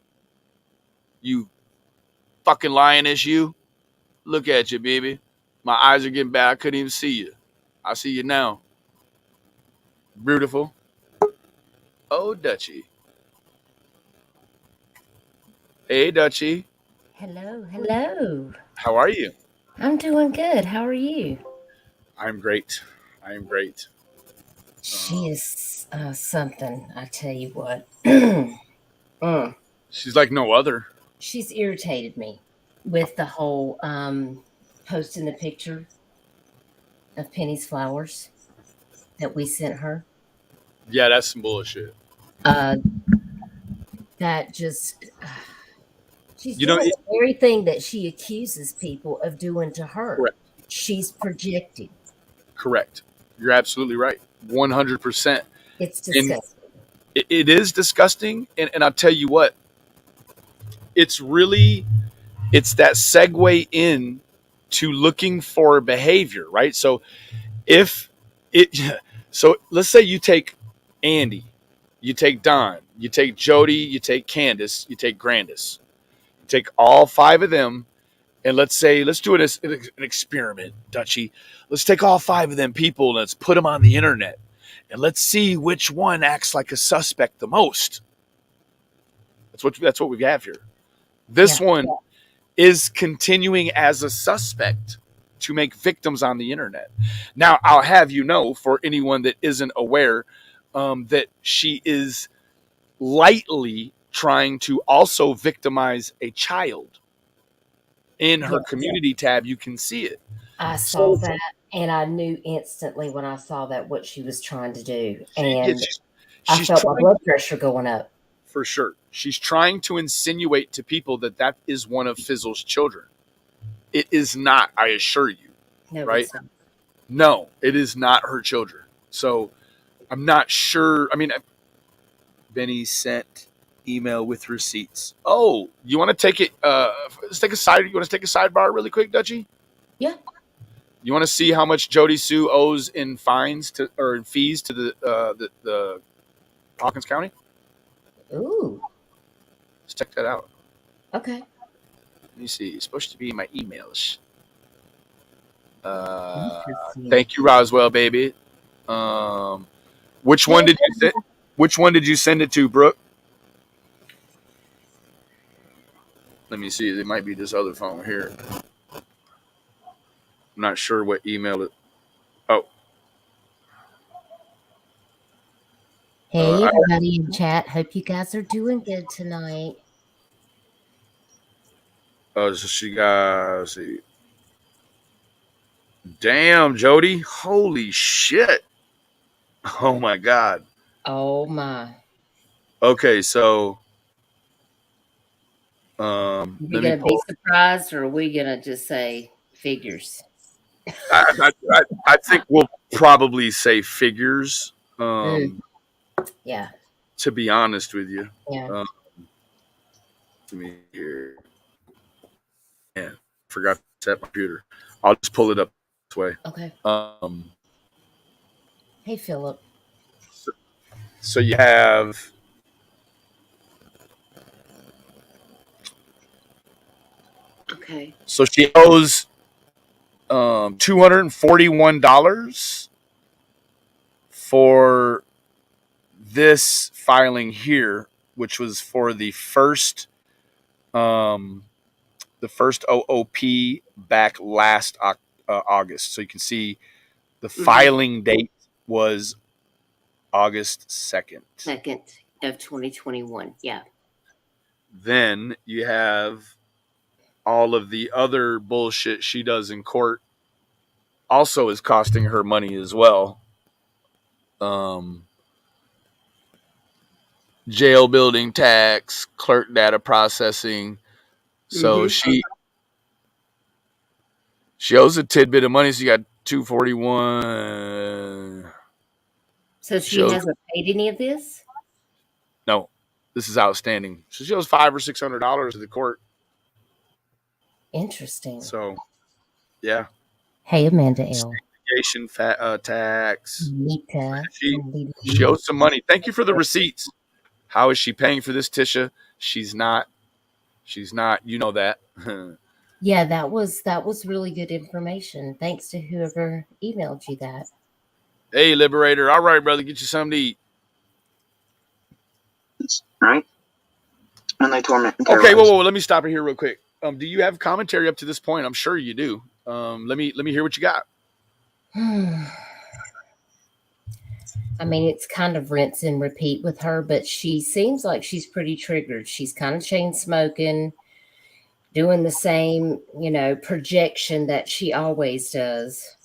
You fucking lioness, you. Look at you, baby. My eyes are getting bad. I couldn't even see you. I see you now. Beautiful. Oh, Dutchie. Hey, Dutchie. Hello. How are you? I'm doing good. How are you? I'm great. She is something, I tell you what. She's like no other. She's irritated me with the whole posting the picture of Penny's flowers that we sent her. Yeah, that's some bullshit. That just... she's doing the very thing that she accuses people of doing to her. Correct. She's projecting. Correct. You're absolutely right. 100%. It's disgusting. It is disgusting. And I'll tell you what, it's that segue in to looking for behavior, right? So so let's say you take Andy, you take Don, you take Jody, you take Candace, you take Grandis. You take all 5 of them, and let's do an experiment, Dutchie. Let's take all 5 of them people and let's put them on the internet, and let's see which one acts like a suspect the most. That's what we have here. This one is continuing as a suspect to make victims on the internet. Now, I'll have you know, for anyone that isn't aware, that she is lightly trying to also victimize a child. In her community tab, you can see it. I saw that, and I knew instantly when I saw that what she was trying to do. And I felt my blood pressure going up. For sure. She's trying to insinuate to people that is one of Fizzle's children. It is not, I assure you. No, right? No, it is not her children. So I'm not sure. I mean, Benny sent email with receipts. Oh, you want to take it? Let's take a side. You want to take a sidebar really quick, Dutchie? Yeah. You want to see how much Jody Sue owes in fines or in fees to the Hawkins County? Ooh. Let's check that out. Okay. Let me see. It's supposed to be in my emails. Thank you, Roswell, baby. Which one did you send it to, Brooke? Let me see. It might be this other phone here. I'm not sure what email it. Oh. Hey, everybody in chat. Hope you guys are doing good tonight. Oh, so she got, let's see. Damn, Jody. Holy shit. Oh, my God. Oh, my. Okay, so. Are we going to be surprised, or are we going to just say figures? I think we'll probably say figures. Yeah. To be honest with you. Yeah. Let me hear. Yeah, forgot to set my computer. I'll just pull it up this way. Okay. Hey, Philip. So you have Okay. so she owes $241 for this filing here, which was for the first OOP back last August. So you can see the filing date was August 2nd. 2nd of 2021. Yeah. Then you have all of the other bullshit she does in court also is costing her money as well. Jail building tax, clerk data processing. So she owes a tidbit of money. So you got 241. So she hasn't paid any of this? No, this is outstanding. So she owes $500 or $600 to the court. Interesting. So, yeah. Hey, Amanda L. Station tax. Nita. She owes some money. Thank you for the receipts. How is she paying for this, Tisha? She's not. You know that. Yeah, that was really good information. Thanks to whoever emailed you that. Hey, Liberator. All right, brother. Get you something to eat. Right? And they torment and Okay, whoa. Let me stop it here real quick. Do you have commentary up to this point? I'm sure you do. Let me hear what you got. I mean, it's kind of rinse and repeat with her, but she seems like she's pretty triggered. She's kind of chain smoking, doing the same, projection that she always does.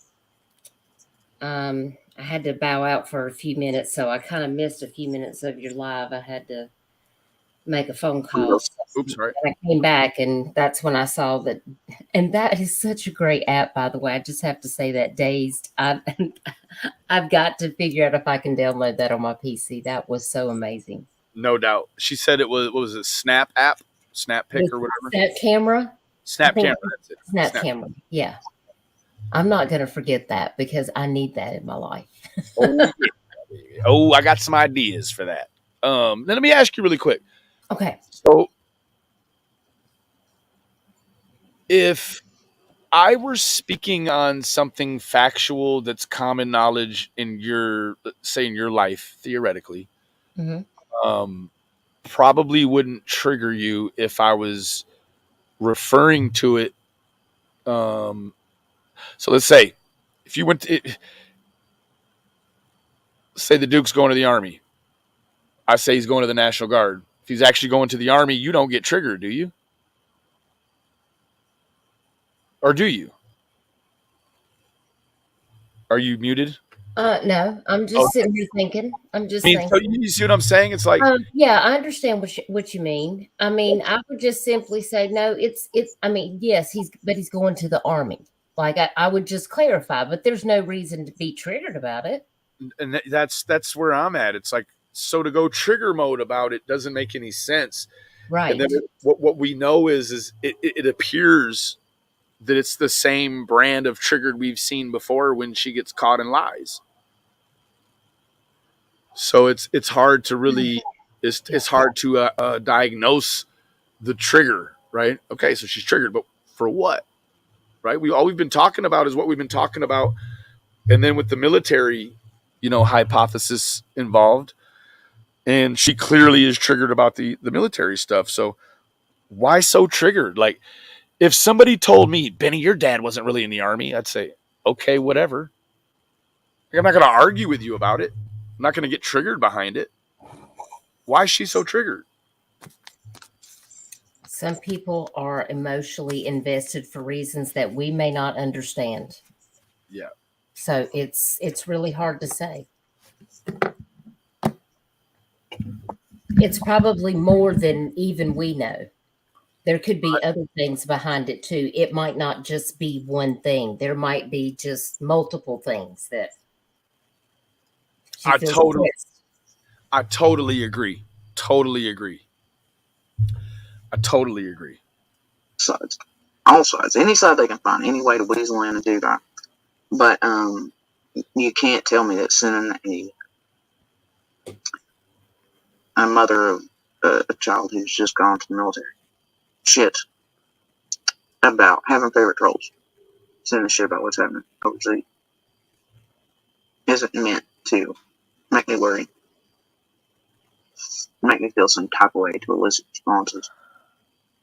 I had to bow out for a few minutes, so I kind of missed a few minutes of your live. I had to make a phone call. Oops, right. And I came back, and that's when I saw that. And that is such a great app, by the way. I just have to say that Dazed. I've got to figure out if I can download that on my PC. That was so amazing. No doubt. She said it was, what was it, Snap app? Snap Pick or whatever? Snap Camera? Snap Camera, that's it. Snap Camera, yeah. I'm not going to forget that because I need that in my life. I got some ideas for that. Then let me ask you really quick. Okay. So if I were speaking on something factual that's common knowledge in your life, theoretically, probably wouldn't trigger you if I was referring to it. So let's say if you went to say the Duke's going to the Army. I say he's going to the National Guard. If he's actually going to the Army, you don't get triggered, do you? Or do you? Are you muted? No, I'm just sitting here thinking. I'm just thinking. So you see what I'm saying? It's like, yeah, I understand what you mean. I mean, I would just simply say, no, it's, I mean, yes, he's going to the Army. Like I would just clarify, but there's no reason to be triggered about it. And that's where I'm at. It's like, so to go trigger mode about it doesn't make any sense. Right. And then what we know is it appears that it's the same brand of triggered we've seen before when she gets caught in lies. So it's hard to really it's hard to diagnose the trigger, right? Okay, so she's triggered, but for what? Right? All we've been talking about is what we've been talking about, and then with the military, hypothesis involved, and she clearly is triggered about the military stuff. So why so triggered? Like, if somebody told me, Benny, your dad wasn't really in the Army, I'd say, okay, whatever. I'm not going to argue with you about it. I'm not going to get triggered behind it. Why is she so triggered? Some people are emotionally invested for reasons that we may not understand. Yeah. So it's really hard to say. It's probably more than even we know. There could be other things behind it too. It might not just be one thing. There might be just multiple things that I totally agree. Sides. All sides. Any side they can find, any way to weasel in and do that. But you can't tell me that sending a mother of a child who's just gone to the military. Shit about having favorite trolls. Sending shit about what's happening overseas isn't meant to make me worry, make me feel some type of way to elicit responses.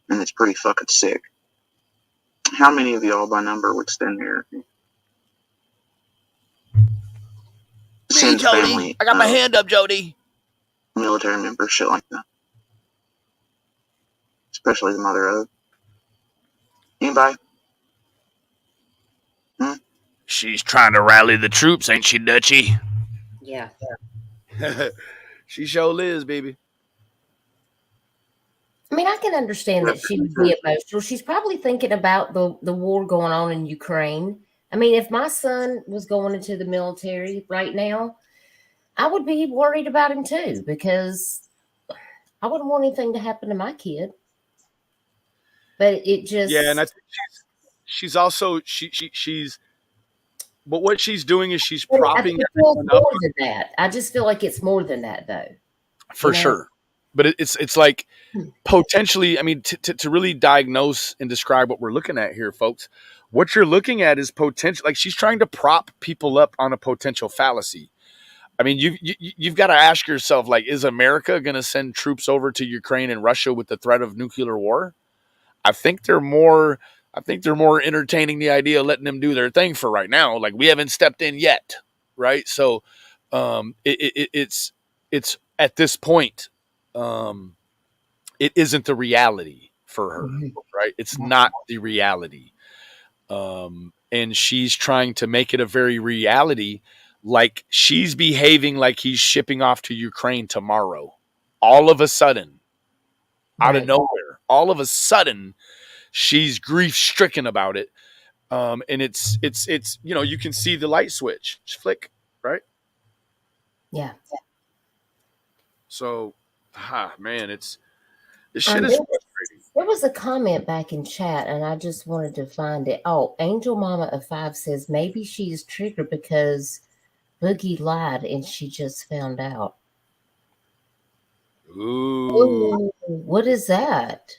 And it's pretty fucking sick. How many of y'all by number would stand there? Me, Jody. I got my hand up, Jody. Military members, shit like that. Especially the mother of. Anybody? She's trying to rally the troops, ain't she, Dutchie? Yeah. She sure is, baby. I mean, I can understand that she would be emotional. She's probably thinking about the war going on in Ukraine. I mean, if my son was going into the military right now, I would be worried about him too, because I wouldn't want anything to happen to my kid. But it just... Yeah, and I think she's also she's but what she's doing is she's propping everyone up. More than that. I just feel like it's more than that, though. For sure. But it's like potentially, I mean, to really diagnose and describe what we're looking at here, folks, what you're looking at is potential. Like, she's trying to prop people up on a potential fallacy. I mean, you've got to ask yourself, like, is America going to send troops over to Ukraine and Russia with the threat of nuclear war? I think they're more entertaining the idea of letting them do their thing for right now. Like, we haven't stepped in yet, right? So, it's at this point, it isn't the reality for her, right? It's not the reality. And she's trying to make it a very reality, like she's behaving like he's shipping off to Ukraine tomorrow. All of a sudden, out of nowhere, all of a sudden, she's grief-stricken about it. And it's you can see the light switch flick, right? Yeah. So, man, this shit is frustrating. There was a comment back in chat, and I just wanted to find it. Oh, Angel Mama of 5 says maybe she's triggered because Boogie lied and she just found out. Ooh. What is that?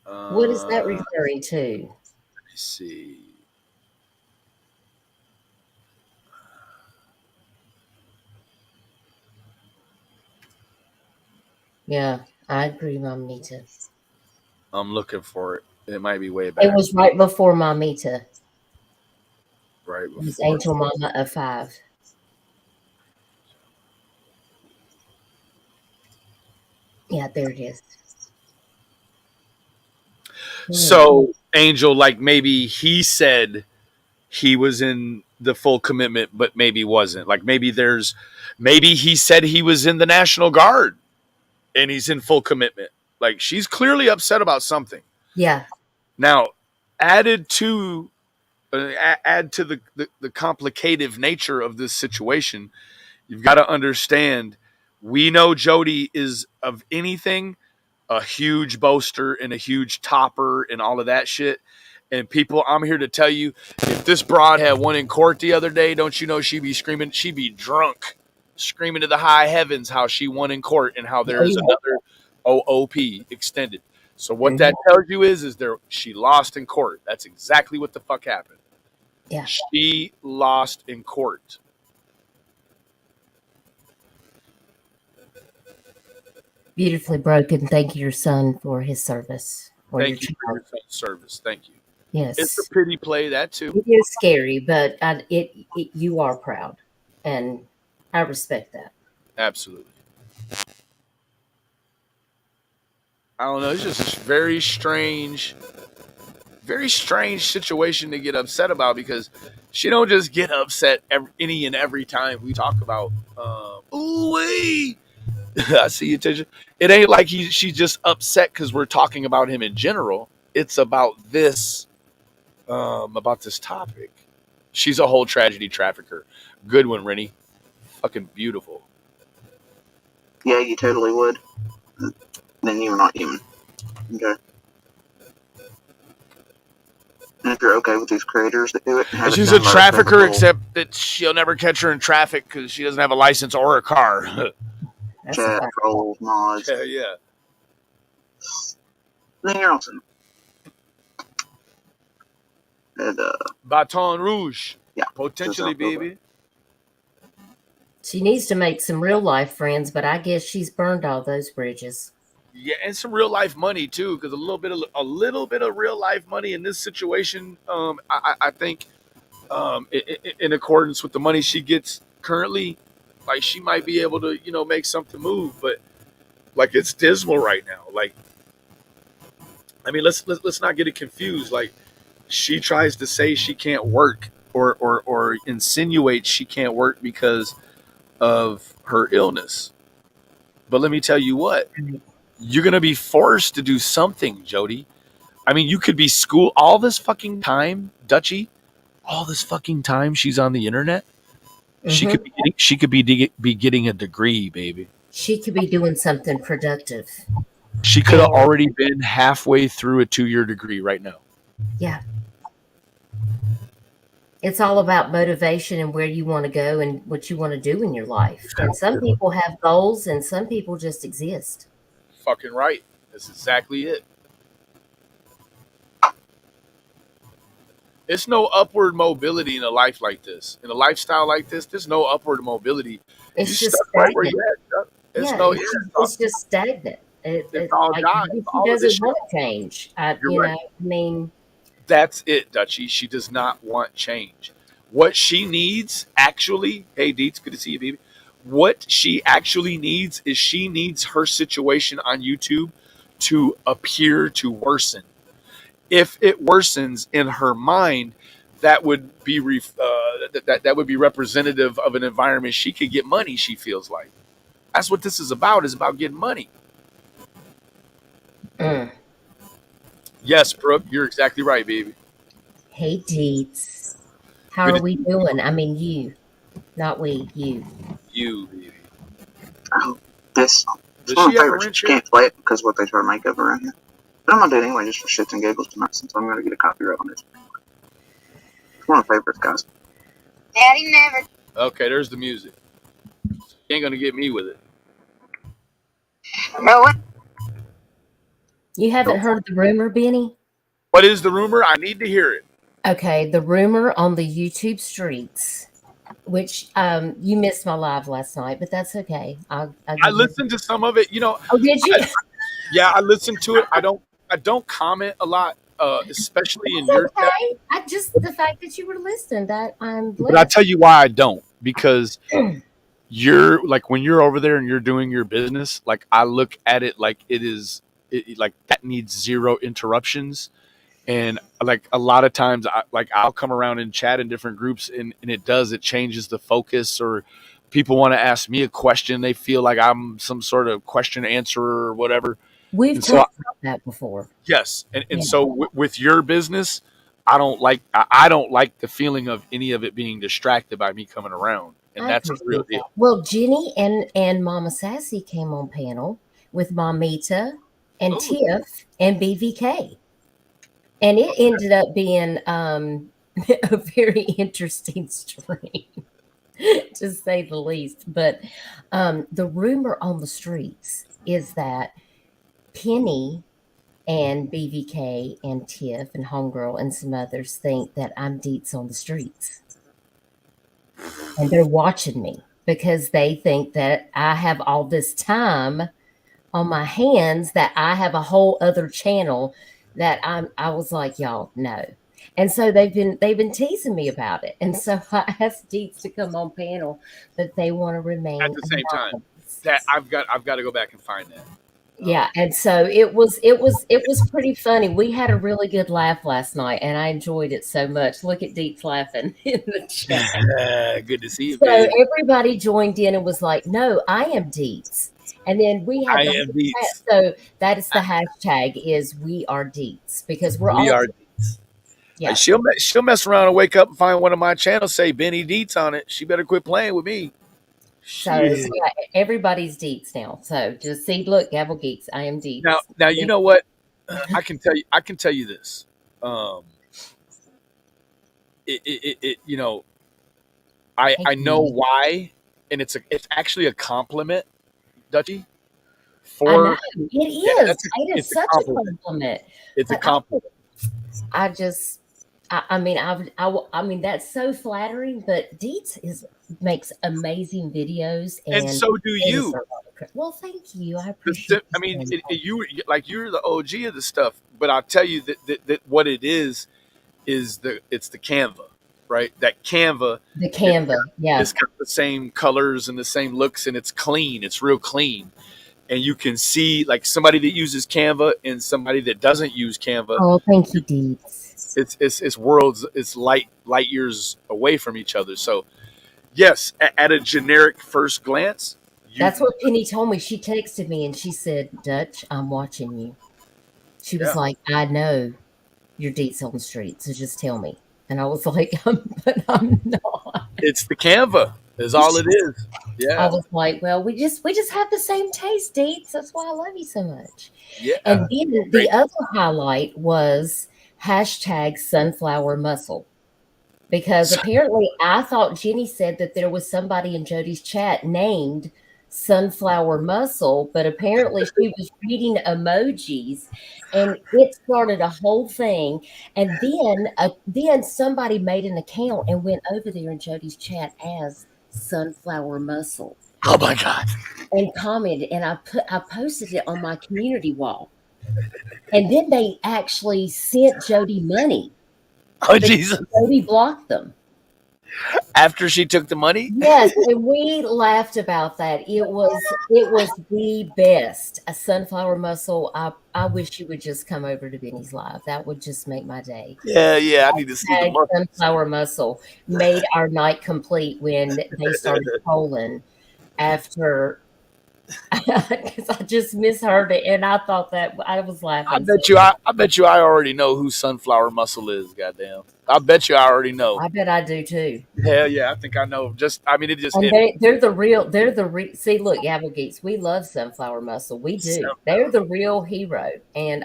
What is that referring to? Let me see. Yeah, I agree, Mamita. I'm looking for it. It might be way back. It was right before Mamita. Right before. It was Angel Mama of 5. Yeah, there it is. So, Angel, like maybe he said he was in the full commitment, but maybe wasn't. Like maybe he said he was in the National Guard and he's in full commitment. Like, she's clearly upset about something. Yeah. Now, add to the complicated nature of this situation, you've got to understand, we know Jody is, of anything, a huge boaster and a huge topper and all of that shit. And people, I'm here to tell you, if this broad had won in court the other day, don't you know she'd be screaming, she'd be drunk, screaming to the high heavens how she won in court and how there's another OOP extended. So what that tells you is she lost in court. That's exactly what the fuck happened. Yeah. She lost in court. Beautifully broken. Thank you, your son, for his service. Thank you for your son's service. Thank you. Yes. It's a pity play, that too. It is scary, but you are proud. And I respect that. Absolutely. I don't know. It's just a very strange situation to get upset about, because she don't just get upset any and every time we talk about, ooh-wee. I see you, Tisha. It ain't like she's just upset because we're talking about him in general. It's about this topic. She's a whole tragedy trafficker. Good one, Rennie. Fucking beautiful. Yeah, you totally would. Then you're not human. Okay. And if you're okay with these creators that do it, and have She's it a done by trafficker, reputable- except that she'll never catch her in traffic because she doesn't have a license or a car. That's chat, a trolls, mods. Yeah. Then you're awesome. And, Baton Rouge. yeah. Potentially, Just don't baby. She needs to make some real life friends, but I guess she's burned all those bridges. Yeah, and some real life money too, because a little bit of real life money in this situation. I think, in accordance with the money she gets currently, like she might be able to, make something move. But like it's dismal right now. Like, I mean, let's not get it confused. Like, she tries to say she can't work or insinuates she can't work because of her illness. But let me tell you what. You're going to be forced to do something, Jody. I mean, you could be school all this fucking time, Dutchie, all this fucking time she's on the internet. Mm-hmm. She could be getting a degree, baby. She could be doing something productive. She could have already been halfway through a 2-year degree right now. Yeah. It's all about motivation and where you want to go and what you want to do in your life. And some people have goals and some people just exist. Fucking right. That's exactly it. It's no upward mobility in a life like this. In a lifestyle like this, there's no upward mobility. It's You just stuck right where stagnant. you're at. It's just stagnant. It's all like, God. she All of this doesn't shit. want to change. You're right. I mean, That's it, Dutchie. She does not want change. What she needs, actually, hey, Deets, good to see you, baby. What she actually needs is she needs her situation on YouTube to appear to worsen. If it worsens in her mind, that would be that would be representative of an environment she could get money. She feels like that's what this is about. Is about getting money. Yes, Brooke, you're exactly right, baby. hey, Deets. How are we doing? I mean, you. Not we, you. You, baby. Oh, this song. It's Does one of she my have a favorites. wrench You here? can't play it because what they try to make of around here. But I'm gonna do it anyway just for shits and giggles tonight since I'm gonna get a copyright on this. It's one of my favorites, guys. Daddy never. Okay, there's the music. You ain't gonna get me with it. Bro, what? You haven't heard the rumor, Benny? What is the rumor? I need to hear it. Okay, the rumor on the YouTube streets, which you missed my live last night, but that's okay. I listened to some of it. Oh, did you? Yeah, I listened to it. I don't comment a lot, especially in your chat. Okay. The fact that you were listening, that I'm blessed. But I tell you why I don't, because you're like when you're over there and you're doing your business, like I look at it like like that needs zero interruptions. And like a lot of times I'll come around and chat in different groups and it changes the focus, or people want to ask me a question. They feel like I'm some sort of question answerer or whatever. We've talked about that before. Yes. And so with your business, I don't like the feeling of any of it being distracted by me coming around. And that's a real deal. Well, Jenny and Mama Sassy came on panel with Mamita and Tiff and BVK. And it ended up being a very interesting stream, to say the least. But the rumor on the streets is that Penny and BVK and Tiff and Homegirl and some others think that I'm Deets on the streets. And they're watching me because they think that I have all this time on my hands, that I have a whole other channel that I was like, y'all, no. And so they've been teasing me about it. And so I asked Deets to come on panel, but they want to remain at the same time. That I've got to go back and find that. Yeah, and so it was pretty funny. We had a really good laugh last night, and I enjoyed it so much. Look at Deets laughing in the chat. Good to see you, So babe. everybody joined in and was like, "No, I am Deets." And then we had so that is the hashtag is we are Deets, because we are Deets. Yeah, she'll mess around and wake up and find one of my channels say Benny Deets on it. She better quit playing with me. So everybody's Deets now. So just see, look, Gavel Geeks, I am Deets. Now you know what? I can tell you this. you know, I know why, and it's actually a compliment, Dutchie. I know For it is. It is it's a such a compliment. compliment. It's a But compliment. I just, I mean, I mean, that's so flattering. But Dietz makes amazing videos, And so do you. Well, thank you. I appreciate. I mean, you're the OG of the stuff, but I'll tell you that what it is it's the Canva, right? That Canva. The Canva, yeah. It's got the same colors and the same looks, and it's clean. It's real clean, and you can see like somebody that uses Canva and somebody that doesn't use Canva. Oh, thank you, Dietz. It's worlds. It's light years away from each other. So, yes, at a generic first glance. That's what Penny told me. She texted me and she said, "Dutch, I'm watching you." She was like, "I know your Dietz on the street, so just tell me." And I was like, "But I'm not." It's the Canva. Is all it is. Yeah. I was like, "Well, we just have the same taste, Dietz. That's why I love you so much." Yeah. And then the other highlight was hashtag sunflower muscle. Because apparently I thought Jenny said that there was somebody in Jody's chat named Sunflower Muscle, but apparently she was reading emojis and it started a whole thing. And then somebody made an account and went over there in Jody's chat as Sunflower Muscle. Oh my God. And commented, and I posted it on my community wall. And then they actually sent Jody money. Oh, Jesus. Jody blocked them. After she took the money? Yes, and we laughed about that. It was the best. A sunflower muscle. I wish you would just come over to Benny's live. That would just make my day. Yeah, I need to see the muscle. Sunflower muscle made our night complete when they started trolling after because I just misheard it and I thought that I was laughing. I bet you I already know who Sunflower Muscle is, goddamn. I bet you I already know. I bet I do too. Hell yeah, I think I know. It just and they're the real see, look, Gavel Geeks, we love Sunflower Muscle. We do. They're the real hero. And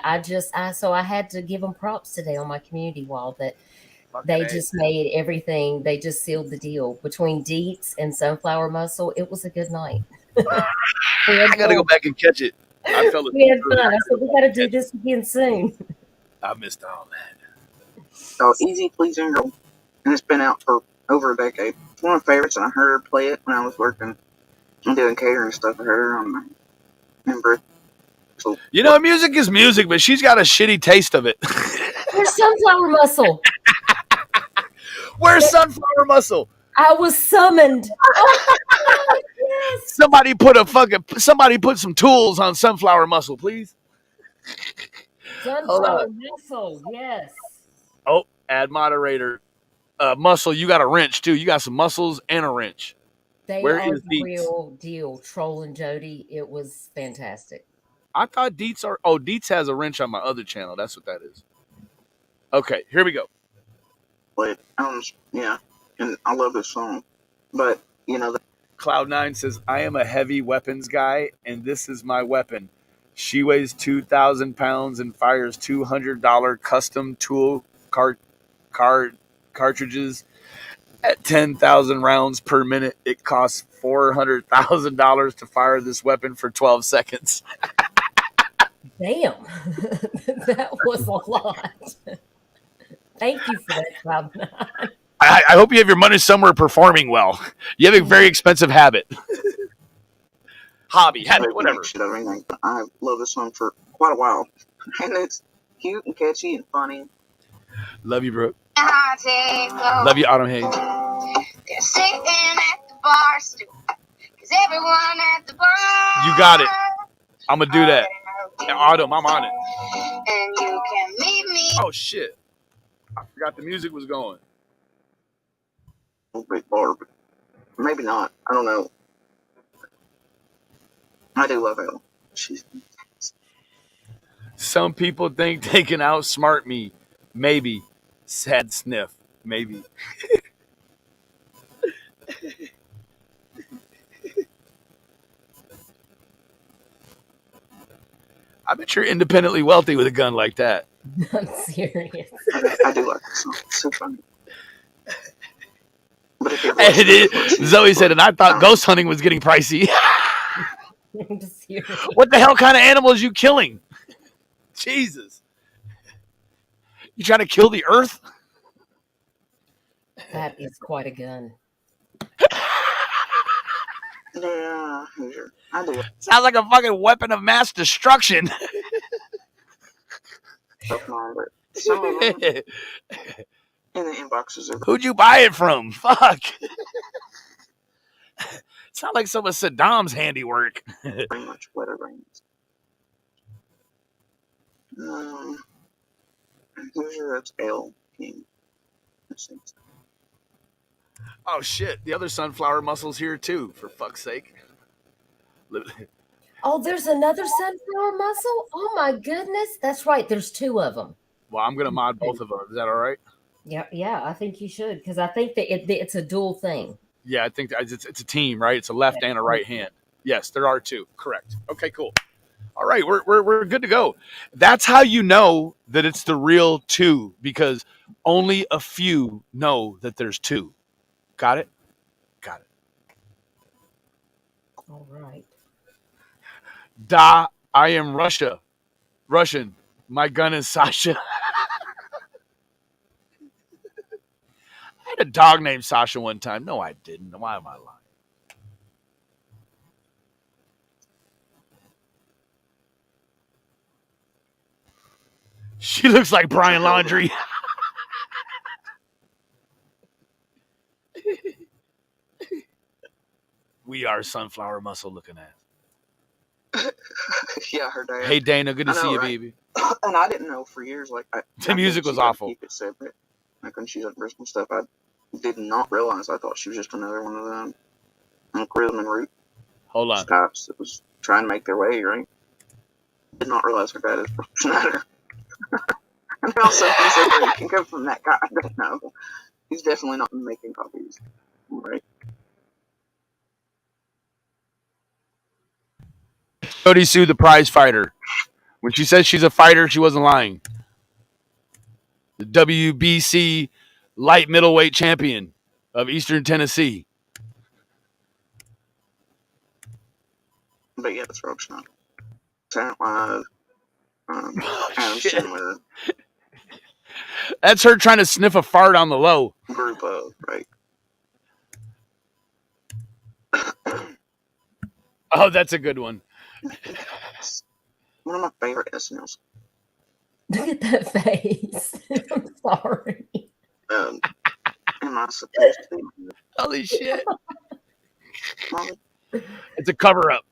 so I had to give them props today on my community wall that they just made everything, they just sealed the deal. Between Dietz and Sunflower Muscle, it was a good night. I gotta go back and catch it. We had fun. I said, we gotta do this again soon. I missed all that. So Easy Pleasing Girl, and it's been out for over a decade. It's one of my favorites, and I heard her play it when I was working and doing catering stuff. I heard her on my member. So, you know, music is music, but she's got a shitty taste of it. Where's Sunflower Muscle? Where's Sunflower Muscle? I was summoned. Oh, yes. Somebody put some tools on Sunflower Muscle, please. Sunflower Muscle, yes. Oh, add moderator. Muscle, you got a wrench too. You got some muscles and a wrench. Where is the real deal? Trolling Jody. It was fantastic. I thought Dietz has a wrench on my other channel. That's what that is. Okay, here we go. But yeah, and I love this song. But you know, Cloud9 says, "I am a heavy weapons guy, and this is my weapon. She weighs 2,000 pounds and fires $200 custom tool cartridges at 10,000 rounds per minute. It costs $400,000 to fire this weapon for 12 seconds." Damn, that was a lot. Thank you for that, Cloud9. I hope you have your money somewhere performing well. You have a very expensive habit. Hobby, whatever. I love this song for quite a while. And it's cute and catchy and funny. Love you, bro. Love you, Autumn Hayes. They're sitting at the bar stool. Because everyone at the bar. You got it. I'm going to do that. Autumn, I'm on it. And you can meet me. Oh, shit. I forgot the music was going. Big bar, but maybe not. I don't know. I do love Elle. She's some people think they can outsmart me. Maybe. Sad sniff. Maybe. I bet you're independently wealthy with a gun like that. I'm serious. I do like this song. It's so funny. Zoe said, and I thought ghost hunting was getting pricey. What the hell kind of animals you killing? Jesus. You trying to kill the earth? That is quite a gun. Yeah, I do. Sounds like a fucking weapon of mass destruction. Some of them in the inboxes are. Who'd you buy it from? Fuck. Sounds like some of Saddam's handiwork. Pretty much weather brains. Usually that's L King. Oh shit! The other sunflower muscle's here too. For fuck's sake. Oh, there's another sunflower mussel? Oh my goodness. That's right. There's two of them. Well, I'm going to mod both of them. Is that all right? Yeah, I think you should, because I think that it's a dual thing. Yeah, I think it's a team, right? It's a left and a right hand. Yes, there are two. Correct. Okay, cool. All right, we're good to go. That's how you know that it's the real two, because only a few know that there's two. Got it? Got it. All right. Da, I am Russian. My gun is Sasha. I had a dog named Sasha one time. No, I didn't. Why am I lying? She looks like Brian Laundrie. We are sunflower muscle looking at. Yeah, her dad. Hey Dana, good to see you, right? baby. And I didn't know for years. Like the music was awful. Keep it separate. Like when she's at risk and stuff, I did not realize. I thought she was just another one of them rhythm and root. Hold on. Cops that was trying to make their way, right? Did not realize her dad is Schneider. And also, he said that it can come from that guy. I don't know. He's definitely not making copies, right? Jody Sue, the prize fighter. When she says she's a fighter, she wasn't lying. The WBC light middleweight champion of Eastern Tennessee. But yeah, it's Rob Schneider. Saturday Night Live. Adam Sandler. That's her trying to sniff a fart on the low. Group of, right? Oh, that's a good one. One of my favorite SNLs. Look at that face. I'm sorry. Am I supposed to be? Holy shit. It's a cover-up.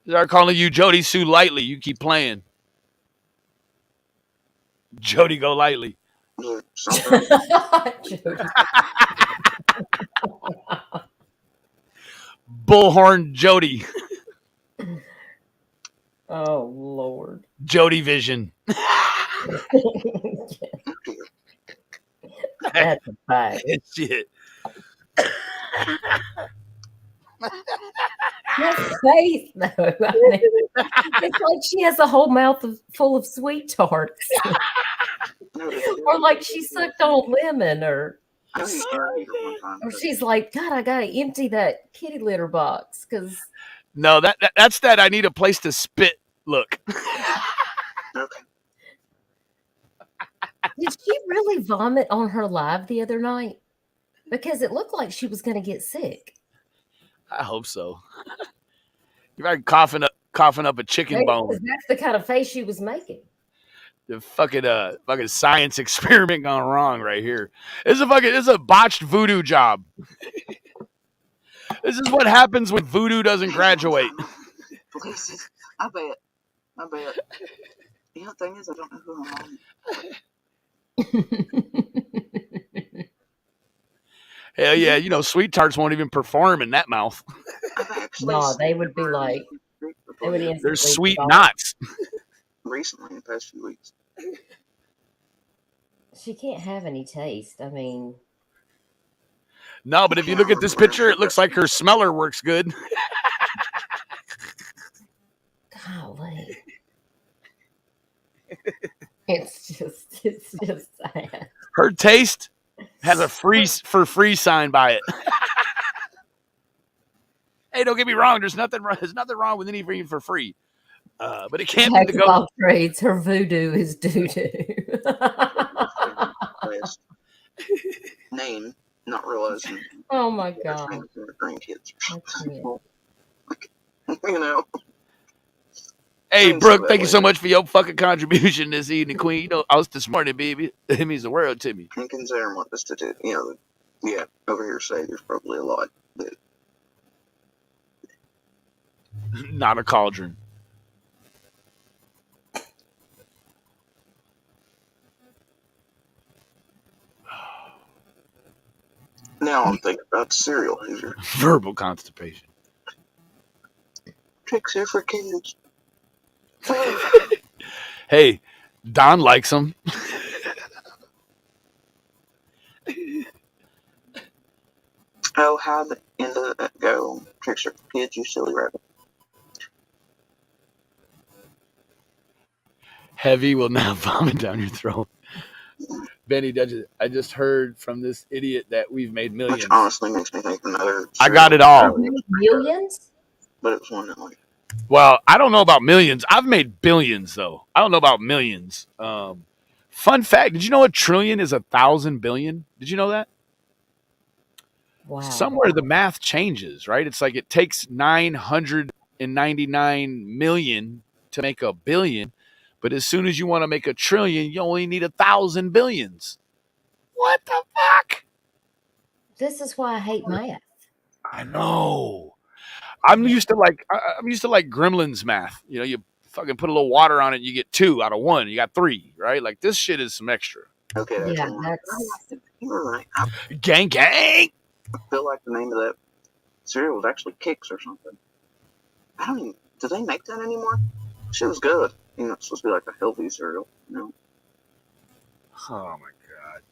They're calling you Jody Sue Lightly. You keep playing. Jody go lightly. Bullhorn Jody. Oh, Lord. Jody Vision. That's a fact. Shit. Her face, though. I mean, it's like she has a whole mouth full of sweet tarts. Or like she sucked on a lemon, or she's like, God, I gotta empty that kitty litter box because. No, that's that. I need a place to spit. Look. Did she really vomit on her live the other night? Because it looked like she was going to get sick. I hope so. You're like coughing up a chicken bone. That's the kind of face she was making. The fucking science experiment gone wrong right here. This is a botched voodoo job. This is what happens when voodoo doesn't graduate. I bet. The other thing is, I don't know who I'm on. Hell yeah, sweet tarts won't even perform in that mouth. No, they would be like, they're sweet knots. Recently, in the past few weeks. She can't have any taste. I mean. No, but if you look at this picture, it looks like her smeller works good. Golly. It's just sad. Her taste has a free sign by it. Hey, don't get me wrong. There's nothing wrong with anything for free. But it can't Jack be of all trades, her voodoo is doo-doo. Name, not realizing. Oh my God. Grandkids or That's something. it. You know. Hey, Things Brooke, that thank you way. so much for your fucking contribution this evening, Queen. You know, I was this morning, baby. It means the world to me. And considering what this to do, you know, yeah, over here say there's probably a lot, but Not a cauldron. now I'm thinking about cereal hoosier. Verbal constipation. Tricks are for kids. Hey, Don likes them. Oh, how the end of that go? Tricks are for kids, you silly rabbit. Heavy will now vomit down your throat. Benny, I just heard from this idiot that we've made millions. Which honestly makes me think another. I got it all. Millions? But it was one that like. Well, I don't know about millions. I've made billions, though. I don't know about millions. Fun fact: did you know a trillion is 1,000 billion? Did you know that? Wow. Somewhere the math changes, right? It's like it takes 999 million to make a billion, but as soon as you want to make a trillion, you only need 1,000 billions. What the fuck? This is why I hate math. I know. I'm used to like Gremlins math. You know, you fucking put a little water on it, you get 2 out of 1. You got 3, right? Like this shit is some extra. Okay, that's Yeah, one. that's. You're right. I Gang, gang. feel like the name of that cereal was actually Kix or something. I don't even. Do they make that anymore? Shit was good. You know, it's supposed to be like a healthy cereal. You know. Oh my god.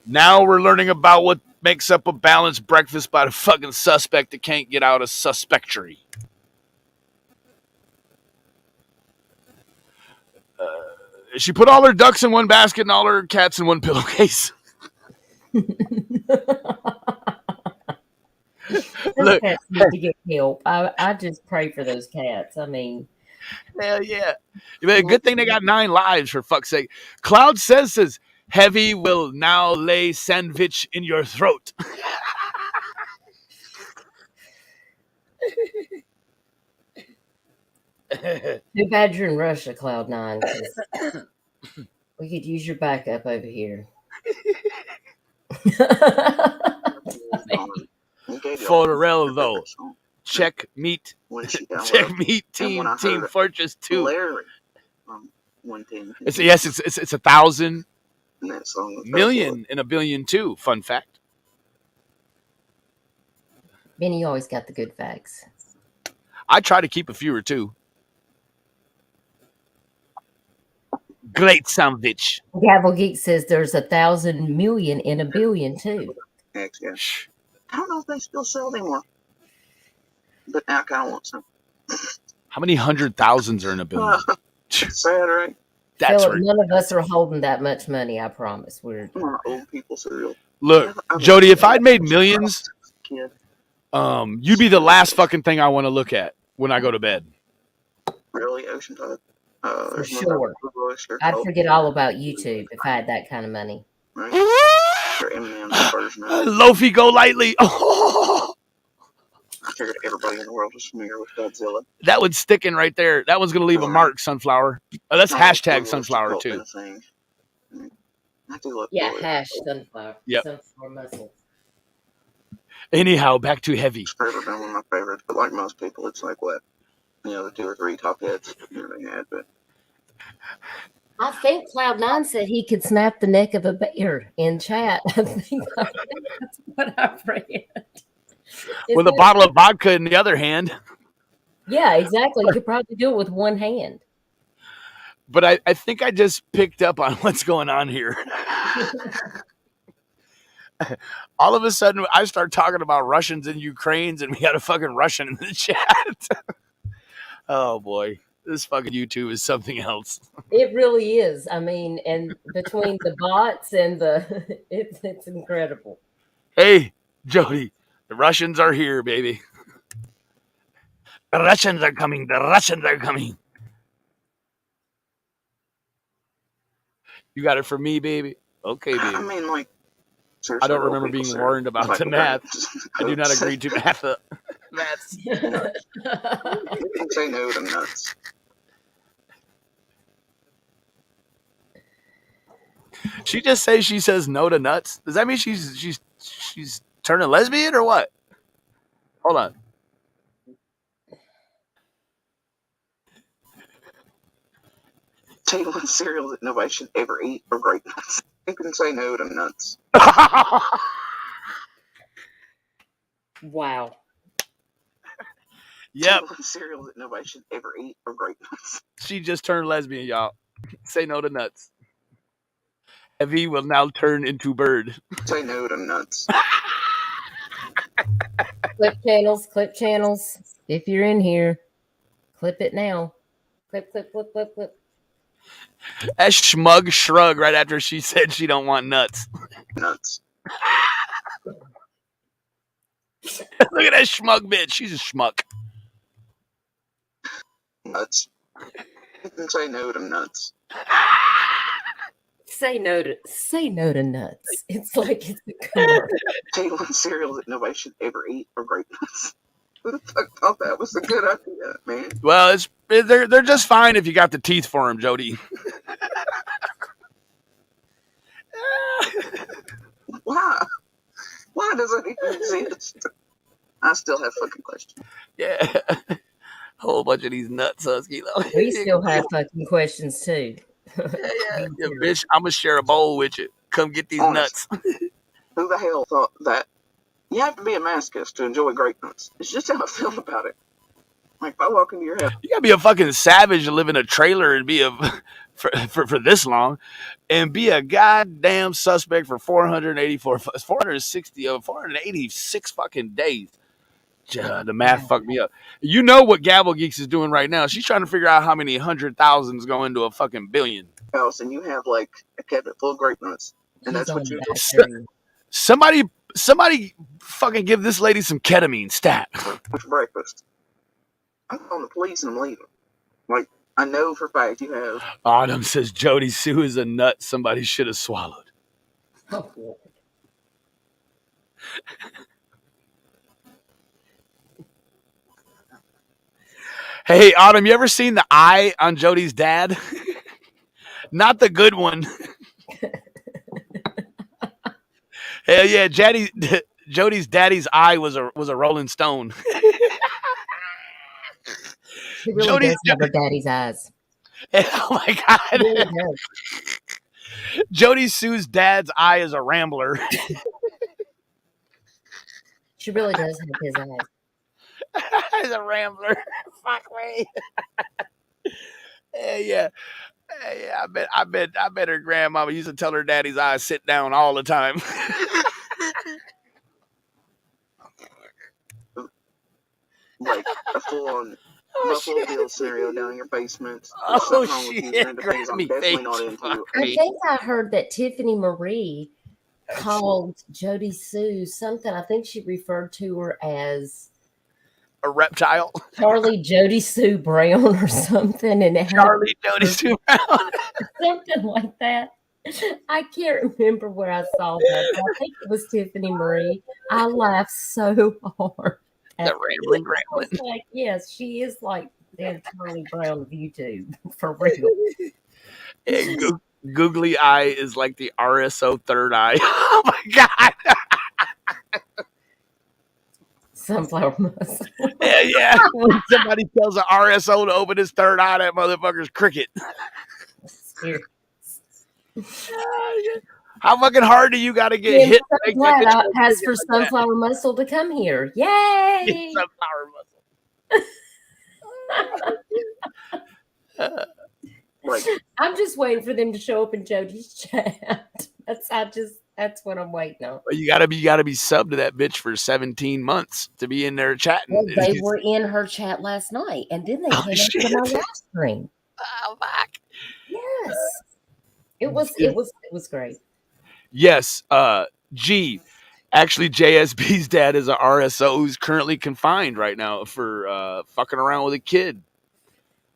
Now we're learning about what makes up a balanced breakfast by the fucking suspect that can't get out of suspectory. She put all her ducks in one basket and all her cats in one pillowcase. Those cats need to get help. I just pray for those cats. I mean, hell yeah. Good thing they got 9 lives, for fuck's sake. Cloud says Heavy will now lay sandwich in your throat. too bad you're in Russia, Cloud9, 'cause we could use your backup over here. For real, though. Check meet. Check meet Team Fortress 2. Larry, 110. It's 1,000 And that song was million in a billion too. Fun fact. Benny, you always got the good facts. I try to keep a few or two. Great sandwich. Gavel Geek says there's 1,000 million in a billion too. Heck yeah. I don't know if they still sell anymore. But now I kind of want some. How many 100,000s are in a billion? Sad, right? That's Philip, right. none of us are holding that much money, I promise. We're old people cereal. Look, Jody, if I'd made millions, you'd be the last fucking thing I want to look at when I go to bed. Really? Ocean Tide? for sure. I'd forget all about YouTube if I had that kind of money. Right? Or Eminem's version of it. Lofi, go lightly. I figured everybody in the world was familiar with Godzilla. That one's sticking right there. That one's going to leave a mark, Sunflower. Oh, that's hashtag Sunflower, too. I do love hash Sunflower. Yep. Sunflower muscle. Anyhow, back to Heavy. It's forever been one of my favorites, but like most people, it's like what? You know, the 2 or 3 top hits they had, but I think Cloud9 said he could snap the neck of a bear in chat. I think that's what I read. With a bottle of vodka in the other hand. Yeah, exactly. You could probably do it with one hand. But I think I just picked up on what's going on here. All of a sudden, I start talking about Russians and Ukrainians, and we got a fucking Russian in the chat. Oh, boy. This fucking YouTube is something else. It really is. I mean, and between the bots and the, it's incredible. Hey, Jody, the Russians are here, baby. The Russians are coming. The Russians are coming. You got it from me, baby. Okay, baby. I mean, like, I don't remember being warned about the math. I do not agree to math. Maths. You can say no to nuts. She just say she says no to nuts. Does that mean she's turning lesbian or what? Hold on. Tell you what cereal that nobody should ever eat are grape nuts. You can say no to nuts. Wow. Yep. Tell you what cereal that nobody should ever eat are grape nuts. She just turned lesbian, y'all. Say no to nuts. Evie will now turn into bird. Say no to nuts. Clip channels. If you're in here, clip it now. Clip. That schmug shrug right after she said she don't want nuts. Nuts. Look at that schmug bitch. She's a schmuck. Nuts. You can say no to nuts. Say no to nuts. It's like it's a commercial. Tell you what cereal that nobody should ever eat are grape nuts. Who the fuck thought that was a good idea, man? Well, they're just fine if you got the teeth for them, Jody. Why? Why does it even exist? I still have fucking questions. Yeah. Whole bunch of these nuts, Husky. We still have fucking questions too. Yeah, bitch, I'm gonna share a bowl with you. Come get these nuts. Who the hell thought that? You have to be a masochist to enjoy grape nuts. It's just how I feel about it. Like, if I walk into your house, You gotta be a fucking savage to live in a trailer and be for this long, and be a goddamn suspect for 486 fucking days. The math fucked me up. You know what Gabble Geeks is doing right now? She's trying to figure out how many 100,000s go into a fucking billion. and you have like a cabinet full of grape nuts, and that's what you do Somebody fucking give this lady some ketamine stat. for breakfast. I'm calling the police and I'm leaving. Like, I know for a fact you have. Autumn says Jody Sue is a nut somebody should have swallowed. Oh, Hey, Autumn, you ever seen the eye on Jody's dad? Not the good one. Hell yeah, Jody's daddy's eye was a Rolling Stone. She really does have her daddy's eyes. Oh my god. Really Jody Sue's dad's eye is a Rambler. She really does have his eyes. He's a Rambler. Fuck me. Yeah. I bet her grandmama used to tell her daddy's eyes sit down all the time. Like a full-on Buffalo Bill cereal down in your basement. Oh shit! Grab me face. I think I heard that Tiffany Marie called Jody Sue something. I think she referred to her as a reptile. Charlie Jody Sue Brown or something, and it Charlie Jody Sue Brown, something like that. I can't remember where I saw that. But I think it was Tiffany Marie. I laughed so hard. That rambling gremlin. Like, yes, she is like the Charlie Brown of YouTube for real. Googly eye is like the RSO third eye. Oh my god. Sunflower muscle. Yeah. When somebody tells an RSO to open his third eye, that motherfucker's cricket. How fucking hard do you got to get hit? I'm so glad I asked for Sunflower Muscle to come here. Yay! Sunflower Muscle. I'm just waiting for them to show up in Jody's chat. That's what I'm waiting on. But you gotta be subbed to that bitch for 17 months to be in there chatting. Well, they were in her chat last night, and then they came up to my live stream. Oh, fuck. Yes, it was great. Yes, G. Actually, JSB's dad is a RSO who's currently confined right now for fucking around with a kid.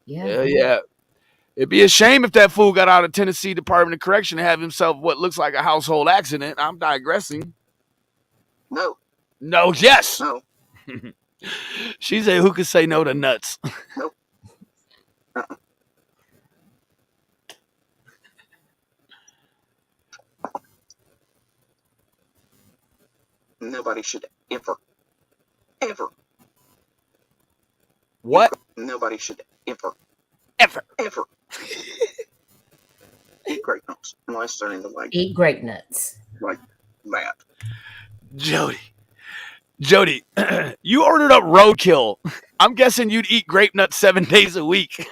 Yeah. It'd be a shame if that fool got out of Tennessee Department of Correction and have himself what looks like a household accident. I'm digressing. No. No, yes. No. She said, who could say no to nuts? Nope. Uh-uh. Nobody should ever. What? Nobody should ever eat grape nuts unless they're into like Eat grape nuts. like that. Jody, you ordered up roadkill. I'm guessing you'd eat grape nuts 7 days a week.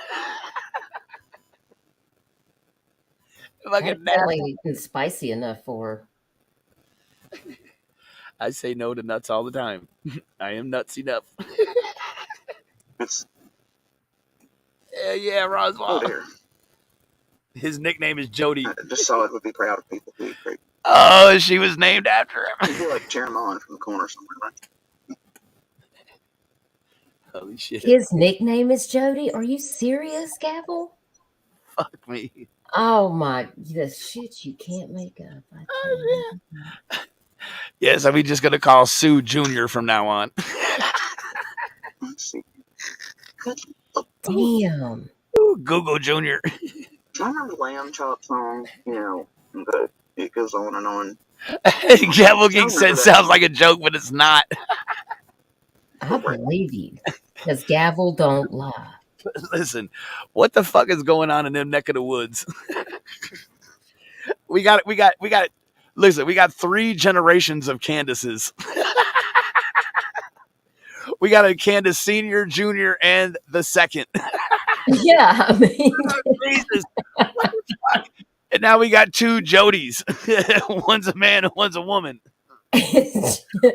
That probably isn't spicy enough for her. I say no to nuts all the time. I am nuts enough. Yeah, Roswell. Oh dear. His nickname is Jody. I just saw it would be proud of people who eat grape. Oh, she was named after him. You'd be like cheering him on from the corner somewhere, right? Holy shit. His nickname is Jody? Are you serious, Gavel? Fuck me. Oh my, the shit you can't make up. Yes, are we just going to call Sue Jr. from now on? Let's see. Damn. Ooh, Google Jr. Do you remember the Lamb Chop song? You know, but it goes on and on. Gavel Geek said sounds like a joke, but it's not. I believe you, because Gavel don't lie. Listen, what the fuck is going on in them neck of the woods? we got. Listen, we got 3 generations of Candaces. We got a Candace Senior, Junior, and the second. Yeah, I mean, Jesus. And now we got 2 Jodys. One's a man and one's a woman.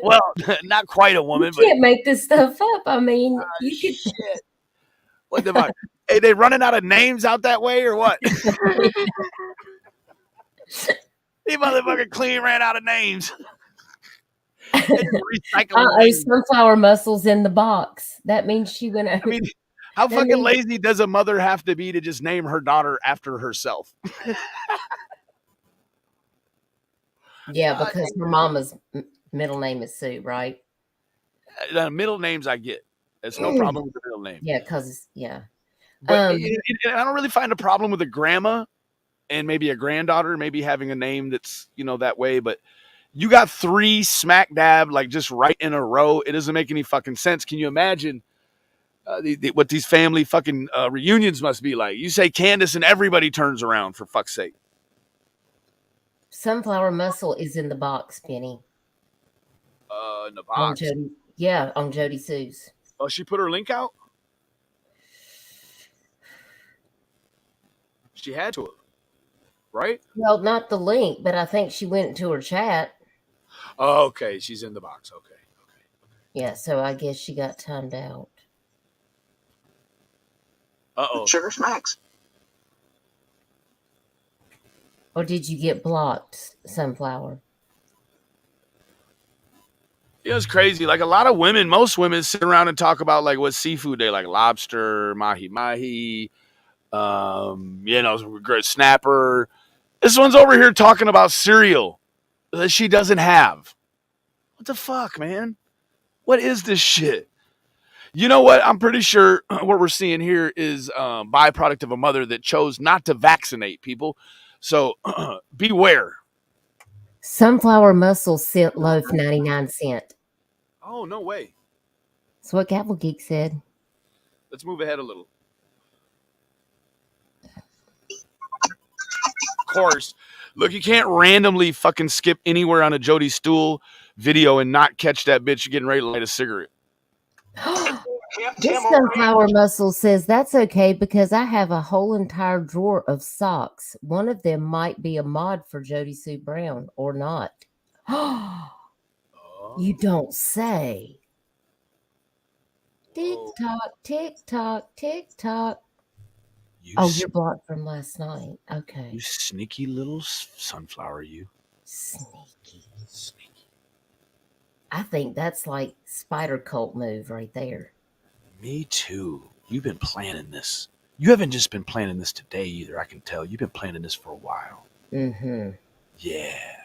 Well, not quite a woman. You can't make this stuff up. I mean, you could. Shit. What the fuck? Hey, they running out of names out that way or what? He motherfucker clean ran out of names. Sunflower muscles in the box. That means she went out. I mean, how fucking lazy does a mother have to be to just name her daughter after herself? Yeah, because her mama's middle name is Sue, right? The middle names I get. There's no problem with the middle name. Yeah, because, yeah. But I don't really find a problem with a grandma and maybe a granddaughter, maybe having a name that's, that way. But you got 3 smack dab, like just right in a row. It doesn't make any fucking sense. Can you imagine what these family fucking reunions must be like? You say Candace and everybody turns around, for fuck's sake. Sunflower muscle is in the box, Penny. In the box? On Jody Sue's. Oh, she put her link out? She had to, right? Well, not the link, but I think she went into her chat. Oh, okay. She's in the box. Okay. Yeah, so I guess she got timed out. Uh-oh. Sugar smacks. Or did you get blocked, Sunflower? It was crazy. Like a lot of women, most women sit around and talk about like what seafood they like: lobster, mahi, great snapper. This one's over here talking about cereal that she doesn't have. What the fuck, man? What is this shit? You know what? I'm pretty sure what we're seeing here is byproduct of a mother that chose not to vaccinate people. So beware. Sunflower muscle scent loaf 99¢. Oh, no way. That's what Gavel Geek said. Let's move ahead a little. Of course. Look, you can't randomly fucking skip anywhere on a Jody Stool video and not catch that bitch getting ready to light a cigarette. This sunflower muscle says that's okay because I have a whole entire drawer of socks. One of them might be a mod for Jody Sue Brown or not. You don't say. Tick tock, tick tock, tick tock. You're blocked from last night. Okay. You sneaky little sunflower, you. Sneaky. I think that's like spider cult move right there. Me too. You've been planning this. You haven't just been planning this today either, I can tell. You've been planning this for a while. Mm-hmm. Yeah.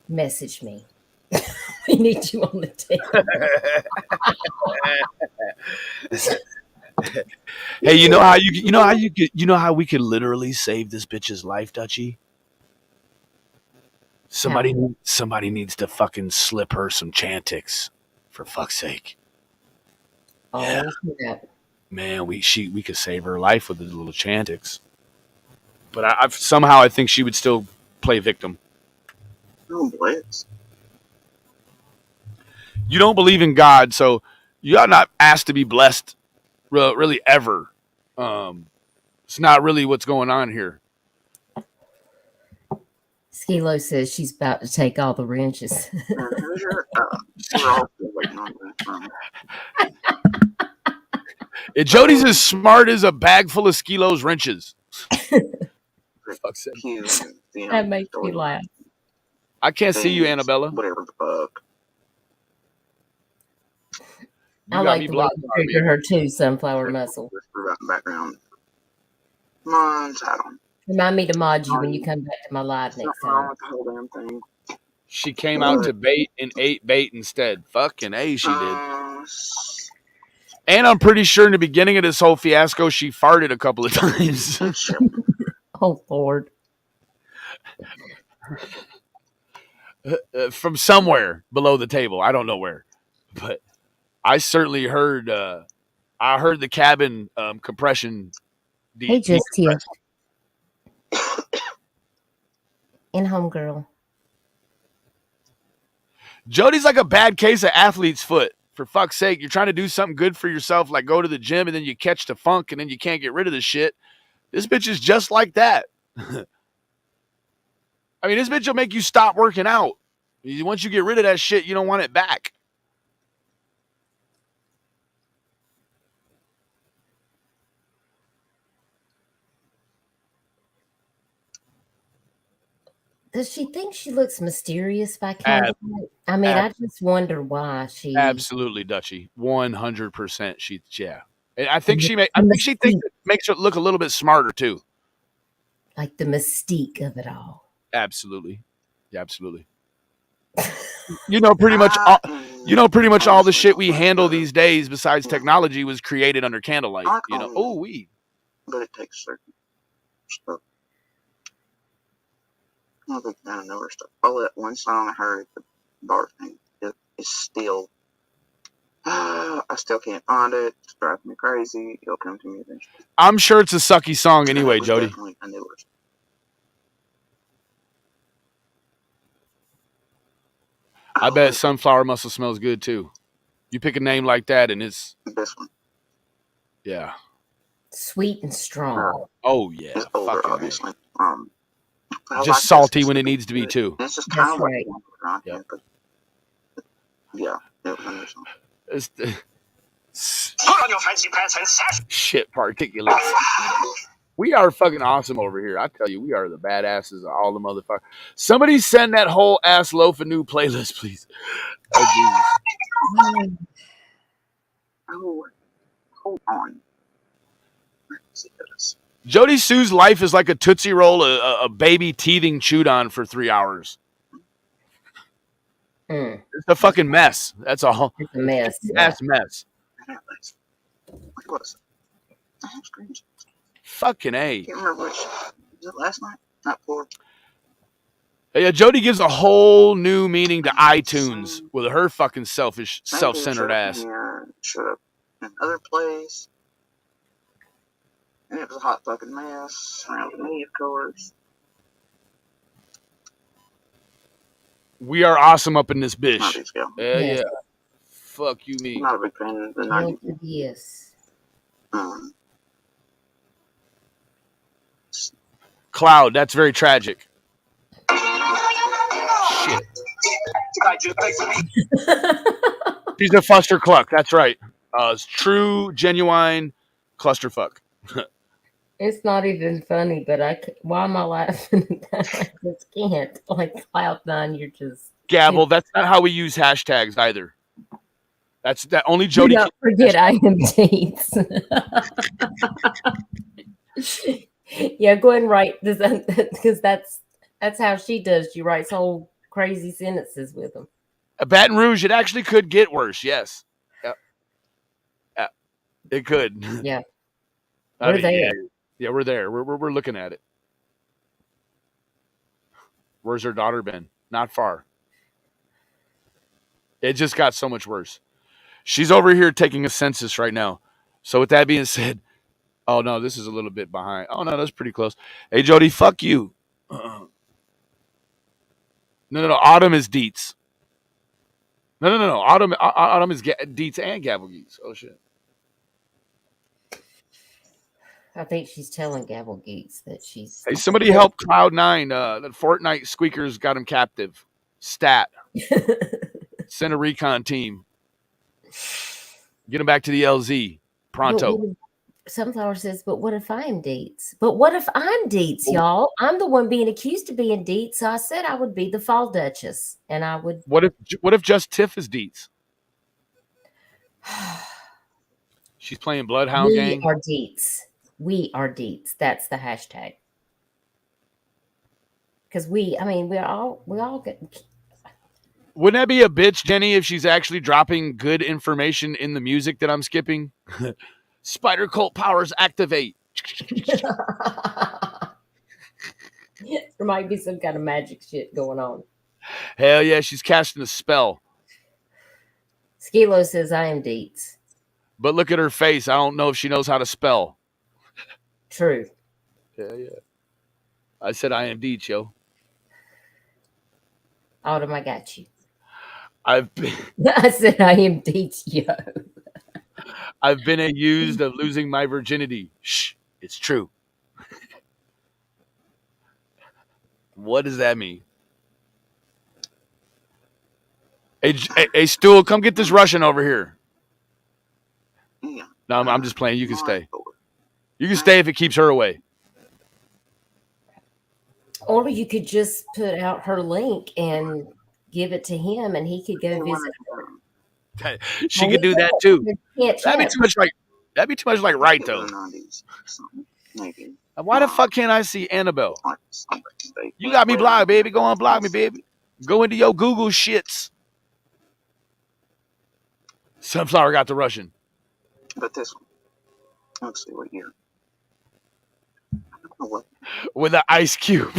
Message me. We need you on the team. Hey, you know how we could literally save this bitch's life, Dutchie? Somebody needs to fucking slip her some Chantix, for fuck's sake. Yeah. Yeah. Man, we could save her life with the little Chantix. But I think she would still play victim. Oh, Blitz. You don't believe in God, so you are not asked to be blessed, really ever. It's not really what's going on here. Skilo says she's about to take all the wrenches. We're all still waiting on that. Jody's as smart as a bag full of Skilo's wrenches. Fuck's sake. That makes me laugh. I can't see you, Annabella. Whatever the fuck. I like the way you trigger her too, sunflower muscle. Background. Come on, saddle. Remind me to mod you when you come back to my live next time. The whole damn thing. She came out to bait and ate bait instead. Fucking A, she did. And I'm pretty sure in the beginning of this whole fiasco, she farted a couple of times. Oh, Lord. From somewhere below the table. I don't know where. But I certainly heard the cabin compression. Hey, just here. In-home girl. Jody's like a bad case of athlete's foot. For fuck's sake, you're trying to do something good for yourself, like go to the gym, and then you catch the funk, and then you can't get rid of the shit. This bitch is just like that. I mean, this bitch will make you stop working out. Once you get rid of that shit, you don't want it back. Does she think she looks mysterious by candlelight? I mean, I just wonder why she. Absolutely, Dutchie. 100%. Yeah. I think she thinks it makes her look a little bit smarter too. Like the mystique of it all. Absolutely. Yeah, absolutely. Pretty much all the shit we handle these days besides technology was created under candlelight. But it takes certain stuff. I think I know her stuff. All that one song I heard, the bar thing, is still. I still can't find it. It's driving me crazy. It'll come to me eventually. I'm sure it's a sucky song anyway, Jody. Definitely a newer song. I bet sunflower muscle smells good too. You pick a name like that, and it's this one. Yeah. Sweet and strong. Oh yeah. It's older, obviously. Just salty when it needs to be too. It's just kind of right. But yeah, it was Put on your fancy pants and sash. Shit particulates. We are fucking awesome over here. I tell you, we are the badasses of all the motherfuckers. Somebody send that whole ass loaf a new playlist, please. Oh, Jesus. Oh, hold on. Let's see this. Jody Sue's life is like a Tootsie Roll, a baby teething chewed on for 3 hours. It's a fucking mess. That's all. It's a mess. That's a mess. What was it? I have screens. Fucking A. I can't remember which. Was it last night? Not four. Yeah, Jody gives a whole new meaning to iTunes with her fucking selfish, self-centered ass. Should have in another place. And it was a hot fucking mess around me, of course. We are awesome up in this bitch. Yes. Yeah. fuck you mean? I'm not a big fan of the Milk 90s. yes. Cloud, that's very tragic. Shit. She's a fuster cluck. That's right. True, genuine clusterfuck. It's not even funny, but why am I laughing? I just can't. Like Cloud9, you're just Gavel. That's not how we use hashtags either. That's that only Do Jody. not forget I am Deeds. Yeah, go ahead and write this because that's how she does. She writes whole crazy sentences with them. Baton Rouge. It actually could get worse. Yes. Yep. Yeah. It could. Yeah. We're there. Yeah, we're there. We're looking at it. Where's her daughter been? Not far. It just got so much worse. She's over here taking a census right now. So with that being said, oh no, this is a little bit behind. Oh no, that's pretty close. Hey Jody, fuck you. No. Autumn is Deets. No. Autumn is Deets and Gavel Geeks. Oh shit. I think she's telling Gavel Geeks that she's. Hey, somebody help Cloud9. That Fortnite squeakers got him captive. Stat. Send a recon team. Get him back to the LZ. Pronto. Sunflower says, but what if I'm Deets? But what if I'm Deets, y'all? I'm the one being accused of being Deets, so I said I would be the Fall Duchess, and I would. What if just Tiff is Deets? She's playing Bloodhound Gang. We are Deets. We are Deets. That's the hashtag. Because we all get. Wouldn't that be a bitch, Jenny, if she's actually dropping good information in the music that I'm skipping? Spider cult powers activate. There might be some kind of magic shit going on. Hell yeah, she's casting a spell. Skilo says, I am Deets. But look at her face. I don't know if she knows how to spell. True. Yeah. I said I am Deets, yo. Autumn, I got you. I said I am Deets, yo. I've been accused of losing my virginity. Shh, it's true. What does that mean? Hey, Stool, come get this Russian over here. Yeah. No, I'm just playing. You can stay. You can stay if it keeps her away. Or you could just put out her link and give it to him, and he could go visit her. She could do that too. That'd be too much like right though. Why the fuck can't I see Annabelle? You got me blocked, baby. Go on, block me, baby. Go into your Google shits. Sunflower got the Russian. But this one, let's see what year. With an ice cube.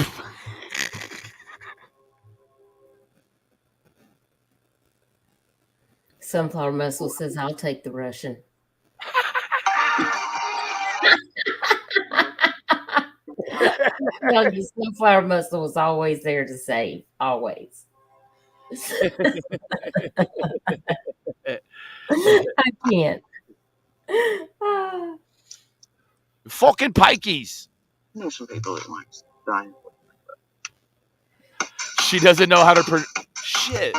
Sunflower Muscle says, I'll take the Russian. Sunflower Muscle was always there to save. Always. I can't. Fucking pikeys. There's some people that like dying. She doesn't know how to shit.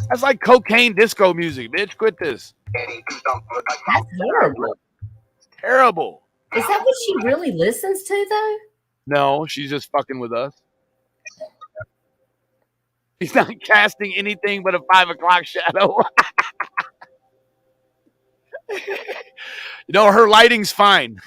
That's like cocaine disco music, bitch. Quit this. That's horrible. Terrible. Is that what she really listens to, though? No, she's just fucking with us. He's not casting anything but a 5 o'clock shadow. Her lighting's fine.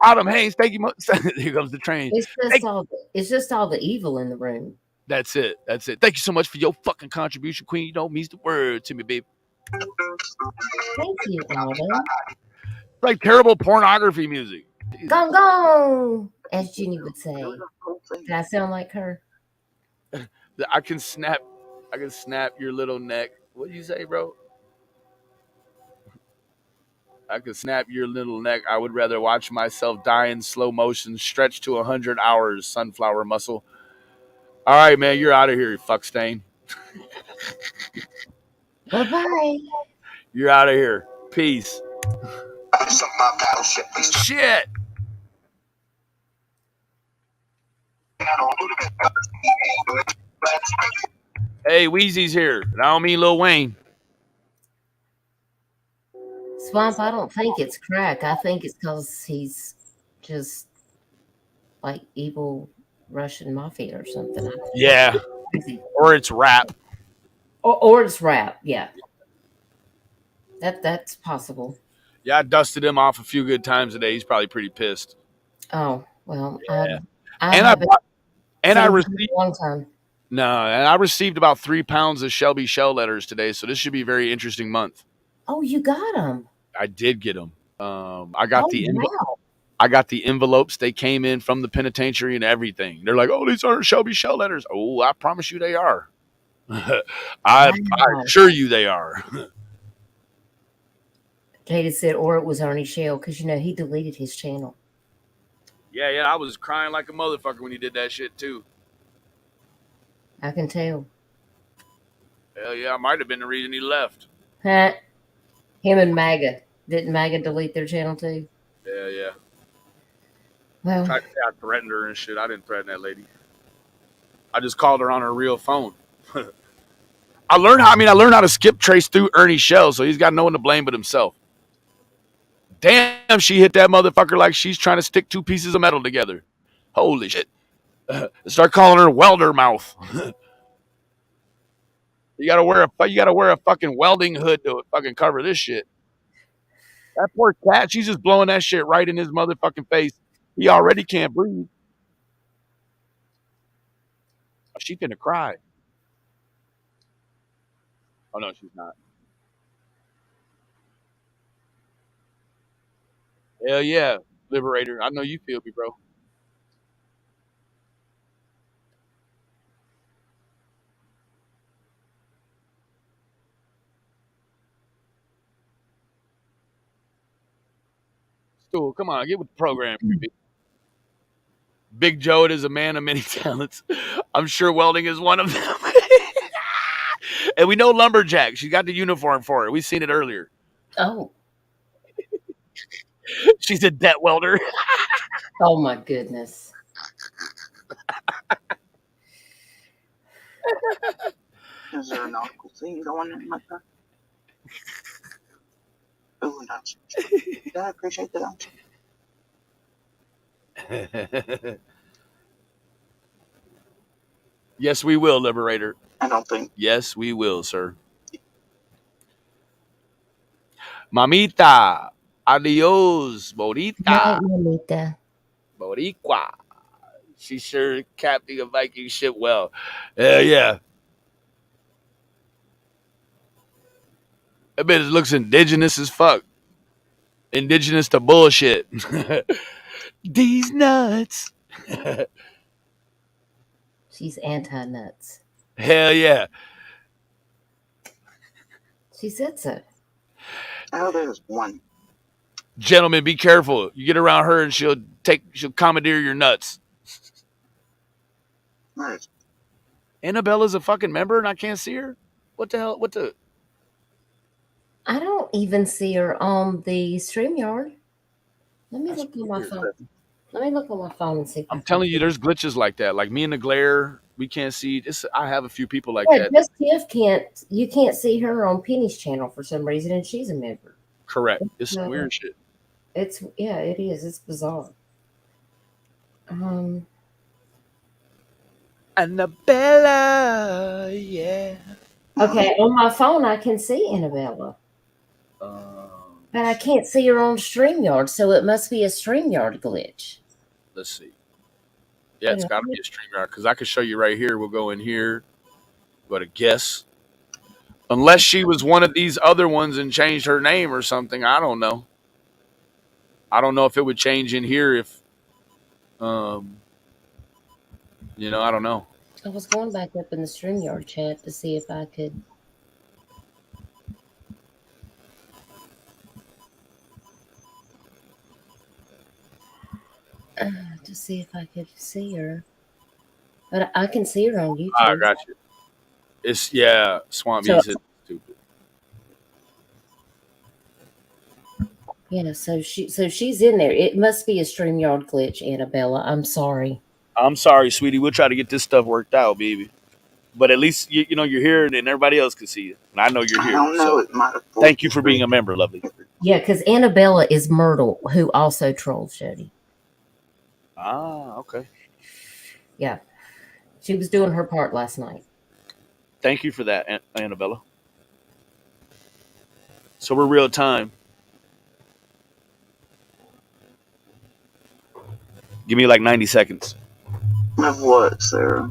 Autumn Haynes, thank you. Here comes the train. It's just all the evil in the room. That's it. Thank you so much for your fucking contribution, Queen. You don't mean the word to me, baby. Thank you, Autumn. It's like terrible pornography music. Gong gong, as Jenny would say. Did I sound like her? I can snap your little neck. What do you say, bro? I could snap your little neck. I would rather watch myself die in slow motion, stretch to 100 hours, Sunflower Muscle. All right, man, you're out of here, you fuck stain. Bye-bye. You're out of here. Peace. Shit. Hey, Wheezy's here. And I don't mean Lil Wayne. Swamp, I don't think it's crack. I think it's because he's just like evil Russian mafia or something. Yeah. Or it's rap. Or it's rap, yeah. That's possible. Yeah, I dusted him off a few good times today. He's probably pretty pissed. Oh, well, Yeah. I And I received a long time. No, and I received about 3 pounds of Shelby Shell letters today, so this should be a very interesting month. Oh, you got them. I did get them. I got wow. I got the envelopes. They came in from the penitentiary and everything. They're like, "Oh, these aren't Shelby Shell letters." Oh, I promise you they are. I assure you they are. Jada said, or it was Arnie Shell, because, he deleted his channel. Yeah, I was crying like a motherfucker when he did that shit, too. I can tell. Hell yeah, I might have been the reason he left. Huh? Him and MAGA. Didn't MAGA delete their channel, too? Yeah. Well, I threatened her and shit. I didn't threaten that lady. I just called her on her real phone. I learned how to skip trace through Ernie Shell, so he's got no one to blame but himself. Damn, she hit that motherfucker like she's trying to stick 2 pieces of metal together. Holy shit. Start calling her welder mouth. You gotta wear a fucking welding hood to fucking cover this shit. That poor cat, she's just blowing that shit right in his motherfucking face. He already can't breathe. She finna cry. Oh no, she's not. Hell yeah, Liberator. I know you feel me, bro. Stool, come on, get with the program. Big Joe is a man of many talents. I'm sure welding is one of them. And we know Lumberjack. She got the uniform for it. We've seen it earlier. oh. She's a debt welder. Oh, my goodness. Is there an awful thing going on like that? Oh, no. Yeah, I appreciate that. Yes, we will, Liberator. I don't think. Yes, we will, sir. Mamita. Adios, Bonita. Mamita. Boricua. She sure captain of Viking ship well. Yeah. That bitch looks indigenous as fuck. Indigenous to bullshit. These nuts. She's anti-nuts. Hell yeah. She said so. Oh, there's one. Gentlemen, be careful. You get around her and she'll commandeer your nuts. Right. Annabella's a fucking member and I can't see her? What the hell? I don't even see her on the StreamYard. Let me look on my phone. Let me look on my phone and see. I'm telling you, there's glitches like that. Like me and the glare, we can't see. I have a few people like that. Just Tiff you can't see her on Penny's channel for some reason, and she's a member. Correct. It's some weird shit. It is. It's bizarre. Annabella, yeah. Okay, on my phone I can see Annabella. But I can't see her on StreamYard, so it must be a StreamYard glitch. Let's see. Yeah, it's got to be a StreamYard because I can show you right here. We'll go in here. Go to guess. Unless she was one of these other ones and changed her name or something. I don't know. I don't know if it would change in here if, I don't know. I was going back up in the StreamYard chat to see if I could. To see if I could see her. But I can see her on YouTube. I got you. It's, Swamp Beast is stupid. Yeah, so she's in there. It must be a StreamYard glitch, Annabella. I'm sorry. I'm sorry, sweetie. We'll try to get this stuff worked out, baby. But at least you know you're here, and everybody else can see you, and I know you're I here. don't know. So It might have thank you for being a member, lovely. Yeah, because Annabella is Myrtle, who also trolls Jody. Ah, okay. Yeah, she was doing her part last night. Thank you for that, Annabella. So we're real time. Give me like 90 seconds. Of what, Sarah?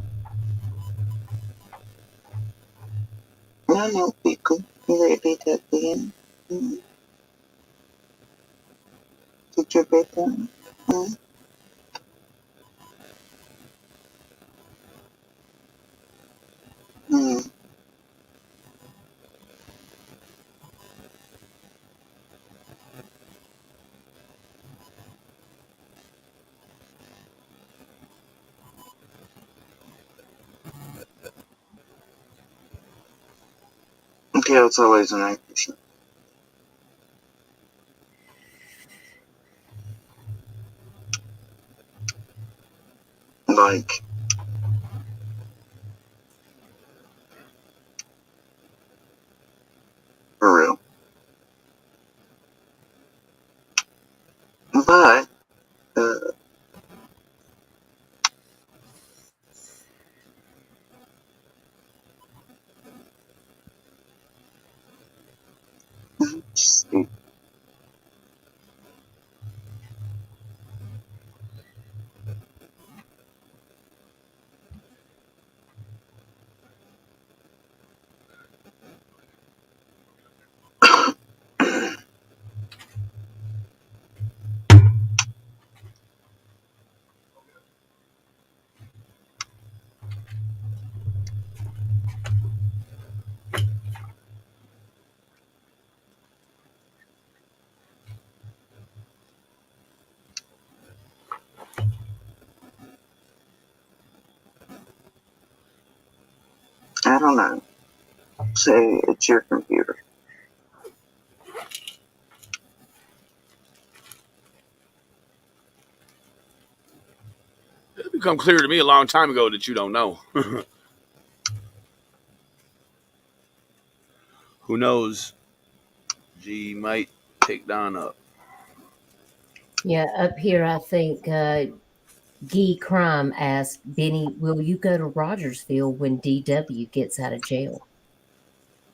I know people. You ready to begin? Did your bedtime? Yeah, it's always an actress. Like, for real. But, see. I don't know. Say it's your computer. It become clear to me a long time ago that you don't know. Who knows? G might take Don up. Yeah, up here, I think Guy Crime asked Benny, will you go to Rogersville when DW gets out of jail?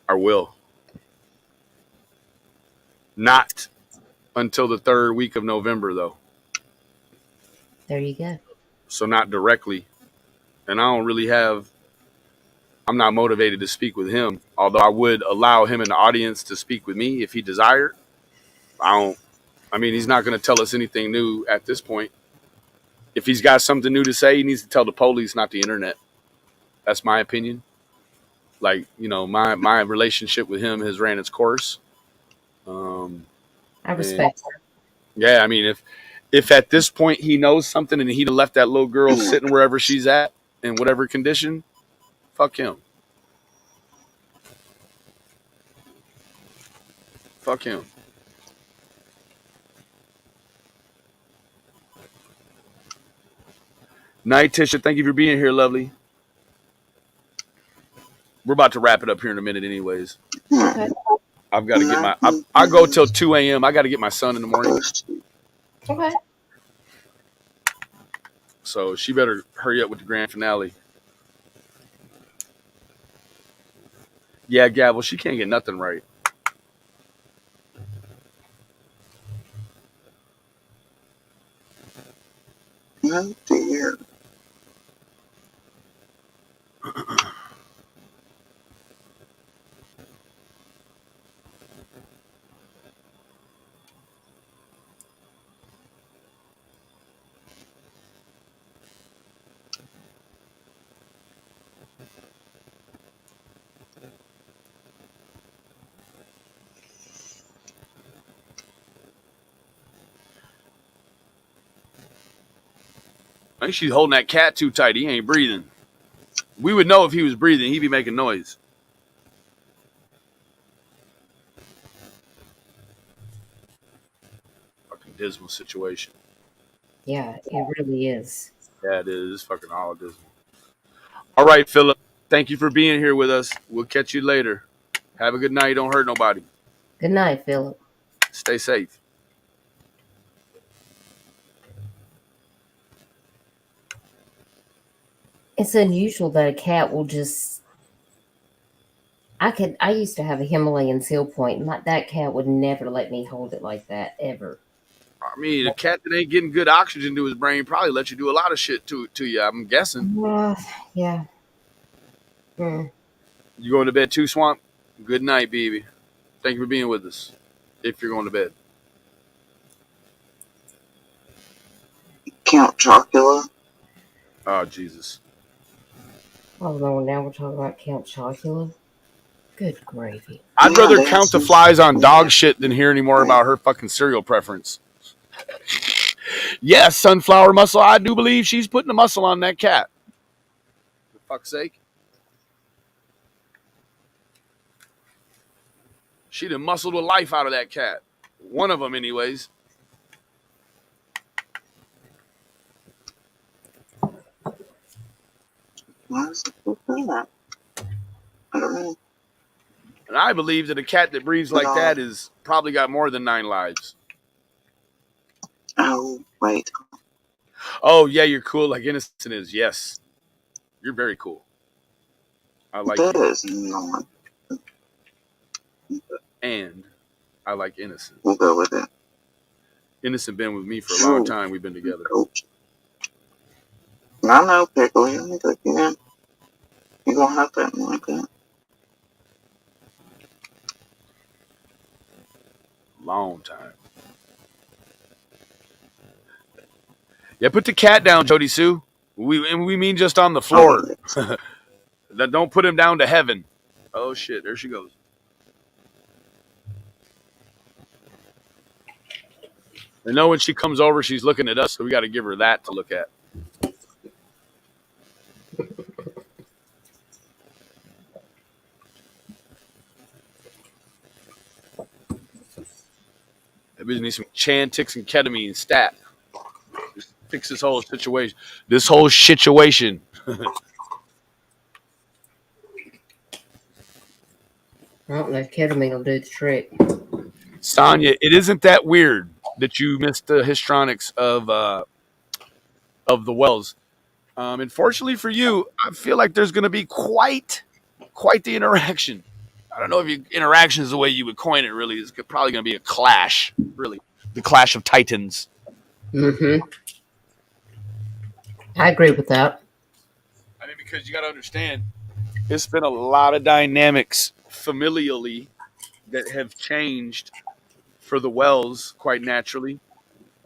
I will. Not until the 3rd week of November, though. There you go. So not directly. And I don't really have, I'm not motivated to speak with him, although I would allow him in the audience to speak with me if he desired. I mean, he's not going to tell us anything new at this point. If he's got something new to say, he needs to tell the police, not the internet. That's my opinion. Like, you know, my relationship with him has ran its course. I respect her. Yeah, I mean, if at this point he knows something and he'd have left that little girl sitting wherever she's at in whatever condition, fuck him. Fuck him. Night, Tisha. Thank you for being here, lovely. We're about to wrap it up here in a minute, anyways. Okay. I've got to get my. I go till 2 a.m. I got to get my son in the morning. Okay. So she better hurry up with the grand finale. Yeah, Gavel, she can't get nothing right. Oh dear. I think she's holding that cat too tight. He ain't breathing. We would know if he was breathing. He'd be making noise. dismal situation. Yeah, it really is. Yeah, it is. It's fucking all dismal. All right, Philip. Thank you for being here with us. We'll catch you later. Have a good night. Don't hurt nobody. Good night, Philip. Stay safe. It's unusual that a cat will just. I used to have a Himalayan seal point. That cat would never let me hold it like that ever. I mean, a cat that ain't getting good oxygen to his brain probably let you do a lot of shit to you. I'm guessing. Yeah. Mm. You going to bed too, Swamp? Good night, baby. Thank you for being with us. If you're going to bed. Count Chocula. Oh, Jesus. Oh no, now we're talking about Count Chocula. Good gravy. I'd rather count the flies on dog shit than hear any more about her fucking cereal preference. Yes, Sunflower Muscle, I do believe she's putting the muscle on that cat. For fuck's sake. She done muscled the life out of that cat. One of them, anyways. Why is it that? I don't know. And I believe that a cat that breathes like that is probably got more than 9 lives. Oh, wait. Oh, yeah, you're cool like Innocent is. Yes. You're very cool. I like that you. Is not. And I like Innocent. We'll go with it. Innocent been with me for a long time. We've been together. I know, Pickle. You're going to have that like that. Long time. Yeah, put the cat down, Jody Sue. We mean just on the floor. Don't put him down to heaven. Oh, shit. There she goes. I know when she comes over, she's looking at us, so we got to give her that to look at. Maybe need some Chantix and ketamine stat. Just fix this whole situation. This whole situation. I don't know if ketamine will do the trick. Sonya, it isn't that weird that you missed the histrionics of the Wells. Unfortunately for you, I feel like there's going to be quite the interaction. I don't know if interaction is the way you would coin it. Really, it's probably going to be a clash. Really, the clash of titans. Mm-hmm. I agree with that. I mean, because you got to understand, it's been a lot of dynamics familially that have changed for the Wells quite naturally,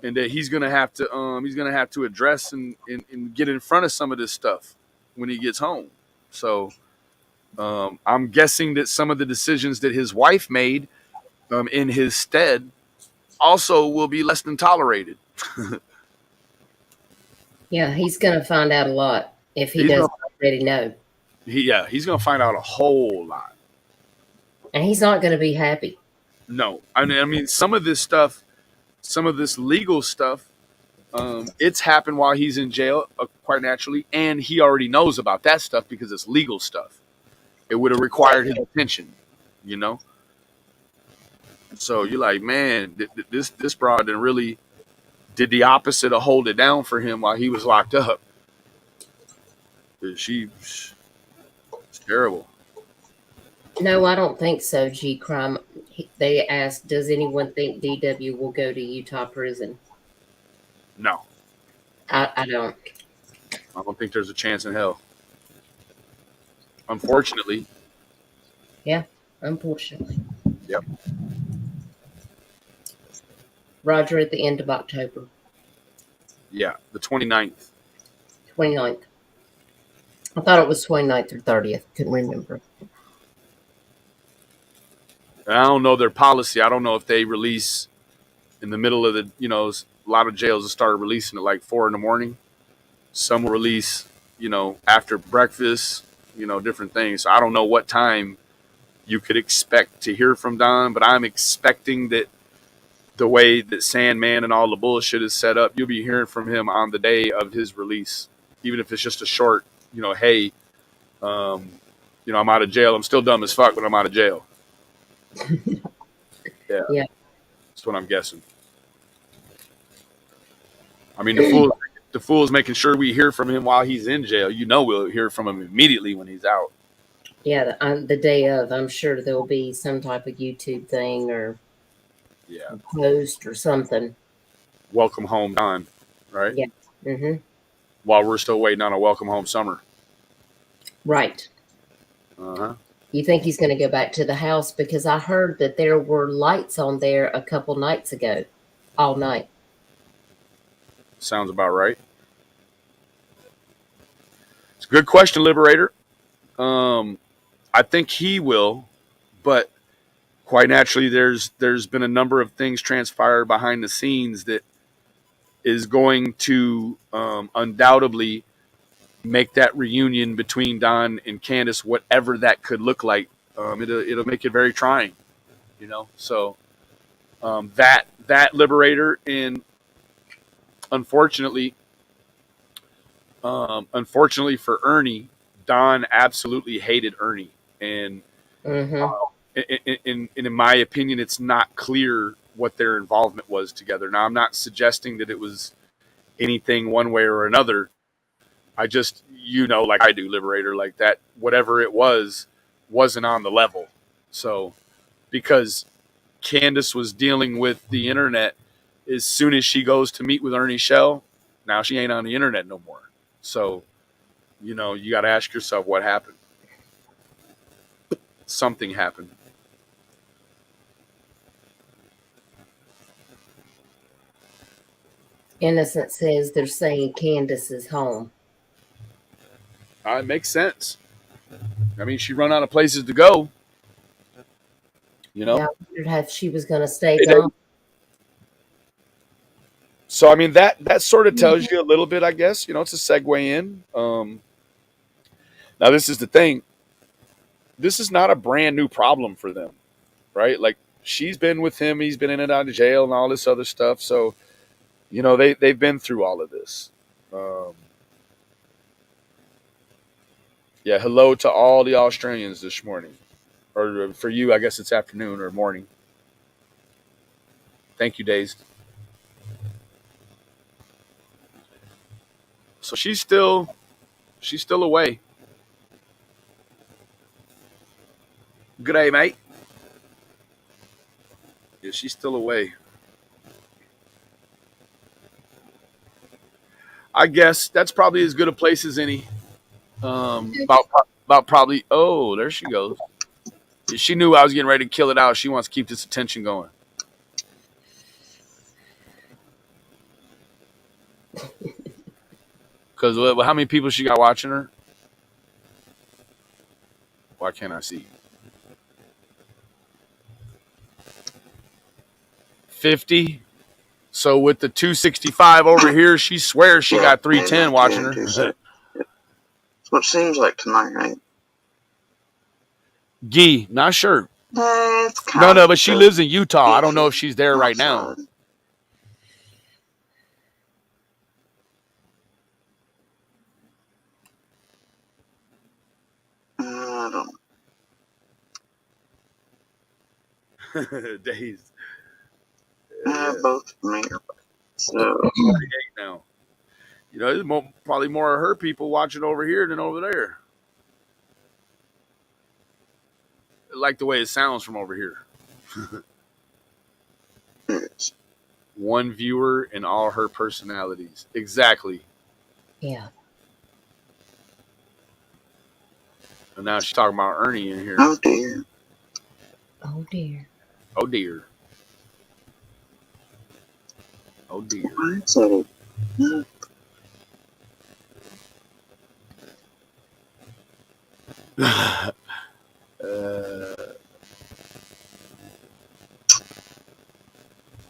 and that he's gonna have to address and get in front of some of this stuff when he gets home. So I'm guessing that some of the decisions that his wife made in his stead also will be less than tolerated. Yeah, he's gonna find out a lot if he doesn't already know. He's gonna find out a whole lot, and he's not gonna be happy. No, I mean some of this stuff, some of this legal stuff, it's happened while he's in jail, quite naturally, and he already knows about that stuff because it's legal stuff. It would have required his attention, you know. So you're like, man, this broad didn't really did the opposite of hold it down for him while he was locked up. It's terrible. No, I don't think so, G Crime. They asked, does anyone think DW will go to Utah prison? No. I don't. I don't think there's a chance in hell. Unfortunately. Yeah, unfortunately. Yep. Roger, at the end of October. Yeah, the 29th. 29th. I thought it was 29th or 30th. Couldn't remember. I don't know their policy. I don't know if they release in the middle of the, a lot of jails have started releasing at like 4 a.m. Some will release, after breakfast, different things. So I don't know what time you could expect to hear from Don, but I'm expecting that the way that Sandman and all the bullshit is set up, you'll be hearing from him on the day of his release, even if it's just a short, hey, I'm out of jail. I'm still dumb as fuck, but I'm out of jail. Yeah. That's what I'm guessing. I mean, the fool is making sure we hear from him while he's in jail. We'll hear from him immediately when he's out. Yeah, the day of, I'm sure there'll be some type of YouTube thing or post or something. Welcome home, Don, right? Yeah. Mm-hmm. While we're still waiting on a welcome home summer. Right. Uh-huh. You think he's going to go back to the house? Because I heard that there were lights on there a couple nights ago, all night. Sounds about right. It's a good question, Liberator. I think he will, but quite naturally, there's been a number of things transpired behind the scenes that is going to undoubtedly make that reunion between Don and Candace, whatever that could look like, it'll make it very trying, So that Liberator, and unfortunately for Ernie, Don absolutely hated Ernie, and in my opinion, it's not clear what their involvement was together. Now, I'm not suggesting that it was anything one way or another. I just, like I do, Liberator, like that, whatever it wasn't on the level. So, because Candace was dealing with the internet, as soon as she goes to meet with Ernie Shell, now she ain't on the internet no more. So, you got to ask yourself what happened. Something happened. Innocent says they're saying Candace is home. It makes sense. I mean, she run out of places to go. Yeah, I wondered how she was going to stay gone. So, I mean, that sort of tells you a little bit, I guess. It's a segue in. Now, this is the thing. This is not a brand new problem for them, right? Like, she's been with him. He's been in and out of jail and all this other stuff. So, they've been through all of this. Yeah, hello to all the Australians this morning. Or for you, I guess it's afternoon or morning. Thank you, Dazed. So she's still away. Good day, mate. Yeah, she's still away. I guess that's probably as good a place as any. About probably. Oh, there she goes. She knew I was getting ready to kill it out. She wants to keep this attention going. Because how many people she got watching her? Why can't I see? 50. So with the 265 over here, she swears she got 310 watching her. That's what it seems like tonight, right? Gee, not sure. It's No, but she lives in Utah. I don't know if she's there right now. I don't know. Days. Both me. So now, there's probably more of her people watching over here than over there. I like the way it sounds from over here. One viewer and all her personalities. Exactly. Yeah. And now she's talking about Ernie in here. Oh dear. Oh dear. Oh dear. Oh dear. So,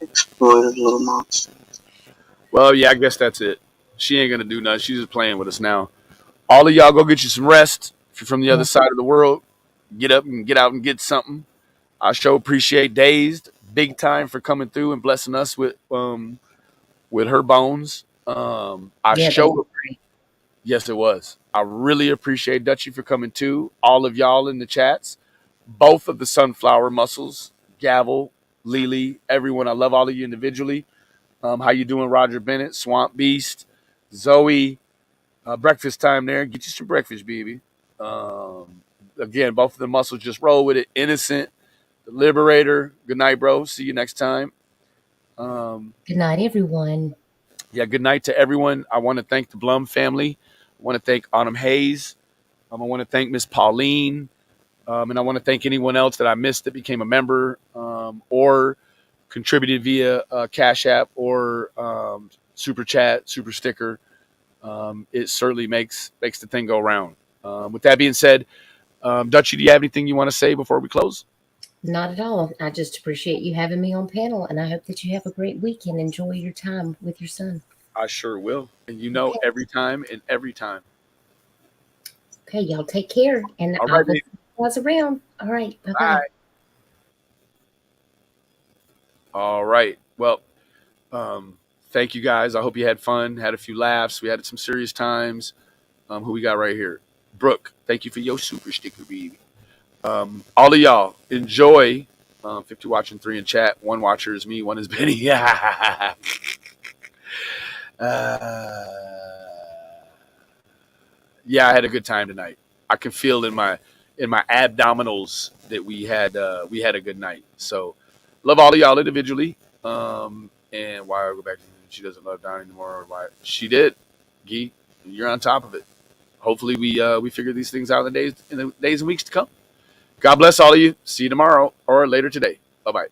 exploited little monster. Well, yeah, I guess that's it. She ain't gonna do nothing. She's just playing with us now. All of y'all go get you some rest. If you're from the other side of the world, get up and get out and get something. I sure appreciate Dazed, big time for coming through and blessing us with her bones. Yes, it was. I really appreciate Dutchie for coming too. All of y'all in the chats, both of the sunflower muscles, Gavel, Lily, everyone. I love all of you individually. How you doing, Roger Bennett, Swamp Beast, Zoe? Breakfast time there. Get you some breakfast, baby. Again, both of the muscles just roll with it. Innocent, the Liberator. Good night, bro. See you next time. Good night, everyone. Yeah, good night to everyone. I want to thank the Blum family. I want to thank Autumn Hayes. I want to thank Miss Pauline. And I want to thank anyone else that I missed that became a member or contributed via Cash App or Super Chat, Super Sticker. It certainly makes the thing go round. With that being said, Dutchie, do you have anything you want to say before we close? Not at all. I just appreciate you having me on panel, and I hope that you have a great weekend. Enjoy your time with your son. I sure will. And you know, every time and every time. Okay, y'all take care. And all right, I was around. All right. Bye-bye. Bye. All right. Well, thank you guys. I hope you had fun, had a few laughs. We had some serious times. Who we got right here? Brooke, thank you for your super sticker, baby. All of y'all, enjoy. 50 watching, 3 in chat. 1 watcher is me, 1 is Benny. Yeah, I had a good time tonight. I can feel in my abdominals that we had a good night. So, love all of y'all individually. And why I go back to she doesn't love Donnie anymore, or why she did. Gee, you're on top of it. Hopefully we figure these things out in the days and weeks to come. God bless all of you. See you tomorrow or later today. Bye-bye.